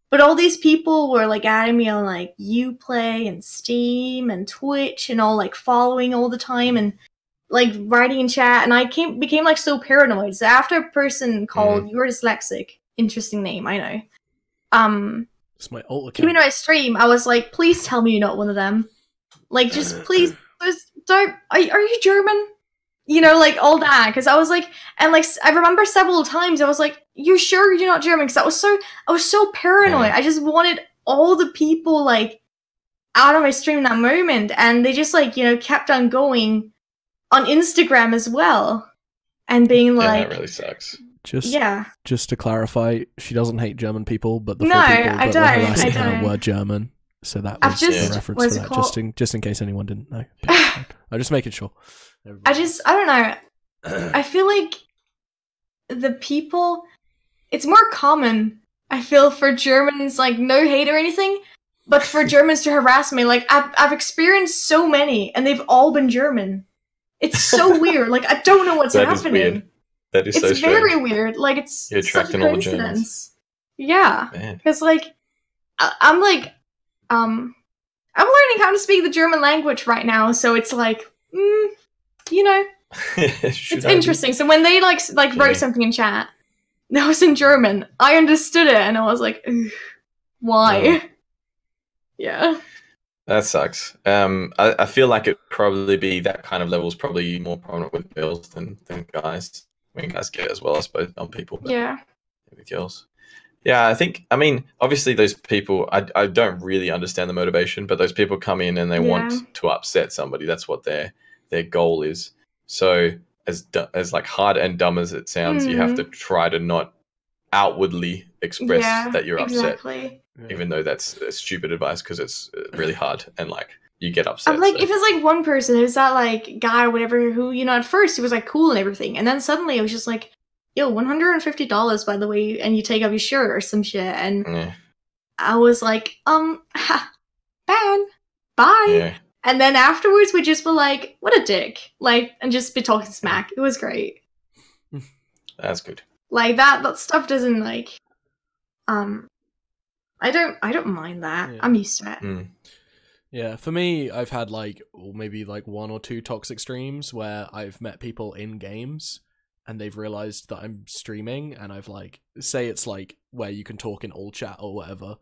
But all these people were like adding me on like Uplay and Steam and Twitch and all like following all the time and like writing in chat, and I became like so paranoid. So after a person called "You're dyslexic," interesting name, I know. It's my alt account. Came into my stream, I was like, please tell me you're not one of them. Like, just please, just don't. Are you German? You know, like all that, because I was like, and like I remember several times I was like, "You sure you're not German?" Because I was so paranoid. I just wanted all the people like out of my stream in that moment, and they just like, you know, kept on going on Instagram as well, and being like, that really sucks. Just to clarify, she doesn't hate German people, but the No, 4 people I that don't, were harassing I her don't. were German. So that I've was just- a reference what's for it that, called? just in case anyone didn't know. I'm just making sure. I don't know. I feel like the people, it's more common, I feel, for Germans, like, no hate or anything, but for Germans to harass me, like, I've experienced so many, and they've all been German. It's so weird. Like, I don't know what's That is happening. weird. That is so It's strange. very weird. Like, it's You're such a attracting all the coincidence. Germans. Yeah. Man. Because, like, I'm like, I'm learning how to speak the German language right now, so it's like, you know, it's interesting. So when they like wrote something in chat that was in German, I understood it, and I was like, ugh, why? Yeah. Yeah. That sucks. I feel like it probably be that kind of level is probably more prominent with girls than guys. I mean, guys get it as well, I suppose, on people. But Yeah. with girls. Yeah, I mean, obviously those people, I don't really understand the motivation, but those people come in and they want to upset somebody. That's what their goal is. So as like hard and dumb as it sounds, you have to try to not outwardly express that you're upset. Exactly. Even though that's stupid advice, because it's really hard and like you get upset. I'm like, if it's like one person, who's that like guy or whatever who, you know, at first he was like cool and everything, and then suddenly it was just like, yo, $150 by the way, and you take off your shirt or some shit, and I was like, bad, bye. Yeah. And then afterwards we just were like, what a dick, like, and just be talking smack. It was great. That's good. Like that stuff doesn't like, I don't mind that. Yeah. I'm used to it. Yeah, for me, I've had like maybe like 1 or 2 toxic streams where I've met people in games and they've realized that I'm streaming, and I've like, say it's like where you can talk in all chat or whatever,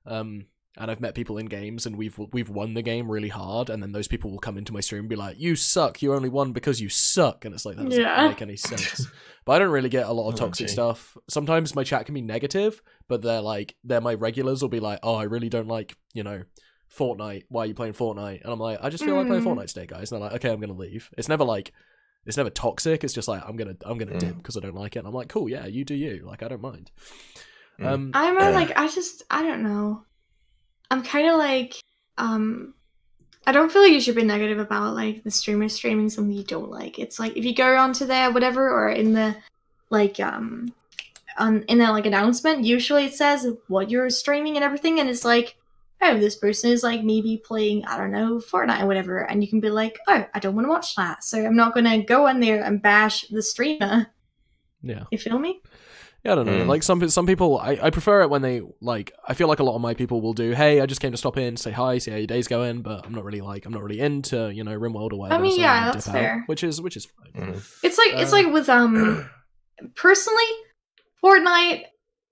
and I've met people in games and we've won the game really hard, and then those people will come into my stream and be like, you suck, you only won because you suck, and it's like, that doesn't make any sense. But I don't really get a lot of toxic stuff. Sometimes my chat can be negative, but they're my regulars will be like, oh, I really don't like, you know, Fortnite, why are you playing Fortnite? And I'm like, I just feel like playing Fortnite today, guys. And they're like, okay, I'm gonna leave. It's never toxic, it's just like, I'm gonna dip because I don't like it. And I'm like, cool, yeah, you do you, like, I don't mind. I'm like, I don't know, I'm kind of like, I don't feel like you should be negative about like the streamer streaming something you don't like. It's like, if you go onto there, whatever, or in the like in the like announcement, usually it says what you're streaming and everything, and it's like, oh, this person is like maybe playing, I don't know, Fortnite or whatever, and you can be like, oh, I don't want to watch that, so I'm not going to go in there and bash the streamer. Yeah. You feel me? Yeah, I don't know. Like some people, I prefer it when they like. I feel like a lot of my people will do. Hey, I just came to stop in, say hi, see how your day's going, but I'm not really into RimWorld or whatever. I mean, so yeah, I'll that's dip fair. out, which is fine. It's like with personally, Fortnite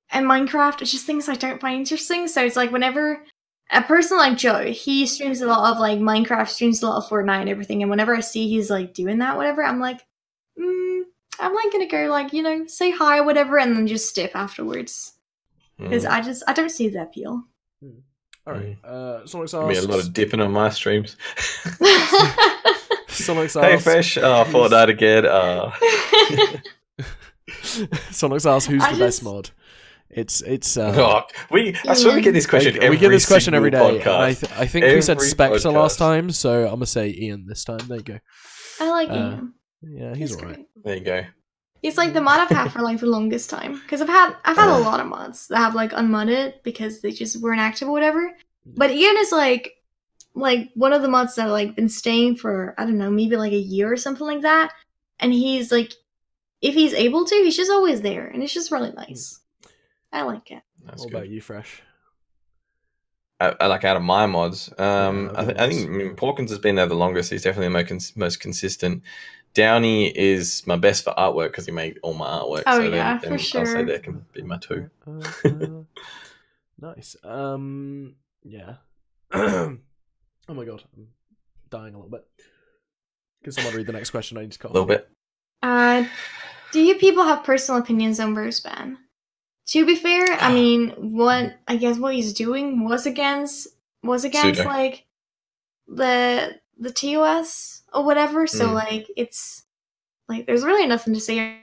and Minecraft. It's just things I don't find interesting. So it's like whenever a person like Joe, he streams a lot of like Minecraft, streams a lot of Fortnite and everything, and whenever I see he's like doing that, whatever, I'm like, I'm like gonna go like, say hi or whatever, and then just dip afterwards. Because I don't see the appeal. Alright, Sonic asks... Be a lot of dipping on my streams. Sonic asks... Hey Fresh, Fortnite again. Sonic asks, who's the best mod? It's I swear we get this question every we get this question every day. podcast. And I think we said Spectre last time, so I'm gonna say Ian this time. There you go. I like Ian. Yeah, he's alright. Great. There you go. It's like the mod I've had for like the longest time, because I've had a lot of mods that have like unmodded because they just weren't active or whatever. But Ian is like one of the mods that have like been staying for, I don't know, maybe like a year or something like that. And he's like, if he's able to, he's just always there, and it's just really nice. I like it. What about you, Fresh? I like out of my mods. I think Porkins has been there the longest. He's definitely the most consistent. Downey is my best for artwork because he made all my artwork. Oh, so yeah, then for sure. I'll say that can be my two. Nice. Yeah. Oh my god, I'm dying a little bit. Can someone read the next question? I need to call. A little bit. Do you people have personal opinions on Roseban? To be fair, I mean, what he's doing was against Pseudo. like the TOS or whatever. So like it's like there's really nothing to say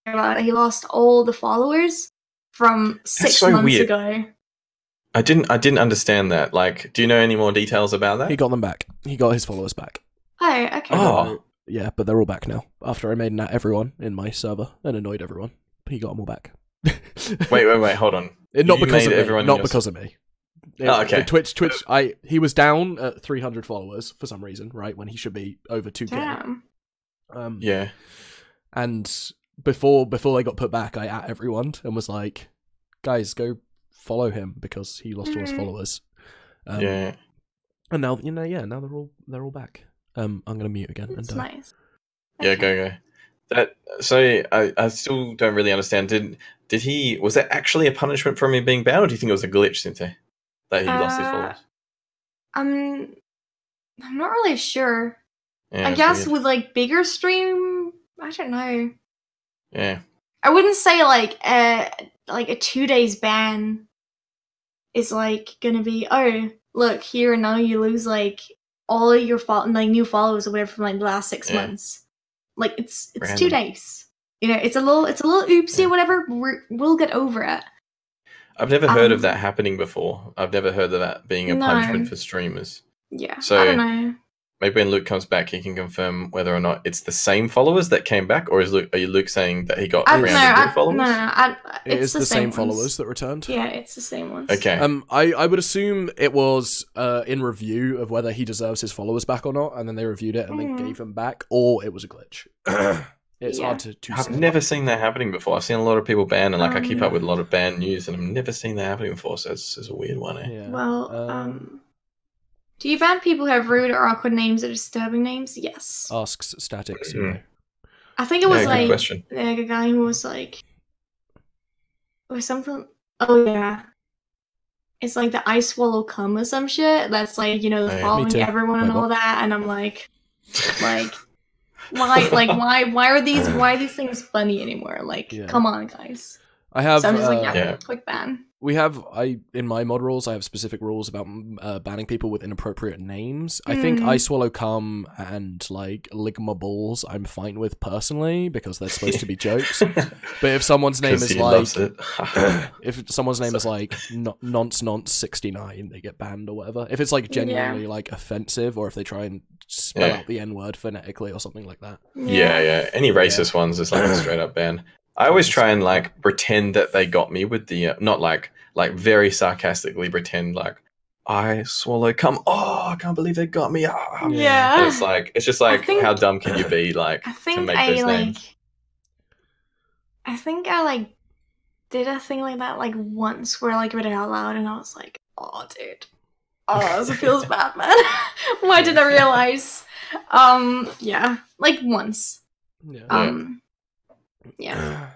about it. He lost all the followers from 6 months weird. ago. I didn't understand that. Like, do you know any more details about that? He got them back. He got his followers back. Oh, okay. Oh. Yeah, but they're all back now. After I made everyone in my server and annoyed everyone, he got them all back. Wait, hold on. Not because of me. Not because of me. Okay. Twitch. He was down at 300 followers for some reason, right? When he should be over 2K. Damn. Yeah. And before they got put back, I at everyone and was like, guys, go follow him because he lost all his followers. Yeah. And now now they're all back. I'm gonna mute again. That's and nice. Yeah, go. So I still don't really understand. Was that actually a punishment for me being banned, or do you think it was a glitch, Cynthia, that he lost his followers? I'm not really sure. Yeah, I guess with like bigger stream, I don't know. Yeah. I wouldn't say like a 2 days ban is like gonna be, oh look here and now you lose like all of your new followers or whatever from like the last 6 months. Like it's Random. 2 days. It's a little oopsie or whatever. We'll get over it. I've never heard of that happening before. I've never heard of that being a punishment for streamers. Yeah. So I don't know. Maybe when Luke comes back, he can confirm whether or not it's the same followers that came back, or are you Luke saying that he got 300 new followers? No. It is the same ones. followers that returned. Yeah, it's the same ones. Okay. I would assume it was in review of whether he deserves his followers back or not, and then they reviewed it and they gave him back, or it was a glitch. It's hard to I've say. never seen that happening before. I've seen a lot of people ban, and I keep up with a lot of ban news, and I've never seen that happening before. So it's a weird one. Eh? Yeah. Well, do you ban people who have rude or awkward names or disturbing names? Yes. Asks Static. I think it was good question. a guy who was like, or something. Oh yeah, it's like the I swallow cum or some shit. That's like following everyone and all that, and I'm like, why are these things funny anymore? Like, come on, guys. I have. So I'm just like, quick ban. In my mod rules, I have specific rules about banning people with inappropriate names. I think I swallow cum and like lick my balls I'm fine with personally because they're supposed to be jokes. But if someone's name is like, if someone's name is like nonce 69, they get banned or whatever. If it's like genuinely like offensive, or if they try and spell out the N-word phonetically or something like that. Yeah. Any racist ones is like a straight up ban. I always try and like pretend that they got me with the not like very sarcastically pretend like I swallow cum. Oh, I can't believe they got me. Ah. Yeah. And it's just like, think- how dumb can you be, like, I to think make I those like. names? I think I like did a thing like that like once where I like read it out loud and I was like, oh dude. Oh, this feels bad, man. Why did I realize? Yeah. Like once. Yeah. Yeah.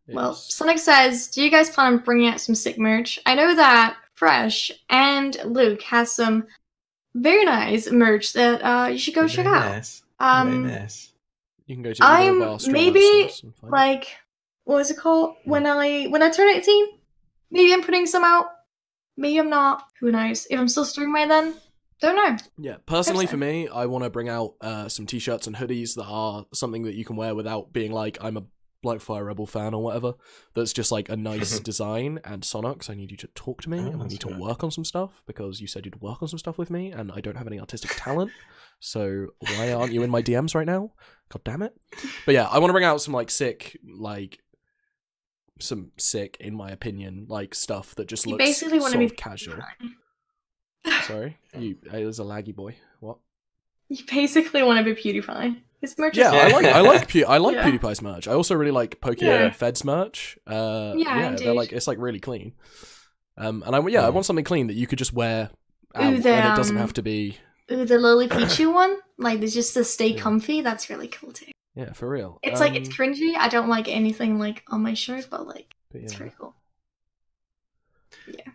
Yes. Well, Sonic says, do you guys plan on bringing out some sick merch? I know that Fresh and Luke has some very nice merch that you should go check out. Nice. Very nice. You can go to either of our I'm stream maybe stores and find it. like what is it called? When I turn 18, maybe I'm putting some out. Maybe I'm not. Who knows? If I'm still streaming by then, don't know. Yeah, personally for me, I want to bring out some t-shirts and hoodies that are something that you can wear without being like, I'm a Blackfire Rebel fan or whatever. That's just like a nice design. And Sonox, I need you to talk to me and we need to work on some stuff because you said you'd work on some stuff with me and I don't have any artistic talent. So why aren't you in my DMs right now? God damn it. But yeah, I want to bring out some like sick, in my opinion, like stuff that just looks basically want to be casual. Sorry, there's a laggy boy. What? You basically want to be PewDiePie. His merch Yeah, is I like Yeah. PewDiePie's merch. I also really like Pokemon and Fed's merch. Yeah, they're like it's like really clean. And I want something clean that you could just wear out, and it doesn't have to be. Ooh, the Lily Pichu one, like it's just to stay comfy. That's really cool too. Yeah, for real. It's like it's cringy. I don't like anything like on my shirt, but like it's pretty cool.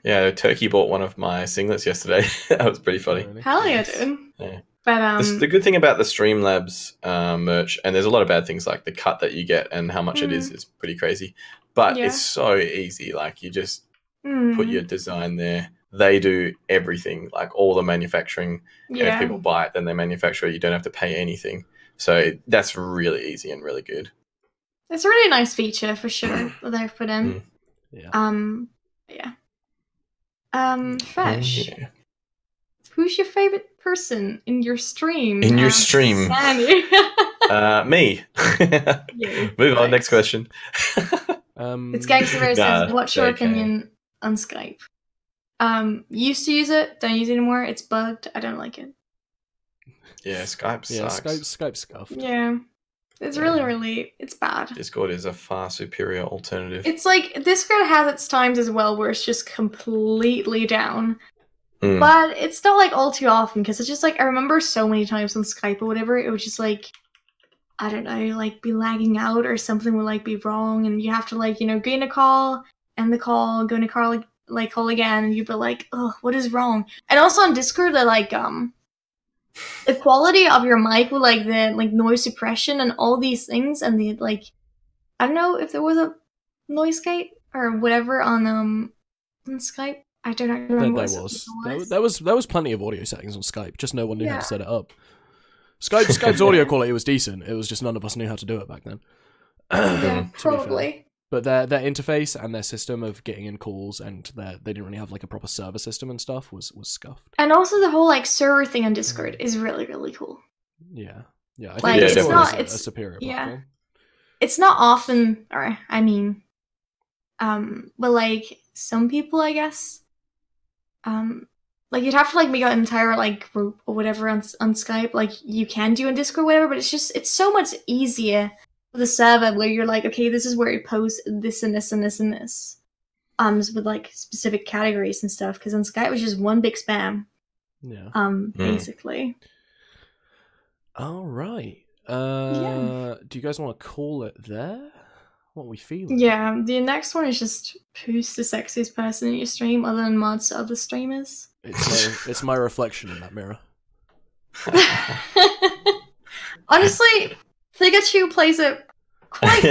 Yeah, Turkey bought one of my singlets yesterday. That was pretty funny. Hell yeah, dude. Yeah. But the good thing about the Streamlabs merch, and there's a lot of bad things like the cut that you get and how much it is pretty crazy. But it's so easy. Like you just put your design there. They do everything, like all the manufacturing. And if people buy it, then they manufacture it. You don't have to pay anything. So that's really easy and really good. It's a really nice feature for sure that they've put in. Fresh. Yeah. Who's your favorite person in your stream? In your stream? Sandy. Me. Move on, next question. It's Gangster Rose says, what's your opinion on Skype? Used to use it, don't use it anymore. It's bugged. I don't like it. Yeah, Skype sucks. Skype scuffed. Yeah. It's really, it's bad. Discord is a far superior alternative. It's like, Discord has its times as well where it's just completely down. But it's not like all too often because it's just like, I remember so many times on Skype or whatever, it was just like, I don't know, like be lagging out or something would like be wrong and you have to like, go in a call, end the call, go in a call, like call again and you'd be like, oh, what is wrong? And also on Discord, they're like, the quality of your mic with like the like noise suppression and all these things and the like, I don't know if there was a noise gate or whatever on Skype. I don't remember. There was plenty of audio settings on Skype. Just no one knew how to set it up. Skype's audio quality was decent. It was just none of us knew how to do it back then. Yeah, probably. But their interface and their system of getting in calls and they didn't really have like a proper server system and stuff was scuffed. And also the whole like server thing on Discord is really cool. Yeah. I like, think it's not a superior platform. It's not often, or I mean, but like some people, I guess, like you'd have to like make an entire like group or whatever on Skype, like you can do in Discord or whatever, but it's so much easier with a server where you're like, okay, this is where it posts this and this and this and this, with like specific categories and stuff. Because on Skype it was just one big spam. Yeah. Basically. All right. Do you guys want to call it there? What are we feeling? Yeah, the next one is just who's the sexiest person in your stream other than mods to other streamers? It's my reflection in that mirror. Honestly, Pikachu plays a quite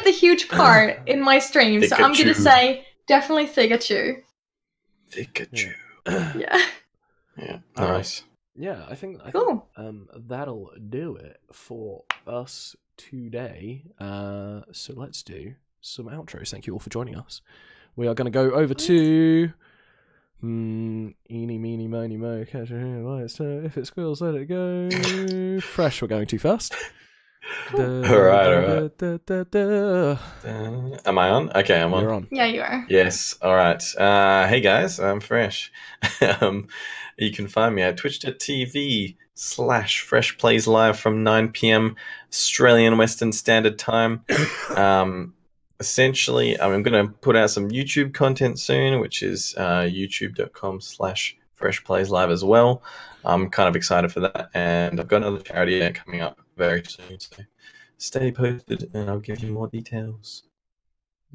the huge part in my stream, so I'm gonna say definitely Pikachu. Pikachu. Yeah. Yeah. Nice. Yeah, I think that'll do it for us today. So let's do some outros. Thank you all for joining us. We are going to go over to eeny, meeny, miny, mo, catch it, if it squeals, let it go. Fresh, we're going to first. Alright. Am I on? Okay, I'm on. You're on. Yeah, you are. Yes. All right. Hey guys, I'm Fresh. You can find me at twitch.tv/Fresh Plays Live from 9 p.m. Australian Western Standard Time. Essentially, I'm going to put out some YouTube content soon, which is youtube.com/Fresh Plays Live as well. I'm kind of excited for that, and I've got another charity event coming up very soon, so stay posted, and I'll give you more details.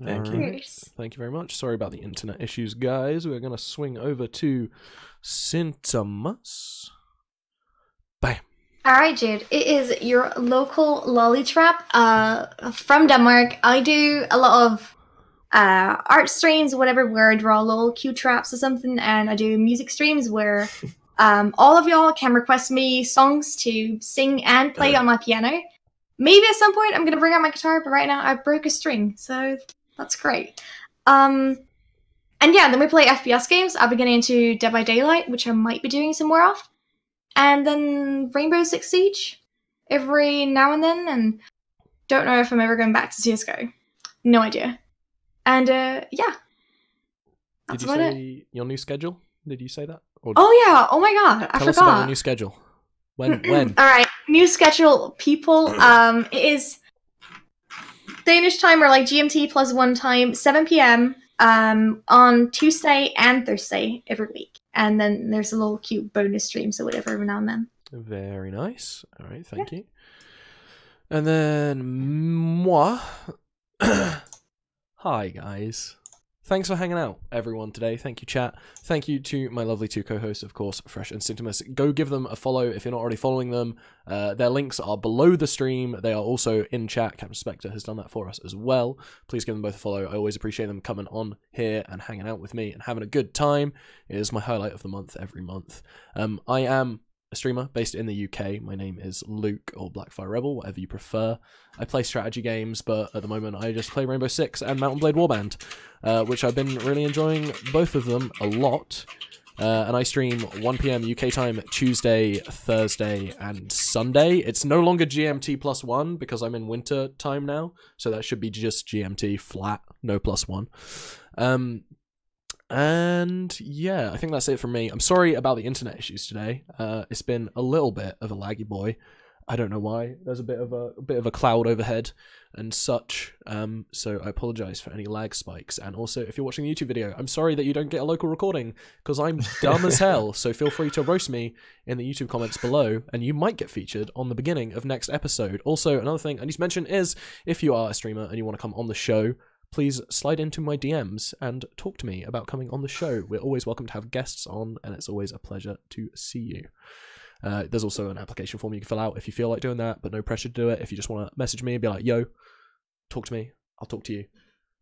Thank you. Cheers. Thank you very much. Sorry about the internet issues, guys. We're going to swing over to Sintamus. Bam. All right, Jude. It is your local lolly trap from Denmark. I do a lot of art streams, whatever, where I draw little cute traps or something, and I do music streams where all of y'all can request me songs to sing and play on my piano. Maybe at some point I'm gonna bring out my guitar, but right now I broke a string, so that's great. And yeah, then we play FPS games. I'll be getting into Dead by Daylight, which I might be doing some more of. And then Rainbow Six Siege every now and then, and don't know if I'm ever going back to CSGO. No idea. And yeah, Did that's you about say it. your new schedule? Did you say that? Or Oh yeah, oh my god, I tell us about your forgot. new schedule. When? Alright, new schedule, people. It is Danish time, or like GMT plus 1 time, 7 p.m. On Tuesday and Thursday every week. And then there's a little cute bonus streams or whatever every now and then. Very nice. All right, thank you. And then moi. Hi, guys. Thanks for hanging out, everyone, today. Thank you, chat. Thank you to my lovely two co-hosts, of course, Fresh and Sintamus. Go give them a follow if you're not already following them. Their links are below the stream. They are also in chat. Captain Spectre has done that for us as well. Please give them both a follow. I always appreciate them coming on here and hanging out with me and having a good time. It is my highlight of the month every month. I am a streamer based in the UK. My name is Luke, or Blackfire Rebel, whatever you prefer. I play strategy games, but at the moment I just play Rainbow Six and Mount & Blade Warband, which I've been really enjoying both of them a lot. And I stream 1 p.m. UK time Tuesday, Thursday, and Sunday. It's no longer GMT plus 1 because I'm in winter time now, so that should be just GMT flat, no plus 1. And yeah, I think that's it from me. I'm sorry about the internet issues today. It's been a little bit of a laggy boy. I don't know why. There's a bit of a cloud overhead and such. So I apologize for any lag spikes. And also, if you're watching the YouTube video, I'm sorry that you don't get a local recording because I'm dumb as hell. So feel free to roast me in the YouTube comments below, and you might get featured on the beginning of next episode. Also, another thing I need to mention is if you are a streamer and you want to come on the show, please slide into my DMs and talk to me about coming on the show. We're always welcome to have guests on, and it's always a pleasure to see you. There's also an application form you can fill out if you feel like doing that, but no pressure to do it. If you just want to message me and be like, yo, talk to me, I'll talk to you.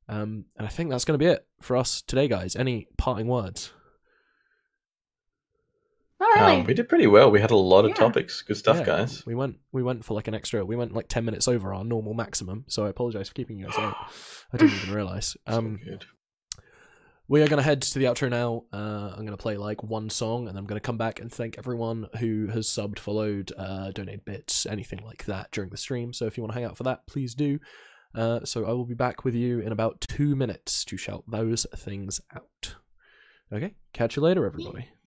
And I think that's going to be it for us today, guys. Any parting words? Not really. We did pretty well. We had a lot of topics. Good stuff, guys. We went for like we went like 10 minutes over our normal maximum, so I apologize for keeping you guys out. I didn't even realize. Good. We are going to head to the outro now. I'm going to play like one song, and I'm going to come back and thank everyone who has subbed, followed, donated bits, anything like that during the stream. So if you want to hang out for that, please do. So I will be back with you in about 2 minutes to shout those things out. Okay, catch you later, everybody.